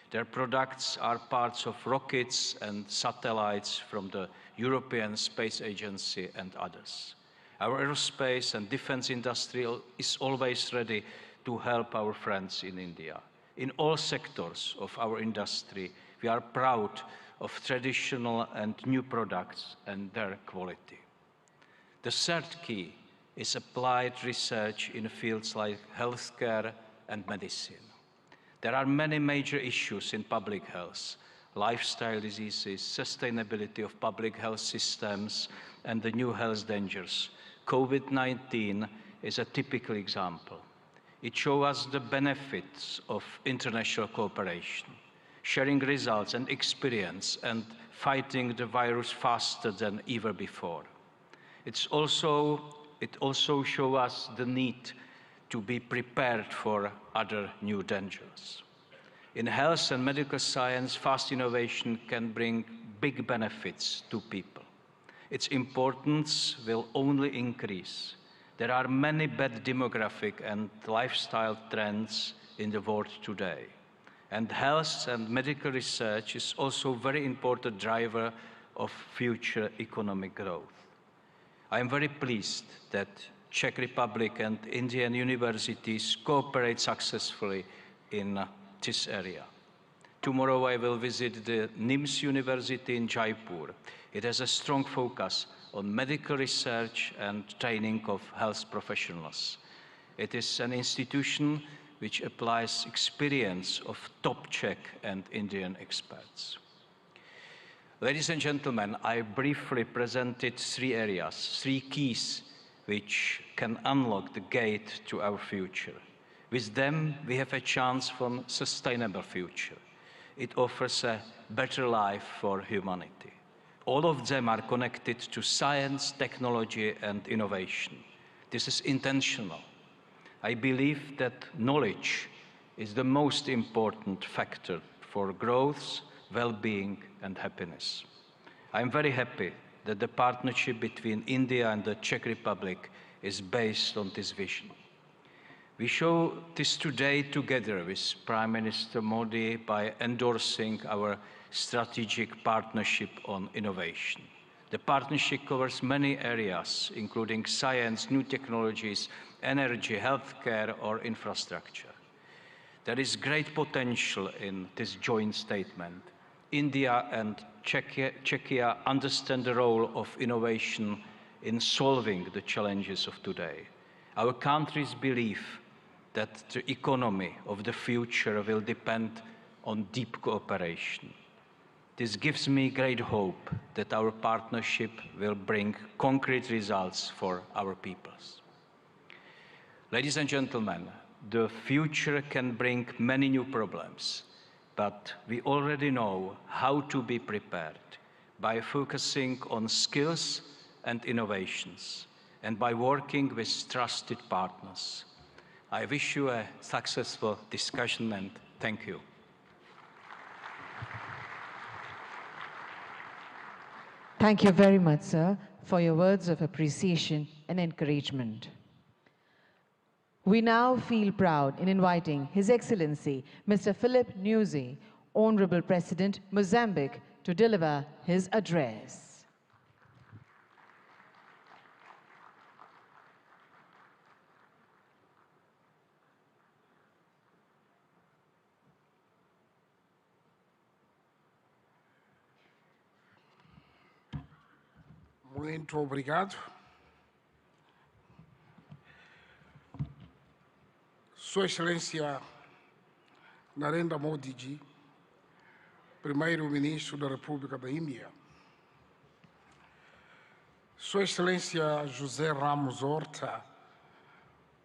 Their products are parts of rockets and satellites from the European Space Agency and others. Our aerospace and defense industry is always ready to help our friends in India. In all sectors of our industry, we are proud of traditional and new products and their quality. The third key is applied research in fields like healthcare and medicine. There are many major issues in public health: lifestyle diseases, sustainability of public health systems, and the new health dangers. COVID-19 is a typical example. It shows us the benefits of international cooperation, sharing results and experience, and fighting the virus faster than ever before. It also shows us the need to be prepared for other new dangers. In health and medical science, fast innovation can bring big benefits to people. Its importance will only increase. There are many bad demographic and lifestyle trends in the world today. And health and medical research is also a very important driver of future economic growth. I am very pleased that Czech Republic and Indian universities cooperate successfully in this area. Tomorrow I will visit the NIMS University in Jaipur. It has a strong focus on medical research and training of health professionals. It is an institution which applies experience of top Czech and Indian experts. Ladies and gentlemen, I briefly presented three areas, three keys which can unlock the gate to our future. With them, we have a chance for a sustainable future. It offers a better life for humanity. All of them are connected to science, technology, and innovation. This is intentional. I believe that knowledge is the most important factor for growth, well-being, and happiness. I am very happy that the partnership between India and the Czech Republic is based on this vision. We show this today together with Prime Minister Modi by endorsing our strategic partnership on innovation. The partnership covers many areas, including science, new technologies, energy, healthcare, or infrastructure. There is great potential in this joint statement. India and Czechia understand the role of innovation in solving the challenges of today. Our countries believe that the economy of the future will depend on deep cooperation. This gives me great hope that our partnership will bring concrete results for our peoples. Ladies and gentlemen, the future can bring many new problems, but we already know how to be prepared by focusing on skills and innovations and by working with trusted partners. I wish you a successful discussion and thank you. Thank you very much, sir, for your words of appreciation and encouragement. We now feel proud in inviting His Excellency, Mr. Philip Nyusi, Honorable President, Mozambique, to deliver his address. Muito obrigado. Sua Excelência Narendra Modi Ji, Primeiro-Ministro da República da Índia. Sua Excelência José Ramos Horta,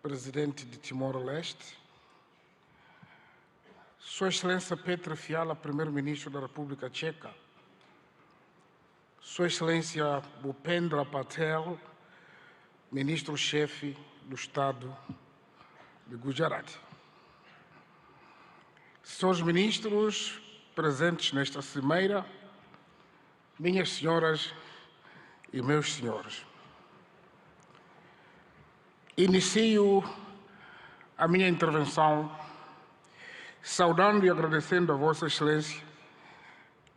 Presidente de Timor-Leste. Sua Excelência Petra Fiala, Primeiro-Ministro da República Tcheca. Sua Excelência Bhupendra Patel, Ministro-Chefe do Estado de Gujarat. Senhores ministros presentes nesta cimeira, minhas senhoras e meus senhores. Inicio a minha intervenção saudando e agradecendo a Vossa Excelência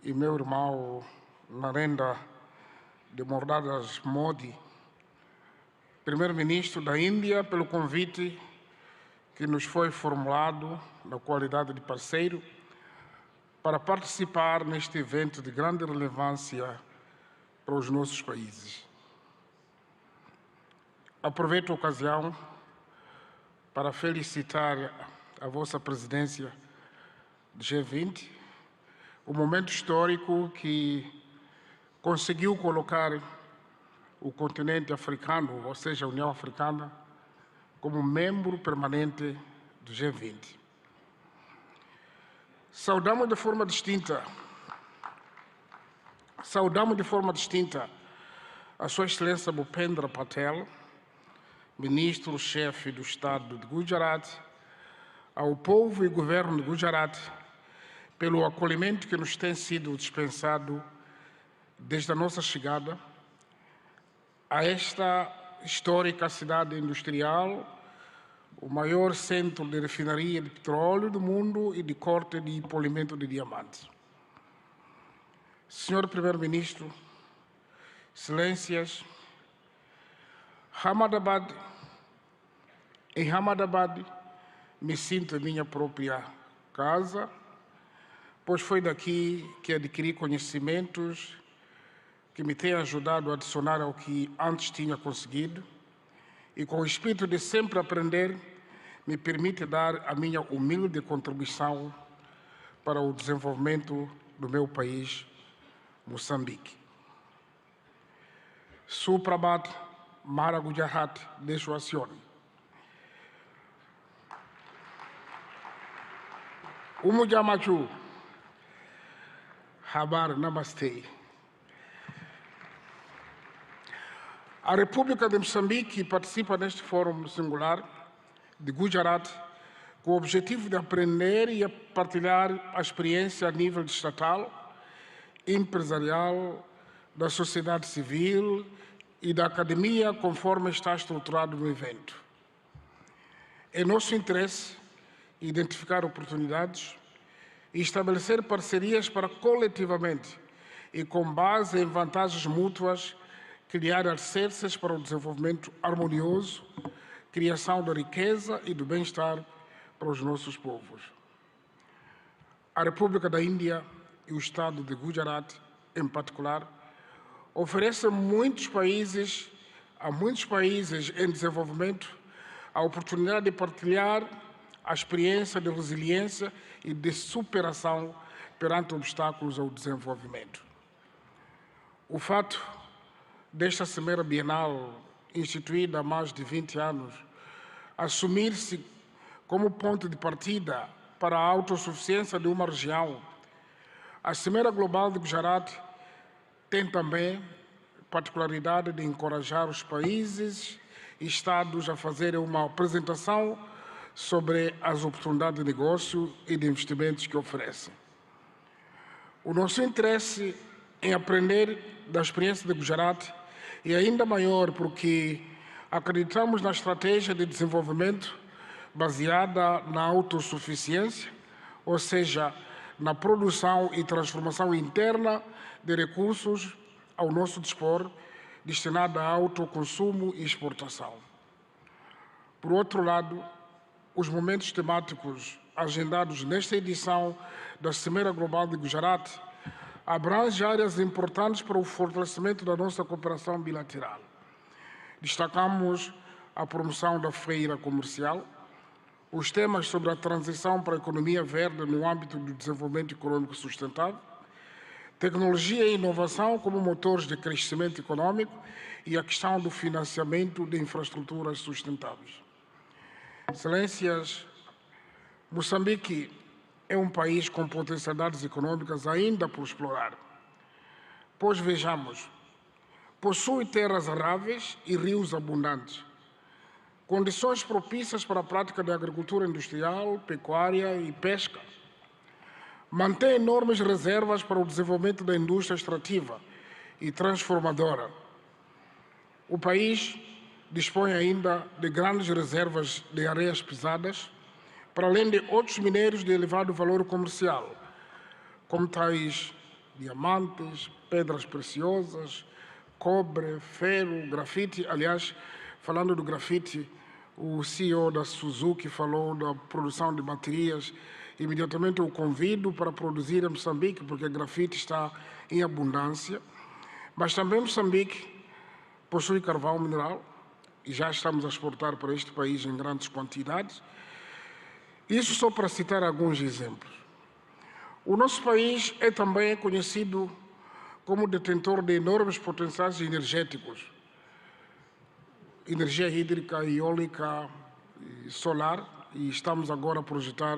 e meu irmão Narendra de Mordadas Modi Primeiro-Ministro da Índia, pelo convite que nos foi formulado na qualidade de parceiro para participar neste evento de grande relevância para os nossos países. Aproveito a ocasião para felicitar a vossa presidência do G20, o momento histórico que conseguiu colocar o continente africano, ou seja, a União Africana, como membro permanente do G20. Saudamos de forma distinta a Sua Excelência Bhupendra Patel, Ministro-Chefe do Estado de Gujarat, ao povo e governo de Gujarat, pelo acolhimento que nos tem sido dispensado desde a nossa chegada a esta histórica cidade industrial, o maior centro de refinaria de petróleo do mundo e de corte e polimento de diamantes. Senhor Primeiro-Ministro, Excelências, em Ahmedabad me sinto em minha própria casa, pois foi daqui que adquiri conhecimentos que me têm ajudado a adicionar ao que antes tinha conseguido e, com o espírito de sempre aprender, me permite dar a minha humilde contribuição para o desenvolvimento do meu país, Moçambique. Suprabhat Mara Gujarat Deshwasiyon. Umujamaju Habar Namaste. A República de Moçambique participa neste fórum singular de Gujarat com o objetivo de aprender e partilhar a experiência a nível estatal, empresarial, da sociedade civil e da academia, conforme está estruturado no evento. É nosso interesse identificar oportunidades e estabelecer parcerias para coletivamente e com base em vantagens mútuas criar alicerces para o desenvolvimento harmonioso, criação da riqueza e do bem-estar para os nossos povos. A República da Índia e o Estado de Gujarat, em particular, oferecem a muitos países em desenvolvimento a oportunidade de partilhar a experiência de resiliência e de superação perante obstáculos ao desenvolvimento. O fato desta Cimeira Bienal, instituída há mais de 20 anos, assumir-se como ponto de partida para a autossuficiência de uma região. A Cimeira Global de Gujarat tem também particularidade de encorajar os países e Estados a fazerem uma apresentação sobre as oportunidades de negócio e de investimentos que oferecem. O nosso interesse em aprender da experiência de Gujarat é ainda maior porque acreditamos na estratégia de desenvolvimento baseada na autossuficiência, ou seja, na produção e transformação interna de recursos ao nosso dispor, destinada a autoconsumo e exportação. Por outro lado, os momentos temáticos agendados nesta edição da Cimeira Global de Gujarat abrangem áreas importantes para o fortalecimento da nossa cooperação bilateral. Destacamos a promoção da feira comercial, os temas sobre a transição para a economia verde no âmbito do desenvolvimento econômico sustentável, tecnologia e inovação como motores de crescimento econômico e a questão do financiamento de infraestruturas sustentáveis. Excelências, Moçambique é um país com potencialidades econômicas ainda por explorar. Pois vejamos, possui terras aráveis e rios abundantes, condições propícias para a prática da agricultura industrial, pecuária e pesca. Mantém enormes reservas para o desenvolvimento da indústria extrativa e transformadora. O país dispõe ainda de grandes reservas de areias pesadas, para além de outros minérios de elevado valor comercial, como tais diamantes, pedras preciosas, cobre, ferro, grafite. Aliás, falando do grafite, o CEO da Suzuki falou da produção de baterias. Imediatamente eu convido para produzir em Moçambique, porque grafite está em abundância. Mas também Moçambique possui carvão mineral e já estamos a exportar para este país em grandes quantidades. Isso só para citar alguns exemplos. O nosso país é também conhecido como detentor de enormes potenciais energéticos. Energia hídrica, eólica, solar, e estamos agora a projetar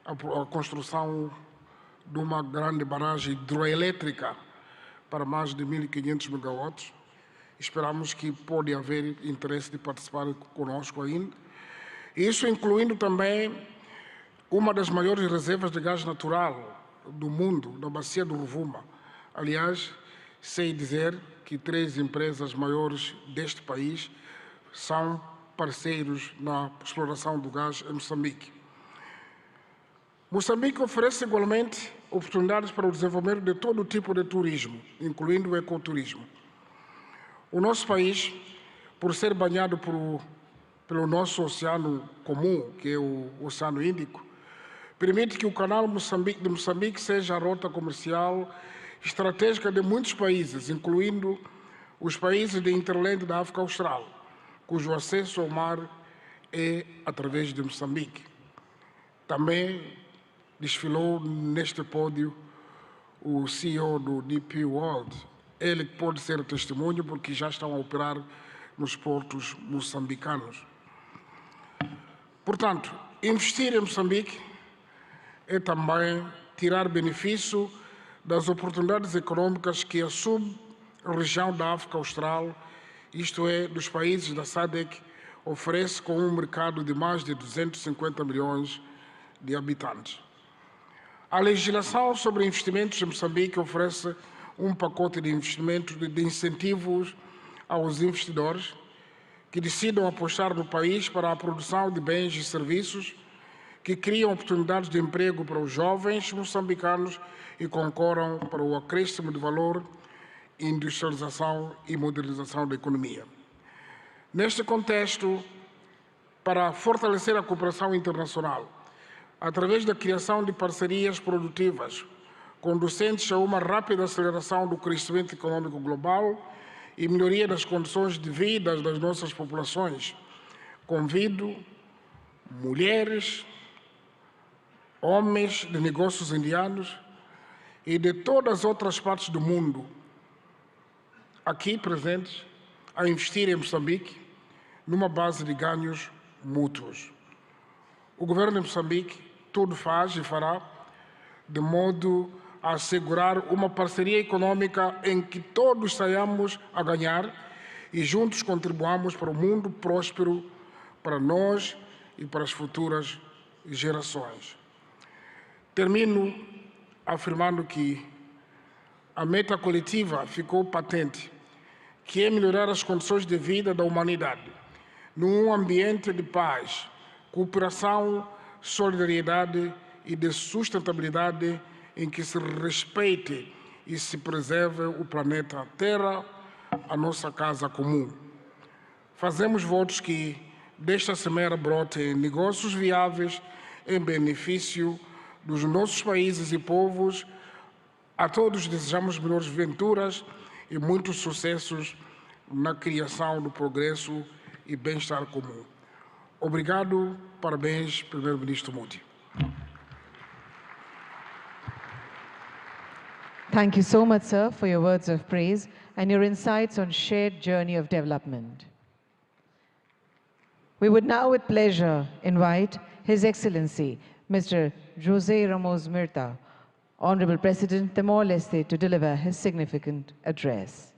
a construção de uma grande barragem hidroelétrica para mais de 1.500 megawatts. Esperamos que pode haver interesse de participar conosco ainda. Isso incluindo também uma das maiores reservas de gás natural do mundo, da bacia do Rovuma. Aliás, sei dizer que 3 empresas maiores deste país são parceiros na exploração do gás em Moçambique. Moçambique oferece igualmente oportunidades para o desenvolvimento de todo tipo de turismo, incluindo o ecoturismo. O nosso país, por ser banhado pelo nosso oceano comum, que é o Oceano Índico, permite que o canal de Moçambique seja a rota comercial estratégica de muitos países, incluindo os países de Interland da África Austral, cujo acesso ao mar é através de Moçambique. Também desfilou neste pódio o CEO do DP World. Ele pode ser testemunho porque já estão a operar nos portos moçambicanos. Portanto, investir em Moçambique é também tirar benefício das oportunidades econômicas que a sub-região da África Austral, isto é, dos países da SADC, oferece com um mercado de mais de 250 milhões de habitantes. A legislação sobre investimentos em Moçambique oferece um pacote de investimentos de incentivos aos investidores que decidam apostar no país para a produção de bens e serviços que criam oportunidades de emprego para os jovens moçambicanos e concorram para o acréscimo de valor, industrialização e modernização da economia. Neste contexto, para fortalecer a cooperação internacional, através da criação de parcerias produtivas, conducentes a uma rápida aceleração do crescimento econômico global e melhoria das condições de vida das nossas populações, convido mulheres, homens de negócios indianos e de todas as outras partes do mundo aqui presentes a investir em Moçambique numa base de ganhos mútuos. O governo de Moçambique tudo faz e fará de modo a assegurar uma parceria econômica em que todos saiamos a ganhar e juntos contribuamos para um mundo próspero para nós e para as futuras gerações. Termino afirmando que a meta coletiva ficou patente, que é melhorar as condições de vida da humanidade, num ambiente de paz, cooperação, solidariedade e de sustentabilidade em que se respeite e se preserve o planeta Terra, a nossa casa comum. Fazemos votos que desta cimeira brotem negócios viáveis em benefício dos nossos países e povos. A todos desejamos melhores venturas e muitos sucessos na criação do progresso e bem-estar comum. Obrigado, parabéns, Primeiro-Ministro Modi. Thank you so much, sir, for your words of praise and your insights on shared journey of development. We would now with pleasure invite His Excellency, Mr. José Ramos Mirta, Honorable President Timor-Leste, to deliver his significant address.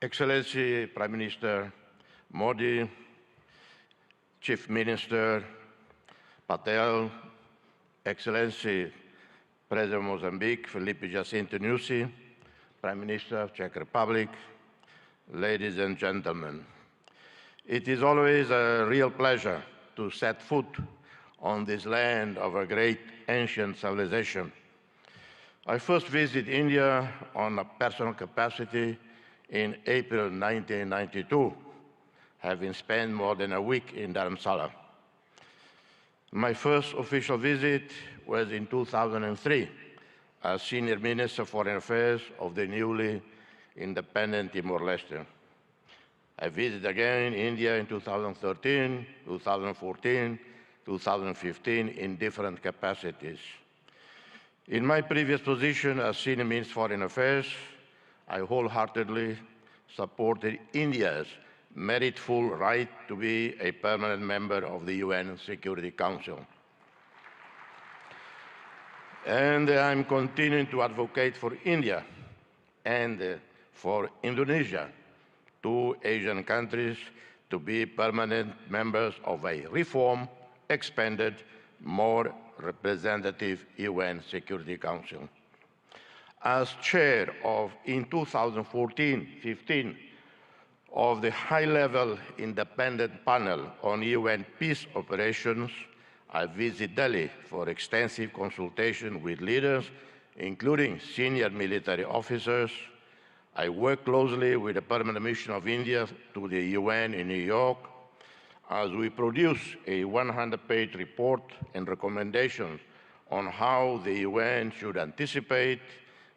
Excellency Prime Minister Modi, Chief Minister Patel, Excellency President of Mozambique, Felipe Jacinto Nyusi, Prime Minister of Czech Republic, ladies and gentlemen. It is always a real pleasure to set foot on this land of a great ancient civilization. I first visited India on a personal capacity in April 1992, having spent more than a week in Dharamsala. My first official visit was in 2003 as Senior Minister of Foreign Affairs of the newly independent Timor-Leste. I visited again India in 2013, 2014, 2015 in different capacities. In my previous position as Senior Minister of Foreign Affairs, I wholeheartedly supported India's meritful right to be a permanent member of the UN Security Council. And I'm continuing to advocate for India and for Indonesia, two Asian countries, to be permanent members of a reformed, expanded, more representative UN Security Council. As chair of, in 2014-15, of the high-level independent panel on UN peace operations, I visited Delhi for extensive consultation with leaders, including senior military officers. I worked closely with the Permanent Mission of India to the UN in New York as we produced a 100-page report and recommendations on how the UN should anticipate,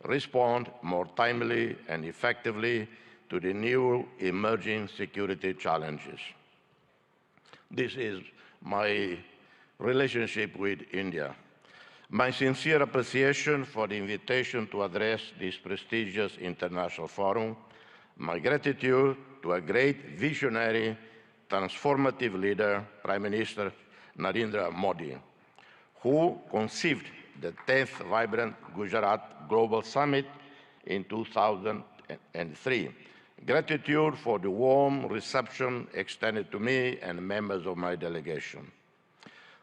respond more timely and effectively to the new emerging security challenges. This is my relationship with India. My sincere appreciation for the invitation to address this prestigious international forum, my gratitude to a great visionary, transformative leader, Prime Minister Narendra Modi, who conceived the 10th Vibrant Gujarat Global Summit in 2003. Gratitude for the warm reception extended to me and members of my delegation.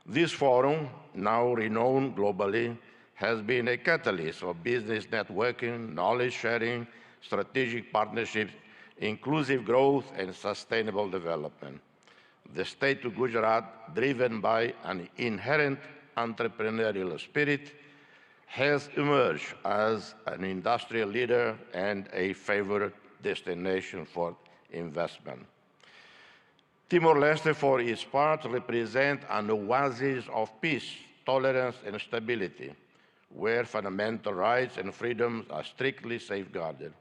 This forum, now renowned globally, has been a catalyst for business networking, knowledge sharing, strategic partnerships, inclusive growth, and sustainable development. The state of Gujarat, driven by an inherent entrepreneurial spirit, has emerged as an industrial leader and a favored destination for investment. Timor-Leste, for its part, represents an oasis of peace, tolerance, and stability, where fundamental rights and freedoms are strictly safeguarded.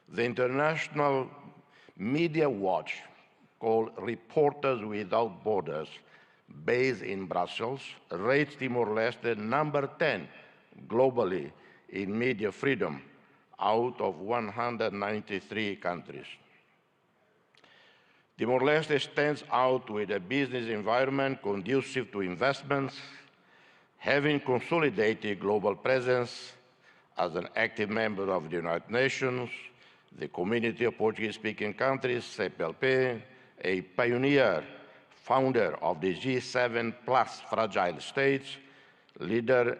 The International Media Watch, called Reporters Without Borders, based in Brussels, rates Timor-Leste number 10 globally in media freedom out of 193 countries. Timor-Leste stands out with a business environment conducive to investments, having consolidated global presence as an active member of the United Nations, the Community of Portuguese-speaking countries, CPLP, a pioneer, founder of the G7 plus fragile states, leader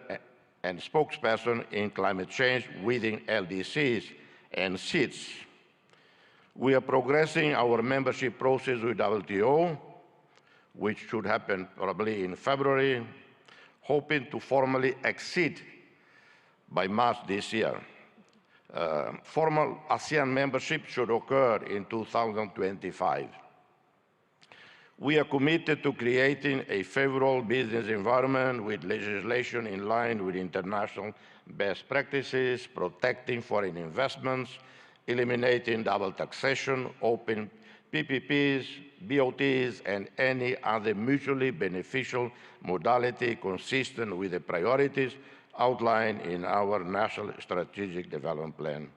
and spokesperson in climate change within LDCs and SEEDs. We are progressing our membership process with WTO, which should happen probably in February, hoping to formally exceed by March this year. Formal ASEAN membership should occur in 2025. We are committed to creating a favorable business environment with legislation in line with international best practices, protecting foreign investments, eliminating double taxation, open PPPs, BOTs, and any other mutually beneficial modality consistent with the priorities outlined in our National Strategic Development Plan.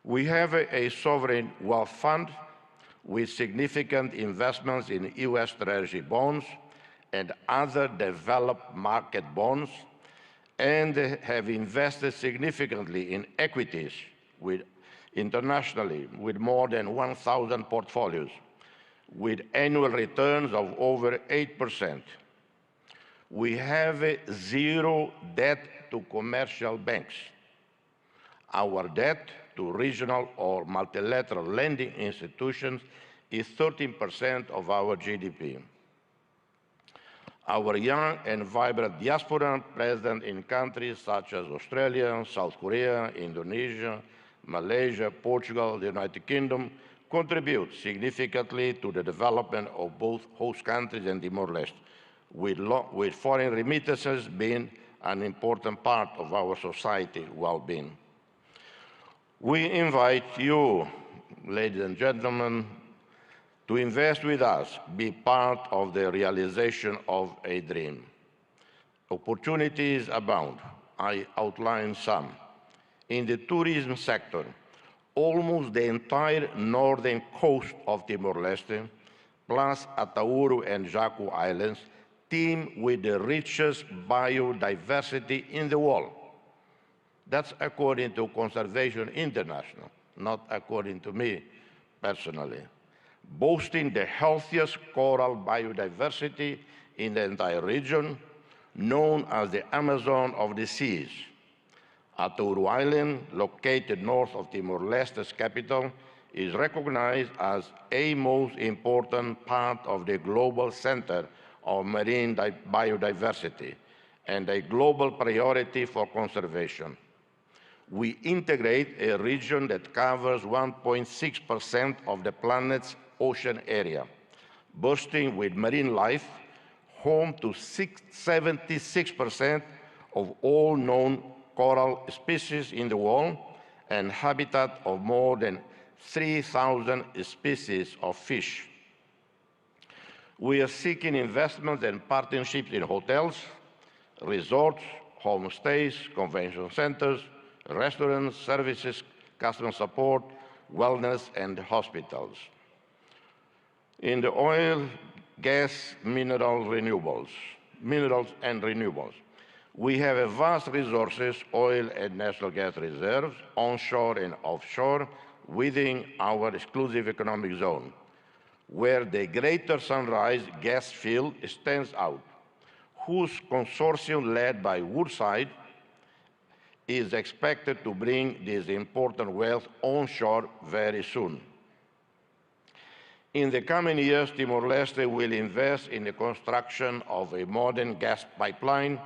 We have a sovereign wealth fund with significant investments in US Treasury bonds and other developed market bonds, and have invested significantly in equities internationally with more than 1,000 portfolios, with annual returns of over 8%. We have zero debt to commercial banks. Our debt to regional or multilateral lending institutions is 13% of our GDP. Our young and vibrant diaspora present in countries such as Australia, South Korea, Indonesia, Malaysia, Portugal, the United Kingdom contribute significantly to the development of both host countries and Timor-Leste, with foreign remittances being an important part of our society well-being. We invite you, ladies and gentlemen, to invest with us, be part of the realization of a dream. Opportunities abound. I outline some. In the tourism sector, almost the entire northern coast of Timor-Leste, plus Atauro and Jaco Islands, teem with the richest biodiversity in the world. That's according to Conservation International, not according to me personally. Boasting the healthiest coral biodiversity in the entire region, known as the Amazon of the seas. Atauro Island, located north of Timor-Leste's capital, is recognized as a most important part of the global center of marine biodiversity and a global priority for conservation. We integrate a region that covers 1.6% of the planet's ocean area, bursting with marine life, home to 76% of all known coral species in the world, and habitat of more than 3,000 species of fish. We are seeking investments and partnerships in hotels, resorts, homestays, convention centers, restaurants, services, customer support, wellness, and hospitals. In the oil, gas, minerals and renewables, we have a vast resources, oil and natural gas reserves, onshore and offshore, within our exclusive economic zone, where the Greater Sunrise gas field stands out, whose consortium led by Woodside is expected to bring this important wealth onshore very soon. In the coming years, Timor-Leste will invest in the construction of a modern gas pipeline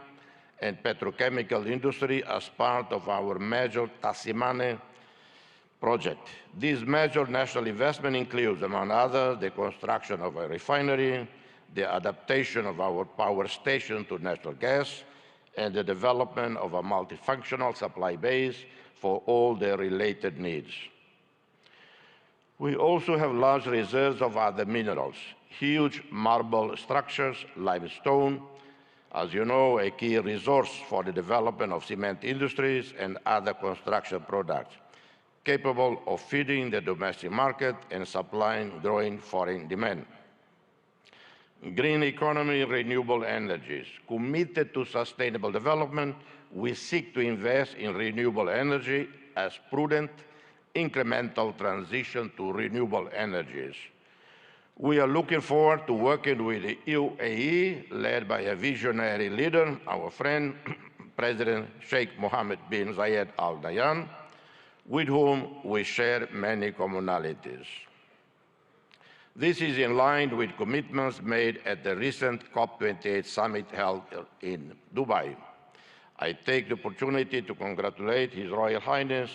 and petrochemical industry as part of our major Tasimane project. This major national investment includes, among others, the construction of a refinery, the adaptation of our power station to natural gas, and the development of a multifunctional supply base for all the related needs. We also have large reserves of other minerals, huge marble structures, limestone, as you know, a key resource for the development of cement industries and other construction products, capable of feeding the domestic market and supplying growing foreign demand. Green economy, renewable energies. Committed to sustainable development, we seek to invest in renewable energy as prudent, incremental transition to renewable energies. We are looking forward to working with the UAE, led by a visionary leader, our friend, President Sheikh Mohammed bin Zayed Al Nahyan, with whom we share many commonalities. This is in line with commitments made at the recent COP28 summit held in Dubai. I take the opportunity to congratulate His Royal Highness,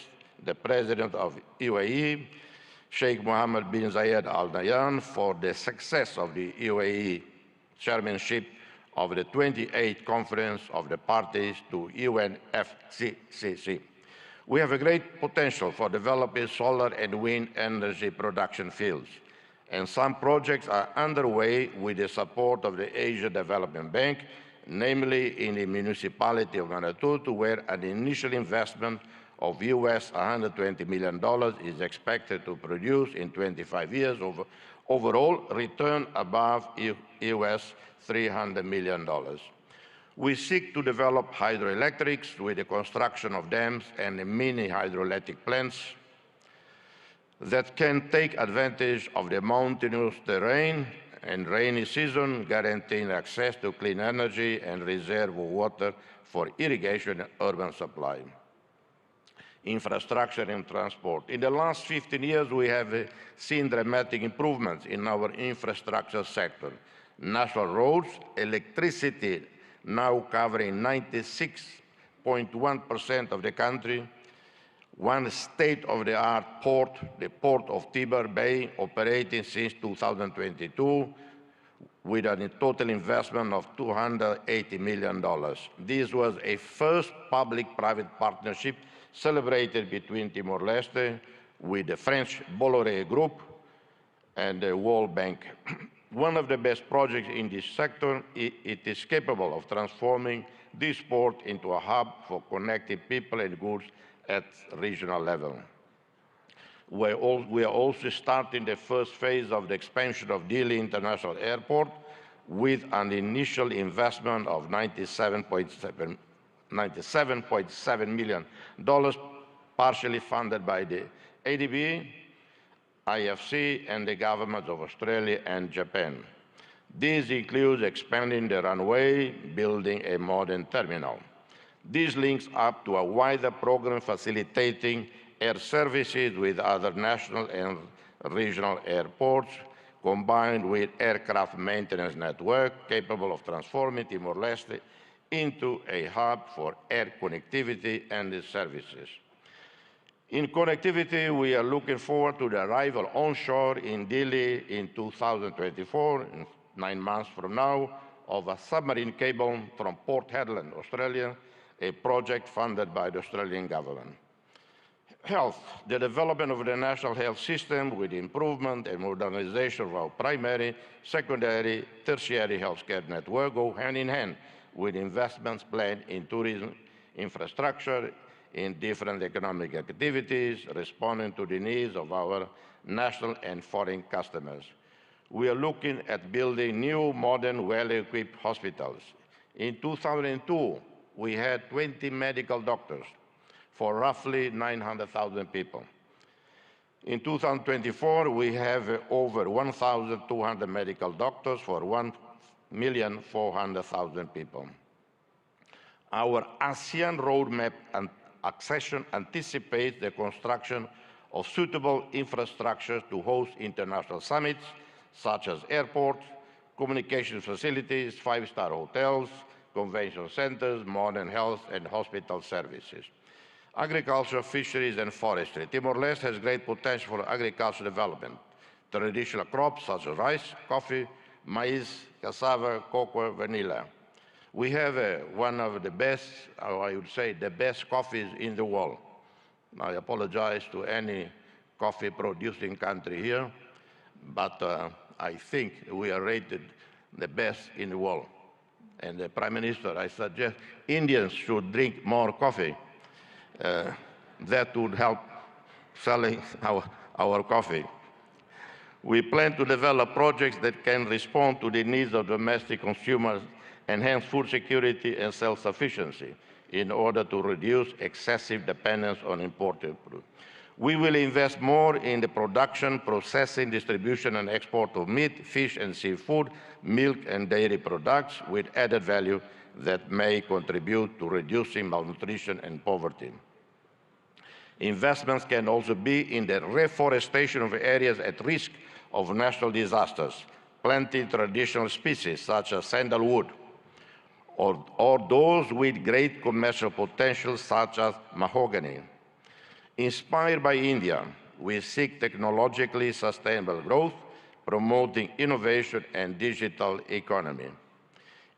the President of UAE, Sheikh Mohammed bin Zayed Al Nahyan, for the success of the UAE chairmanship of the 28th Conference of the Parties to UNFCCC. We have a great potential for developing solar and wind energy production fields, and some projects are underway with the support of the Asia Development Bank, namely in the municipality of Mandir, where an initial investment of US $120 million is expected to produce in 25 years overall return above US $300 million. We seek to develop hydroelectrics with the construction of dams and mini hydroelectric plants that can take advantage of the mountainous terrain and rainy season, guaranteeing access to clean energy and reserve water for irrigation and urban supply. infrastructure and transport. In the last 15 years, we have seen dramatic improvements in our infrastructure sector. National roads, electricity now covering 96.1% of the country, one state-of-the-art port, the Port of Tiber Bay, operating since 2022, with a total investment of $280 million. This was a first public-private partnership celebrated between Timor-Leste with the French Bolloré Group and the World Bank. One of the best projects in this sector, it is capable of transforming this port into a hub for connecting people and goods at regional level. We are also starting the first phase of the expansion of Dili International Airport with an initial investment of $97.7 million, partially funded by the ADB, IFC, and the governments of Australia and Japan. This includes expanding the runway, building a modern terminal. This links up to a wider program facilitating air services with other national and regional airports, combined with aircraft maintenance network capable of transforming Timor-Leste into a hub for air connectivity and services. In connectivity, we are looking forward to the arrival onshore in Dili in 2024, 9 months from now, of a submarine cable from Port Hedland, Australia, a project funded by the Australian government. Health, the development of the national health system with improvement and modernization of our primary, secondary, tertiary healthcare network go hand in hand with investments planned in tourism infrastructure, in different economic activities, responding to the needs of our national and foreign customers. We are looking at building new, modern, well-equipped hospitals. In 2002, we had 20 medical doctors for roughly 900,000 people. In 2024, we have over 1,200 medical doctors for 1,400,000 people. Our ASEAN roadmap and accession anticipates the construction of suitable infrastructure to host international summits, such as airports, communication facilities, five-star hotels, convention centers, modern health and hospital services. Agriculture, fisheries, and forestry. Timor-Leste has great potential for agricultural development. Traditional crops such as rice, coffee, maize, cassava, cocoa, vanilla. We have one of the best, or I would say the best coffees in the world. I apologize to any coffee producing country here, but I think we are rated the best in the world. And the Prime Minister, I suggest Indians should drink more coffee. That would help selling our coffee. We plan to develop projects that can respond to the needs of domestic consumers, enhance food security and self-sufficiency in order to reduce excessive dependence on imported food. We will invest more in the production, processing, distribution, and export of meat, fish, and seafood, milk, and dairy products with added value that may contribute to reducing malnutrition and poverty. Investments can also be in the reforestation of areas at risk of natural disasters, planting traditional species such as sandalwood, or those with great commercial potential such as mahogany. Inspired by India, we seek technologically sustainable growth, promoting innovation and digital economy.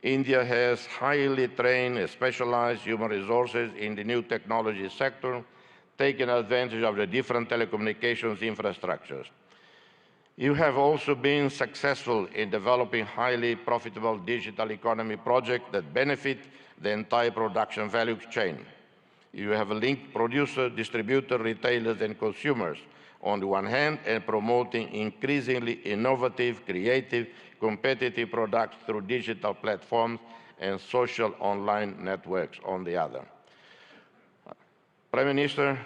India has highly trained and specialized human resources in the new technology sector, taking advantage of the different telecommunications infrastructures. You have also been successful in developing highly profitable digital economy projects that benefit the entire production value chain. You have linked producers, distributors, retailers, and consumers on the one hand, and promoting increasingly innovative, creative, competitive products through digital platforms and social online networks on the other. Prime Minister,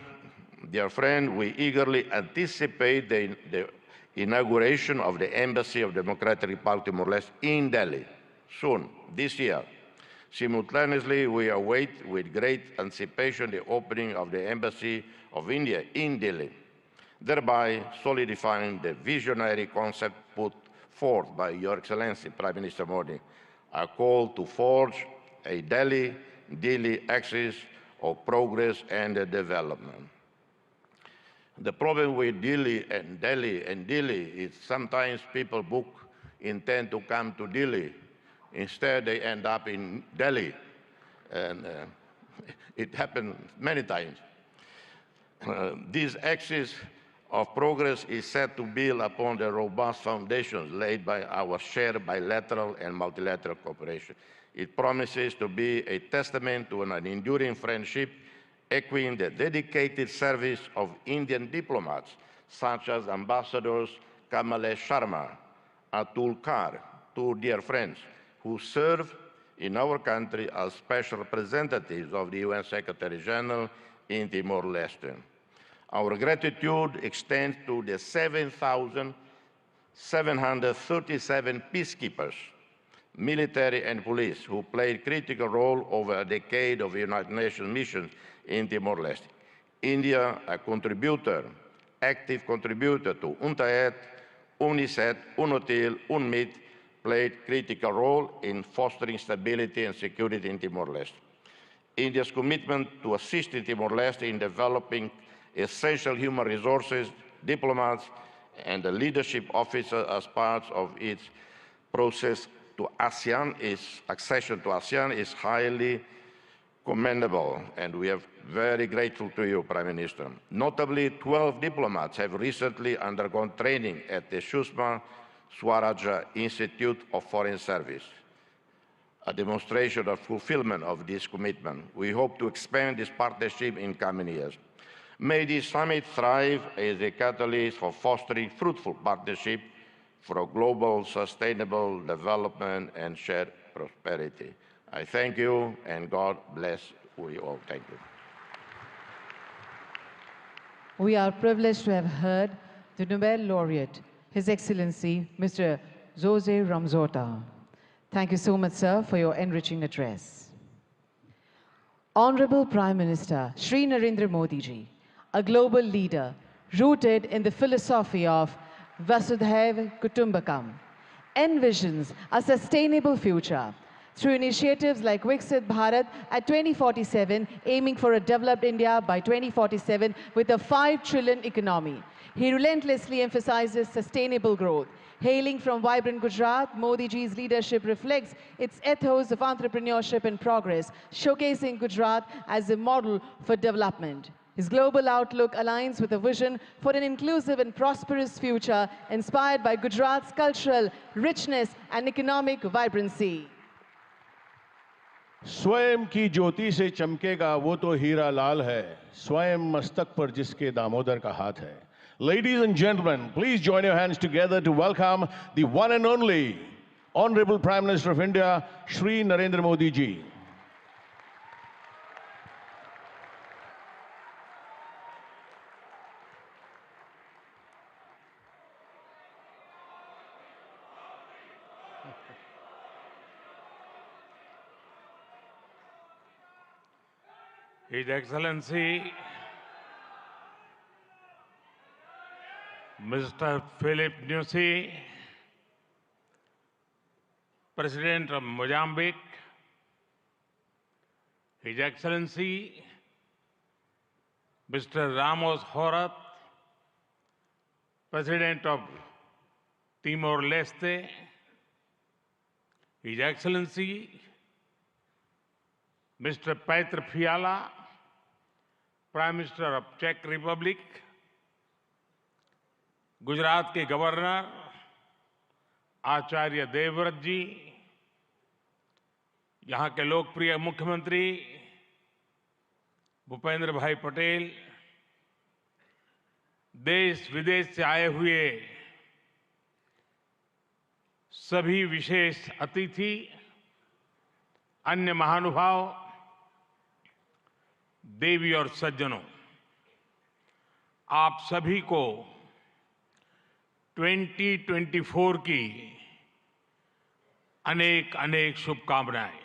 dear friend, we eagerly anticipate the inauguration of the Embassy of Democratic Republic of Timor-Leste in Delhi soon, this year. Simultaneously, we await with great anticipation the opening of the Embassy of India in Delhi, thereby solidifying the visionary concept put forth by Your Excellency Prime Minister Modi, a call to forge a Delhi axis of progress and development. The problem with Delhi is sometimes people intend to come to Delhi. Instead, they end up in Delhi. And it happened many times. This axis of progress is set to build upon the robust foundations laid by our shared bilateral and multilateral cooperation. It promises to be a testament to an enduring friendship, echoing the dedicated service of Indian diplomats, such as Ambassadors Kamalesh Sharma, Atul Kar, two dear friends, who serve in our country as special representatives of the UN Secretary General in Timor-Leste. Our gratitude extends to the 7,737 peacekeepers, military and police, who played critical role over a decade of United Nations missions in Timor-Leste. India, a active contributor to UNTAED, UNICEF, UNOTIL, UNMIT, played critical role in fostering stability and security in Timor-Leste. India's commitment to assisting Timor-Leste in developing essential human resources, diplomats, and the leadership officers as part of its process to accession to ASEAN is highly commendable, and we are very grateful to you, Prime Minister. Notably, 12 diplomats have recently undergone training at the Sushma Swaraj Institute of Foreign Service, a demonstration of fulfillment of this commitment. We hope to expand this partnership in coming years. May this summit thrive as a catalyst for fostering fruitful partnership for global sustainable development and shared prosperity. I thank you, and God bless we all. Thank you. We are privileged to have heard the Nobel laureate, His Excellency, Mr. Jose Ramzota. Thank you so much, sir, for your enriching address. Honorable Prime Minister Shri Narendra Modi ji, a global leader rooted in the philosophy of Vasudhaiva Kutumbakam, envisions a sustainable future through initiatives like Viksit Bharat at 2047, aiming for a developed India by 2047 with a 5 trillion economy. He relentlessly emphasizes sustainable growth. Hailing from vibrant Gujarat, Modi ji's leadership reflects its ethos of entrepreneurship and progress, showcasing Gujarat as a model for development. His global outlook aligns with a vision for an inclusive and prosperous future inspired by Gujarat's cultural richness and economic vibrancy. स्वयं की ज्योति से चमकेगा वो तो हीरा लाल है, स्वयं मस्तक पर जिसके दामोदर का हाथ है. Ladies and gentlemen, please join your hands together to welcome the one and only Honorable Prime Minister of India, Shri Narendra Modi ji. His Excellency Mr. Philip Nyusi, President of Mozambique, His Excellency Mr. Ramos Horat, President of Timor-Leste, His Excellency Mr. Petr Fiala, Prime Minister of Czech Republic, Gujarat के governor Acharya Devvrat जी, यहाँ के लोकप्रिय मुख्यमंत्री भूपेंद्र भाई पटेल, देश विदेश से आए हुए सभी विशेष अतिथि, अन्य महानुभाव, देवी और सज्जनों, आप सभी को 2024 की अनेक अनेक शुभकामनाएं।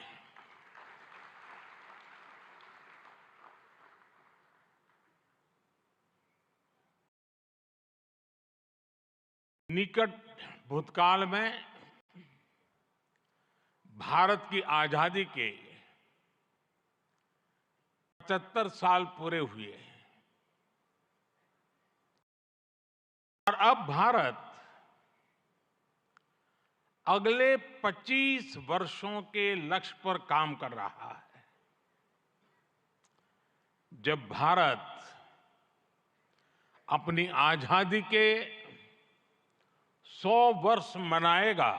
निकट भूतकाल में भारत की आजादी के 75 साल पूरे हुए और अब भारत अगले 25 वर्षों के लक्ष्य पर काम कर रहा है। जब भारत अपनी आजादी के 100 वर्ष मनाएगा,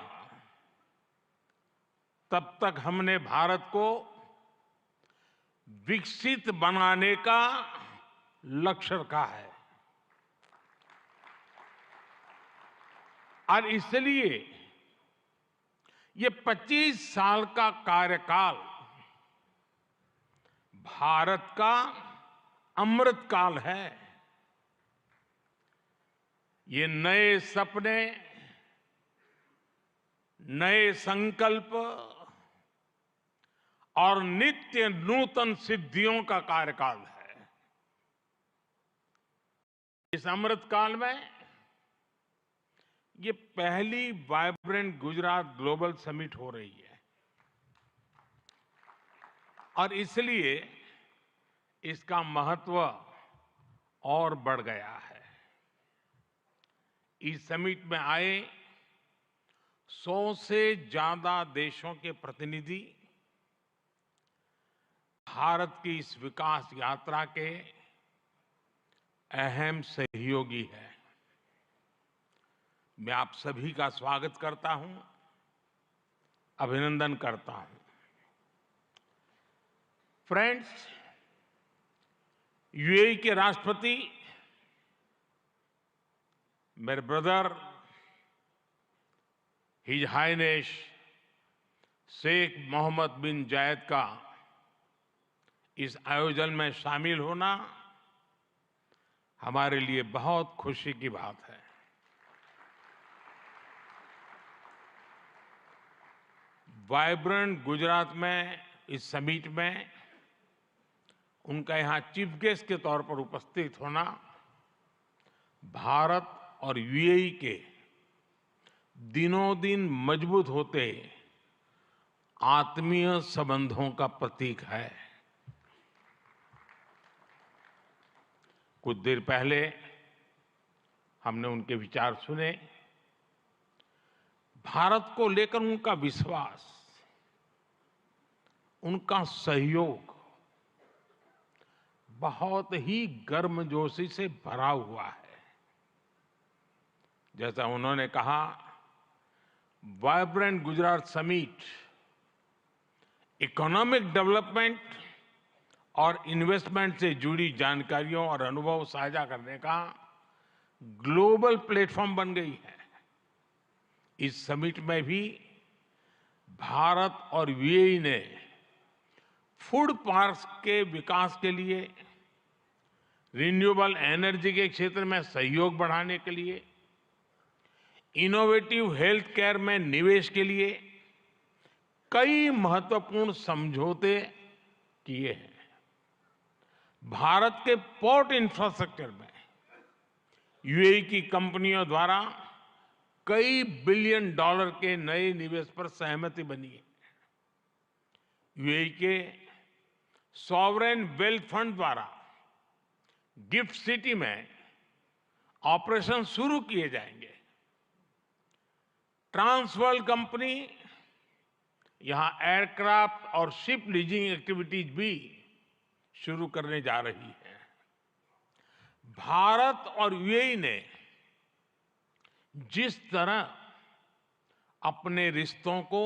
तब तक हमने भारत को विकसित बनाने का लक्ष्य रखा है और इसलिए ये 25 साल का कार्यकाल भारत का अमृत काल है। ये नए सपने, नए संकल्प और नित्य नूतन सिद्धियों का कार्यकाल है। इस अमृत काल में ये पहली वाइब्रेंट गुजरात ग्लोबल समिट हो रही है और इसलिए इसका महत्व और बढ़ गया है। इस समिट में आए 100 से ज्यादा देशों के प्रतिनिधि भारत की इस विकास यात्रा के अहम सहयोगी हैं। मैं आप सभी का स्वागत करता हूं, अभिनंदन करता हूं। फ्रेंड्स, यूएई के राष्ट्रपति मेरे brother His Highness Sheikh Mohammad bin Zayed का इस आयोजन में शामिल होना हमारे लिए बहुत खुशी की बात है। वाइब्रेंट गुजरात में इस समिट में उनका यहां चीफ गेस्ट के तौर पर उपस्थित होना भारत और यूएई के दिनों दिन मजबूत होते आत्मीय संबंधों का प्रतीक है। कुछ देर पहले हमने उनके विचार सुने। भारत को लेकर उनका विश्वास, उनका सहयोग बहुत ही गर्मजोशी से भरा हुआ है। जैसा उन्होंने कहा, vibrant Gujarat summit economic development और इन्वेस्टमेंट से जुड़ी जानकारियों और अनुभव साझा करने का ग्लोबल प्लेटफॉर्म बन गई है। इस समिट में भी भारत और यूएई ने फूड पार्क्स के विकास के लिए, रिन्यूएबल एनर्जी के क्षेत्र में सहयोग बढ़ाने के लिए, इनोवेटिव हेल्थ केयर में निवेश के लिए कई महत्वपूर्ण समझौते किए हैं। भारत के पोर्ट इंफ्रास्ट्रक्चर में यूएई की कंपनियों द्वारा कई बिलियन डॉलर के नए निवेश पर सहमति बनी है। यूएई के सॉवरेन वेल्थ फंड द्वारा गिफ्ट सिटी में ऑपरेशन शुरू किए जाएंगे। ट्रांसवर्ल्ड कंपनी यहां एयरक्राफ्ट और शिप लीजिंग एक्टिविटीज भी शुरू करने जा रही है। भारत और यूएई ने जिस तरह अपने रिश्तों को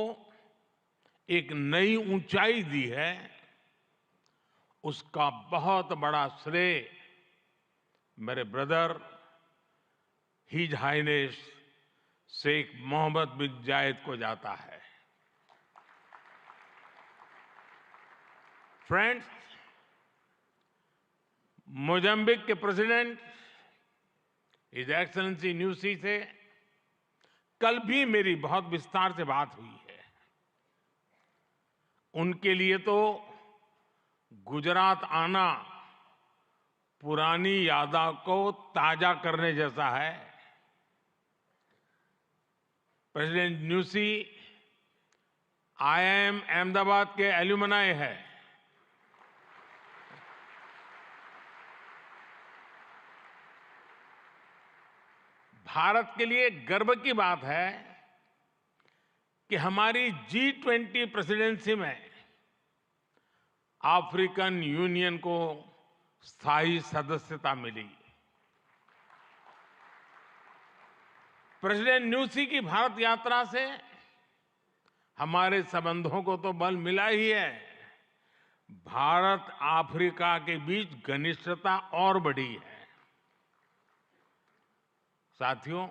एक नई ऊंचाई दी है, उसका बहुत बड़ा श्रेय मेरे brother His Highness Sheikh Mohammad bin Zayed को जाता है। फ्रेंड्स, मोजाम्बिक के प्रेसिडेंट हिज एक्सेलेंसी न्यूसी से कल भी मेरी बहुत विस्तार से बात हुई है। उनके लिए तो गुजरात आना पुरानी यादों को ताजा करने जैसा है। प्रेसिडेंट न्यूसी IIM अहमदाबाद के एल्यूमनाई है। भारत के लिए गर्व की बात है कि हमारी G20 प्रेसिडेंसी में अफ्रीकन यूनियन को स्थायी सदस्यता मिली। प्रेसिडेंट न्यूसी की भारत यात्रा से हमारे संबंधों को तो बल मिला ही है, भारत अफ्रीका के बीच घनिष्ठता और बढ़ी है। साथियों,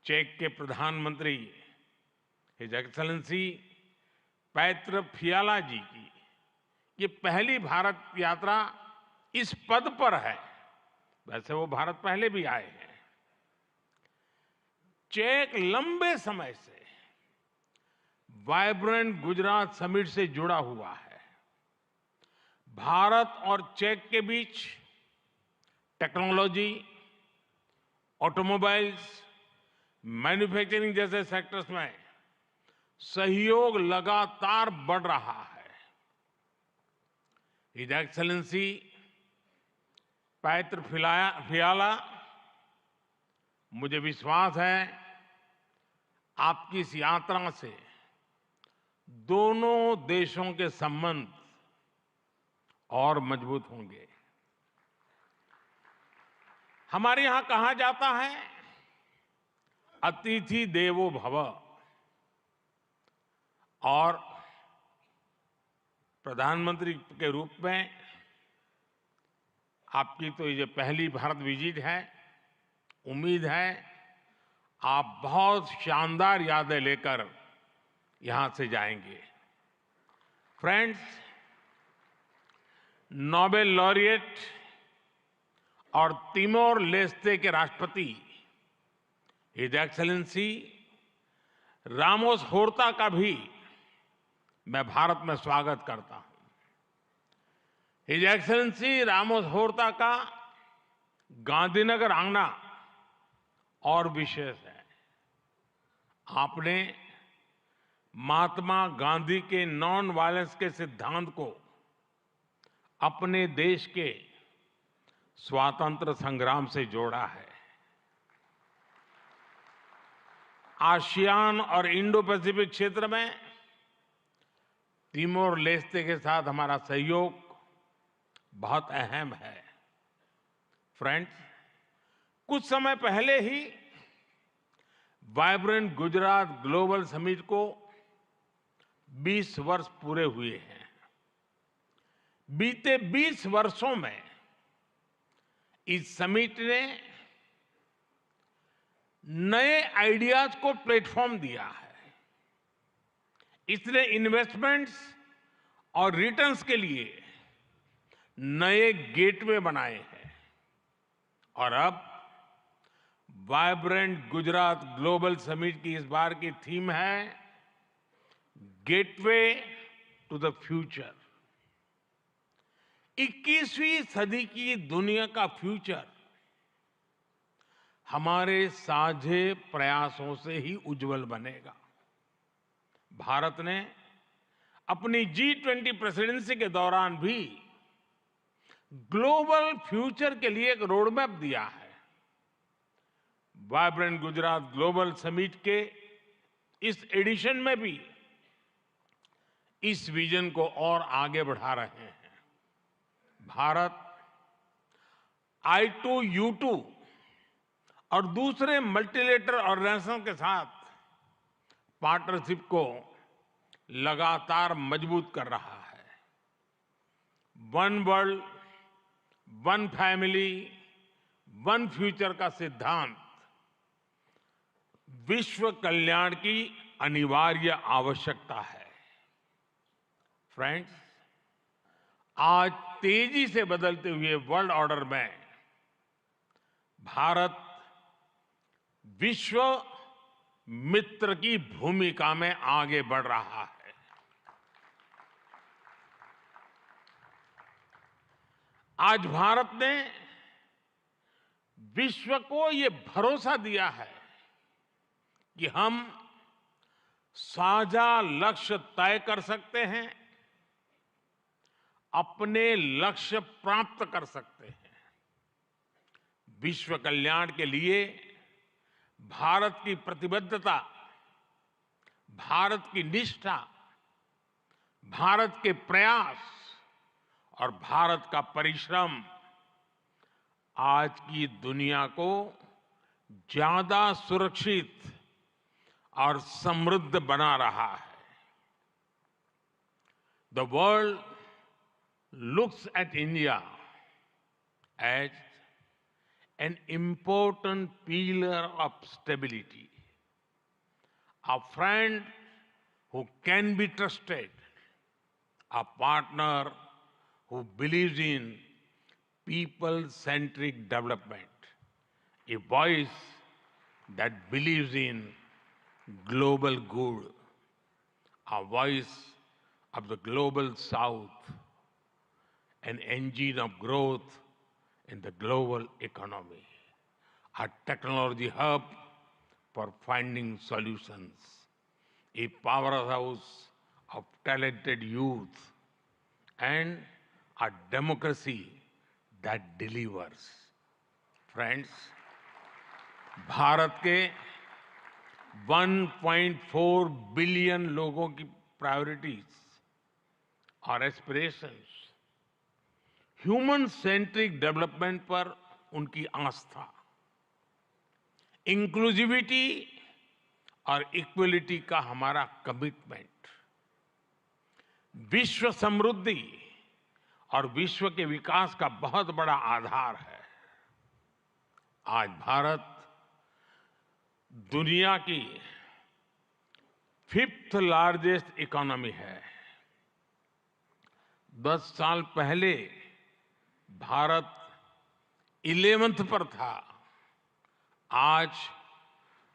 चेक के प्रधानमंत्री हिज एक्सेलेंसी पैत्र फियाला जी की ये पहली भारत यात्रा इस पद पर है। वैसे वो भारत पहले भी आए हैं। चेक लंबे समय से वाइब्रेंट गुजरात समिट से जुड़ा हुआ है। भारत और चेक के बीच टेक्नोलॉजी, ऑटोमोबाइल्स, मैन्युफैक्चरिंग जैसे सेक्टर्स में सहयोग लगातार बढ़ रहा है। हिज एक्सेलेंसी पैत्र फियाला, मुझे विश्वास है आपकी इस यात्रा से दोनों देशों के संबंध और मजबूत होंगे। हमारे यहां कहा जाता है अतिथि देवो भव, और प्रधानमंत्री के रूप में आपकी तो ये पहली भारत विजिट है। उम्मीद है आप बहुत शानदार यादें लेकर यहां से जाएंगे। फ्रेंड्स, नोबेल लॉरिएट और तिमोर लेस्ते के राष्ट्रपति हिज एक्सेलेंसी रामोस होर्ता का भी मैं भारत में स्वागत करता हूं। हिज एक्सेलेंसी रामोस होर्ता का गांधीनगर आना और विशेष है। आपने महात्मा गांधी के नॉन वायलेंस के सिद्धांत को अपने देश के स्वातंत्र संग्राम से जोड़ा है। आसियान और इंडो पैसिफिक क्षेत्र में तिमोर लेस्ते के साथ हमारा सहयोग बहुत अहम है। फ्रेंड्स, कुछ समय पहले ही वाइब्रेंट गुजरात ग्लोबल समिट को 20 वर्ष पूरे हुए हैं। बीते 20 वर्षों में इस समिट ने नए आइडियाज को प्लेटफॉर्म दिया है। इसने इन्वेस्टमेंट्स और रिटर्न्स के लिए नए गेटवे बनाए हैं। और अब वाइब्रेंट गुजरात ग्लोबल समिट की इस बार की थीम है गेटवे टू द फ्यूचर। 21वीं सदी की दुनिया का फ्यूचर हमारे साझे प्रयासों से ही उज्जवल बनेगा। भारत ने अपनी G20 प्रेसिडेंसी के दौरान भी ग्लोबल फ्यूचर के लिए एक रोड मैप दिया है। वाइब्रेंट गुजरात ग्लोबल समिट के इस एडिशन में भी इस विजन को और आगे बढ़ा रहे हैं। भारत I2U2 और दूसरे मल्टीलेटरल ऑर्गेनाइजेशन के साथ पार्टनरशिप को लगातार मजबूत कर रहा है। One world, one family, one future का सिद्धांत विश्व कल्याण की अनिवार्य आवश्यकता है। फ्रेंड्स, आज तेजी से बदलते हुए वर्ल्ड ऑर्डर में भारत विश्व मित्र की भूमिका में आगे बढ़ रहा है। आज भारत ने विश्व को ये भरोसा दिया है कि हम साझा लक्ष्य तय कर सकते हैं, अपने लक्ष्य प्राप्त कर सकते हैं। विश्व कल्याण के लिए भारत की प्रतिबद्धता, भारत की निष्ठा, भारत के प्रयास और भारत का परिश्रम आज की दुनिया को ज्यादा सुरक्षित और समृद्ध बना रहा है। The world looks at India as an important pillar of stability, a friend who can be trusted, a partner who believes in people-centric development, a voice that believes in global good, a voice of the global south, an engine of growth in the global economy, a technology hub for finding solutions, a powerhouse of talented youth, and a democracy that delivers. Friends, Bharat के 1.4 billion लोगों की priorities और aspirations, human centric development पर उनकी आस्था, inclusivity और equality का हमारा commitment, विश्व समृद्धि और विश्व के विकास का बहुत बड़ा आधार है। आज भारत दुनिया की 5th लार्जेस्ट इकोनॉमी है। 10 साल पहले भारत 11th पर था। आज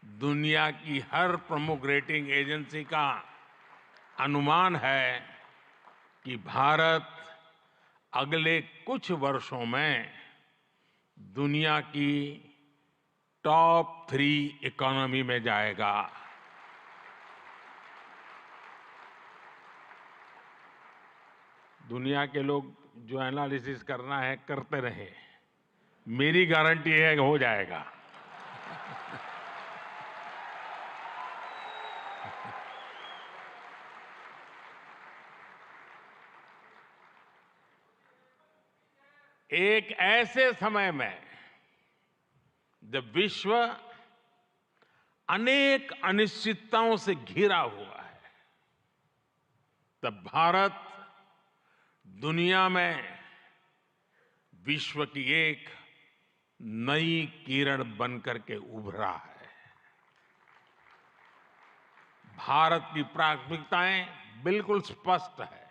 दुनिया की हर प्रमुख रेटिंग एजेंसी का अनुमान है कि भारत अगले कुछ वर्षों में दुनिया की टॉप 3 इकोनॉमी में जाएगा। दुनिया के लोग जो एनालिसिस करना है करते रहे, मेरी गारंटी है कि हो जाएगा। एक ऐसे समय में जब विश्व अनेक अनिश्चितताओं से घिरा हुआ है, तब भारत दुनिया में विश्व की एक नई किरण बनकर के उभरा है। भारत की प्राथमिकताएं बिल्कुल स्पष्ट है।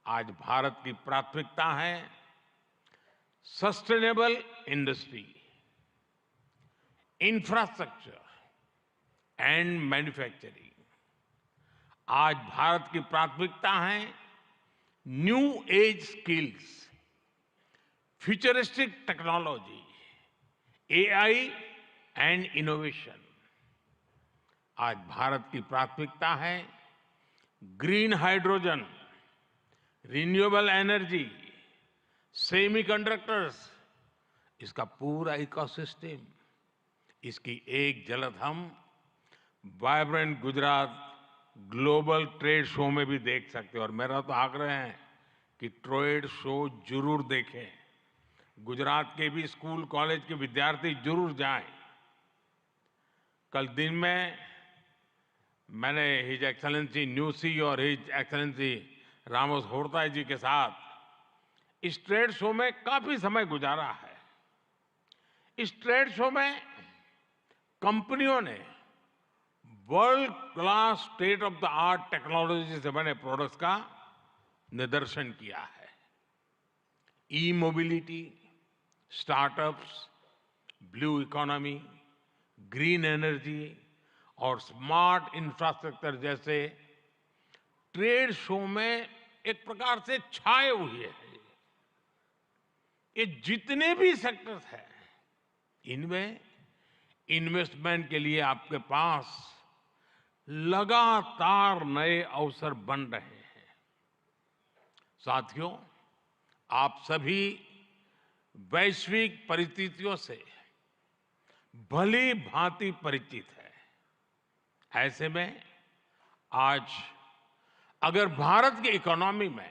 आज भारत की प्राथमिकता है sustainable industry, infrastructure and manufacturing. आज भारत की प्राथमिकता है new age skills, futuristic technology, AI and innovation. आज भारत की प्राथमिकता है green hydrogen, renewable energy, semiconductors, इसका पूरा इकोसिस्टम। इसकी एक झलक हम vibrant Gujarat global trade show में भी देख सकते हैं। और मेरा तो आग्रह है कि ट्रेड शो जरूर देखें। गुजरात के भी स्कूल कॉलेज के विद्यार्थी जरूर जाएं। कल दिन में मैंने हिज एक्सेलेंसी न्यूसी और हिज एक्सेलेंसी रामोस होर्ता जी के साथ इस ट्रेड शो में काफी समय गुजारा है। इस ट्रेड शो में कंपनियों ने world class state of the art technology से बने प्रोडक्ट्स का निदर्शन किया है। E mobility, startups, blue economy, green energy और स्मार्ट इंफ्रास्ट्रक्चर जैसे ट्रेड शो में एक प्रकार से छाए हुए हैं। ये जितने भी सेक्टर्स हैं, इनमें इन्वेस्टमेंट के लिए आपके पास लगातार नए अवसर बन रहे हैं। साथियों, आप सभी वैश्विक परिस्थितियों से भली भांति परिचित है। ऐसे में आज अगर भारत की इकोनॉमी में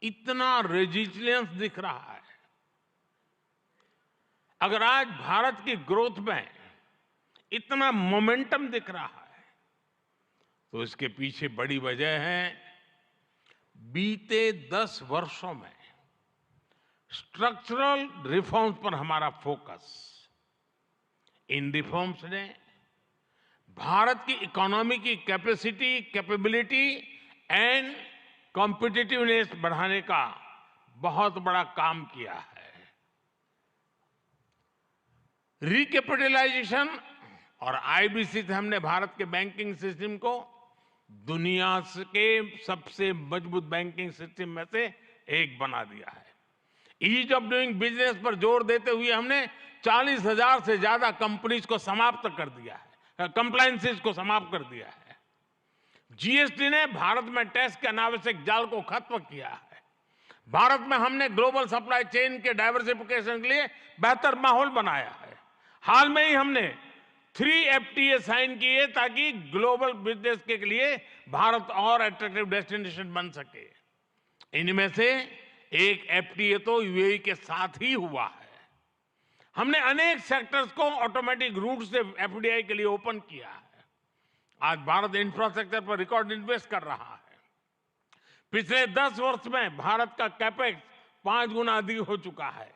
इतना रेजिलियंस दिख रहा है, अगर आज भारत की ग्रोथ में इतना मोमेंटम दिख रहा है, तो इसके पीछे बड़ी वजह है बीते 10 वर्षों में स्ट्रक्चरल रिफॉर्म्स पर हमारा फोकस। इन रिफॉर्म्स ने भारत की इकोनॉमी की कैपेसिटी, कैपेबिलिटी एंड कॉम्पिटिटिवनेस बढ़ाने का बहुत बड़ा काम किया है। रिकैपिटलाइजेशन और आईबीसी से हमने भारत के बैंकिंग सिस्टम को दुनिया के सबसे मजबूत बैंकिंग सिस्टम में से एक बना दिया है। ईज ऑफ डूइंग बिजनेस पर जोर देते हुए हमने 40,000 से ज्यादा कंपनीज को समाप्त कर दिया है, कंप्लायंसेस को समाप्त कर दिया है। जीएसटी ने भारत में टैक्स के अनावश्यक जाल को खत्म किया है। भारत में हमने ग्लोबल सप्लाई चेन के डाइवर्सिफिकेशन के लिए बेहतर माहौल बनाया है। हाल में ही हमने 3 FTA साइन किए ताकि ग्लोबल बिजनेस के लिए भारत और अट्रैक्टिव डेस्टिनेशन बन सके। इनमें से एक FTA तो यूएई के साथ ही हुआ है। हमने अनेक सेक्टर्स को ऑटोमेटिक रूट से FDI के लिए ओपन किया है। आज भारत इंफ्रास्ट्रक्चर पर रिकॉर्ड इन्वेस्ट कर रहा है। पिछले 10 वर्ष में भारत का कैपेक्स 5 गुना अधिक हो चुका है।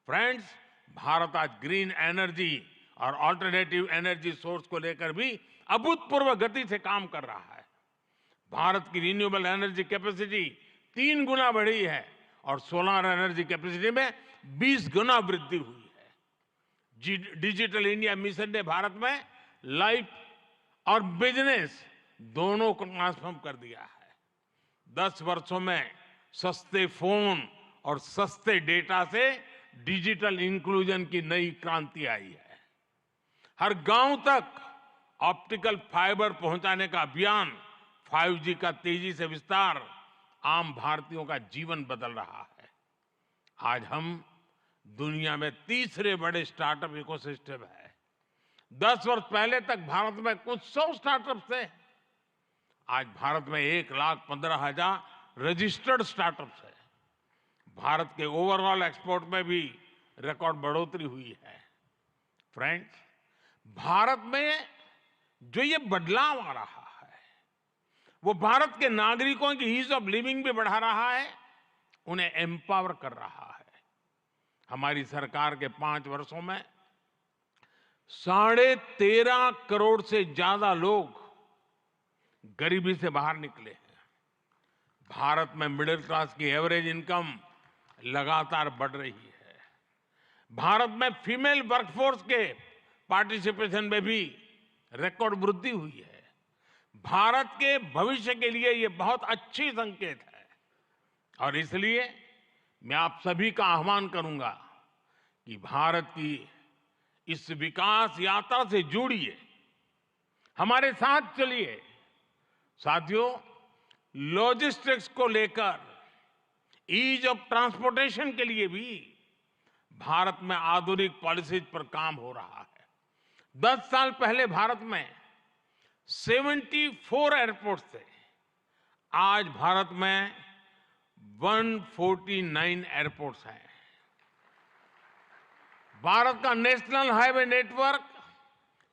फ्रेंड्स, भारत आज ग्रीन एनर्जी और ऑल्टरनेटिव एनर्जी सोर्स को लेकर भी अभूतपूर्व गति से काम कर रहा है। भारत की रिन्यूएबल एनर्जी कैपेसिटी 3 गुना बढ़ी है और सोलर एनर्जी कैपेसिटी में 20 गुना वृद्धि हुई है। डिजिटल इंडिया मिशन ने भारत में लाइफ और बिजनेस दोनों को ट्रांसफॉर्म कर दिया है। 10 वर्षों में सस्ते फोन और सस्ते डेटा से डिजिटल इंक्लूजन की नई क्रांति आई है। हर गांव तक ऑप्टिकल फाइबर पहुंचाने का अभियान, 5G का तेजी से विस्तार आम भारतीयों का जीवन बदल रहा है। आज हम दुनिया में तीसरे बड़े स्टार्टअप इकोसिस्टम है। 10 वर्ष पहले तक भारत में कुछ 100 स्टार्टअप थे। आज भारत में 1,15,000 रजिस्टर्ड स्टार्टअप्स है। भारत के ओवरऑल एक्सपोर्ट में भी रिकॉर्ड बढ़ोतरी हुई है। फ्रेंड्स, भारत में जो ये बदलाव आ रहा है, वो भारत के नागरिकों की ईज ऑफ लिविंग भी बढ़ा रहा है, उन्हें एम्पावर कर रहा है। हमारी सरकार के 5 वर्षों में 13.5 करोड़ से ज्यादा लोग गरीबी से बाहर निकले हैं। भारत में मिडिल क्लास की एवरेज इनकम लगातार बढ़ रही है। भारत में फीमेल वर्कफोर्स के पार्टिसिपेशन में भी रिकॉर्ड वृद्धि हुई है। भारत के भविष्य के लिए ये बहुत अच्छी संकेत है और इसलिए मैं आप सभी का आह्वान करूंगा कि भारत की इस विकास यात्रा से जुड़िए, हमारे साथ चलिए। साथियों, लॉजिस्टिक्स को लेकर ईज ऑफ ट्रांसपोर्टेशन के लिए भी भारत में आधुनिक पॉलिसीज पर काम हो रहा है। 10 साल पहले भारत में 74 एयरपोर्ट थे। आज भारत में 149 एयरपोर्ट्स हैं। भारत का नेशनल हाईवे नेटवर्क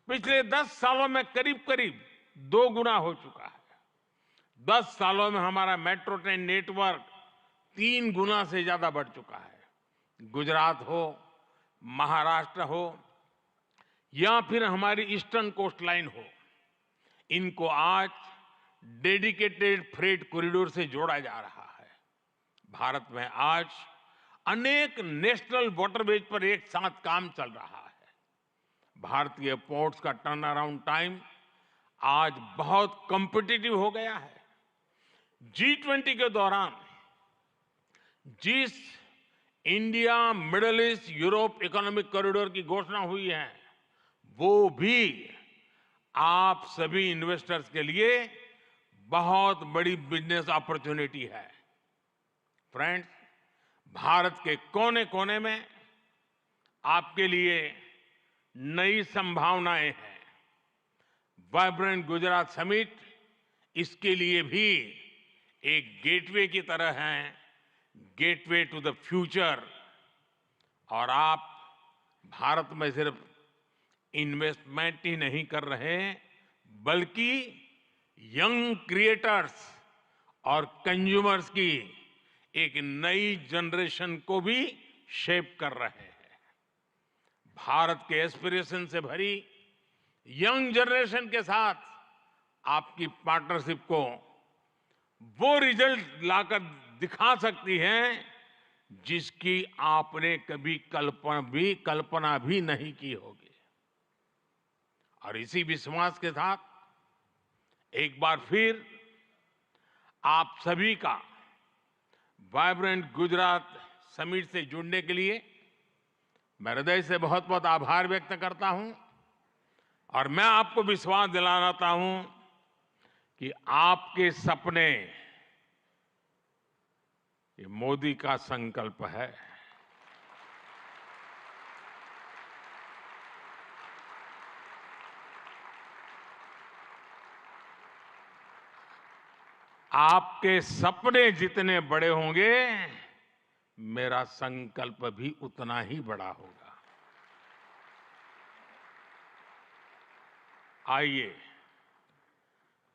पिछले 10 सालों में करीब 2 गुना हो चुका है। 10 सालों में हमारा मेट्रो ट्रेन नेटवर्क 3 गुना से ज्यादा बढ़ चुका है। गुजरात हो, महाराष्ट्र हो या फिर हमारी ईस्टर्न कोस्ट लाइन हो, इनको आज डेडिकेटेड फ्रेट कॉरिडोर से जोड़ा जा रहा है। भारत में आज अनेक नेशनल वाटरवेज पर एक साथ काम चल रहा है। भारतीय पोर्ट्स का टर्न अराउंड टाइम आज बहुत कॉम्पिटिटिव हो गया है। G20 के दौरान जिस India middle east Europe economic corridor की घोषणा हुई है, वो भी आप सभी इन्वेस्टर्स के लिए बहुत बड़ी बिजनेस अपॉर्चुनिटी है। फ्रेंड्स, भारत के कोने कोने में आपके लिए नई संभावनाएं हैं। वाइब्रेंट गुजरात समिट इसके लिए भी एक गेटवे की तरह है, गेटवे टू द फ्यूचर। और आप भारत में सिर्फ इन्वेस्टमेंट ही नहीं कर रहे, बल्कि यंग क्रिएटर्स और कंज्यूमर्स की एक नई जनरेशन को भी शेप कर रहे हैं। भारत के एस्पिरेशन से भरी यंग जनरेशन के साथ आपकी पार्टनरशिप को वो रिजल्ट लाकर दिखा सकती है जिसकी आपने कभी कल्पना भी नहीं की होगी। और इसी विश्वास के साथ एक बार फिर आप सभी का वाइब्रेंट गुजरात समिट से जुड़ने के लिए मैं हृदय से बहुत बहुत आभार व्यक्त करता हूं। और मैं आपको विश्वास दिलाता हूं कि आपके सपने ये मोदी का संकल्प है। आपके सपने जितने बड़े होंगे, मेरा संकल्प भी उतना ही बड़ा होगा। आइए,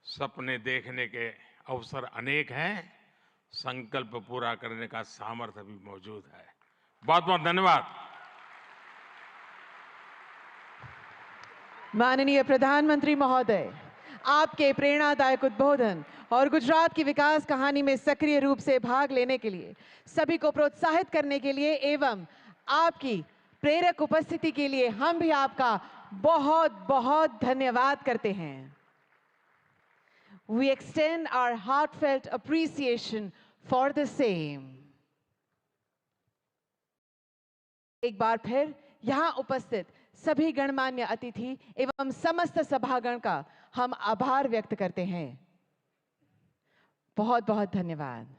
सपने देखने के अवसर अनेक हैं, संकल्प पूरा करने का सामर्थ्य भी मौजूद है। बहुत बहुत धन्यवाद। माननीय प्रधानमंत्री महोदय, आपके प्रेरणादायक उद्बोधन और गुजरात की विकास कहानी में सक्रिय रूप से भाग लेने के लिए, सभी को प्रोत्साहित करने के लिए एवं आपकी प्रेरक उपस्थिति के लिए हम भी आपका बहुत बहुत धन्यवाद करते हैं। We extend our heartfelt appreciation for the same. एक बार फिर यहाँ उपस्थित सभी गणमान्य अतिथि एवं समस्त सभागण का हम आभार व्यक्त करते हैं। बहुत बहुत धन्यवाद।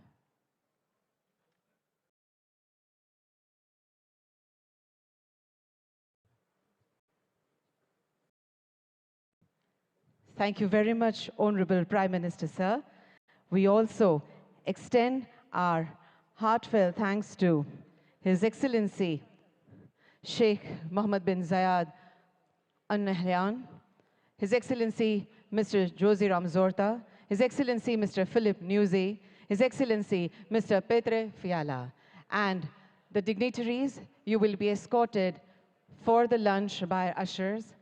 Thank you very much, Honorable Prime Minister, sir. We also extend our heartfelt thanks to His Excellency Sheikh Mohammed bin Zayed Al Nahyan, His Excellency Mr. Jose Ramzorta, His Excellency Mr. Philip Nuzzi, His Excellency Mr. Petre Fiala. And the dignitaries, you will be escorted for the lunch by ushers.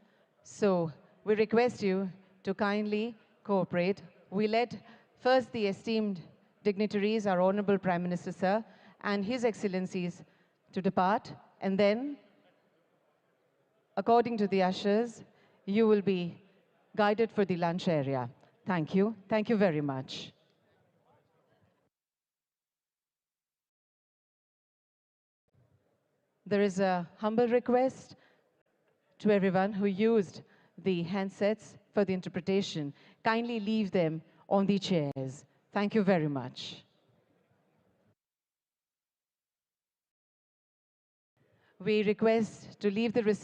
So we request you to kindly cooperate. We let first the esteemed dignitaries, our Honorable Prime Minister, sir, and His Excellencies to depart, and then, according to the ushers, you will be guided for the lunch area. Thank you. Thank you very much. There is a humble request to everyone who used the handsets for the interpretation. Kindly leave them on the chairs. Thank you very much. We request to leave the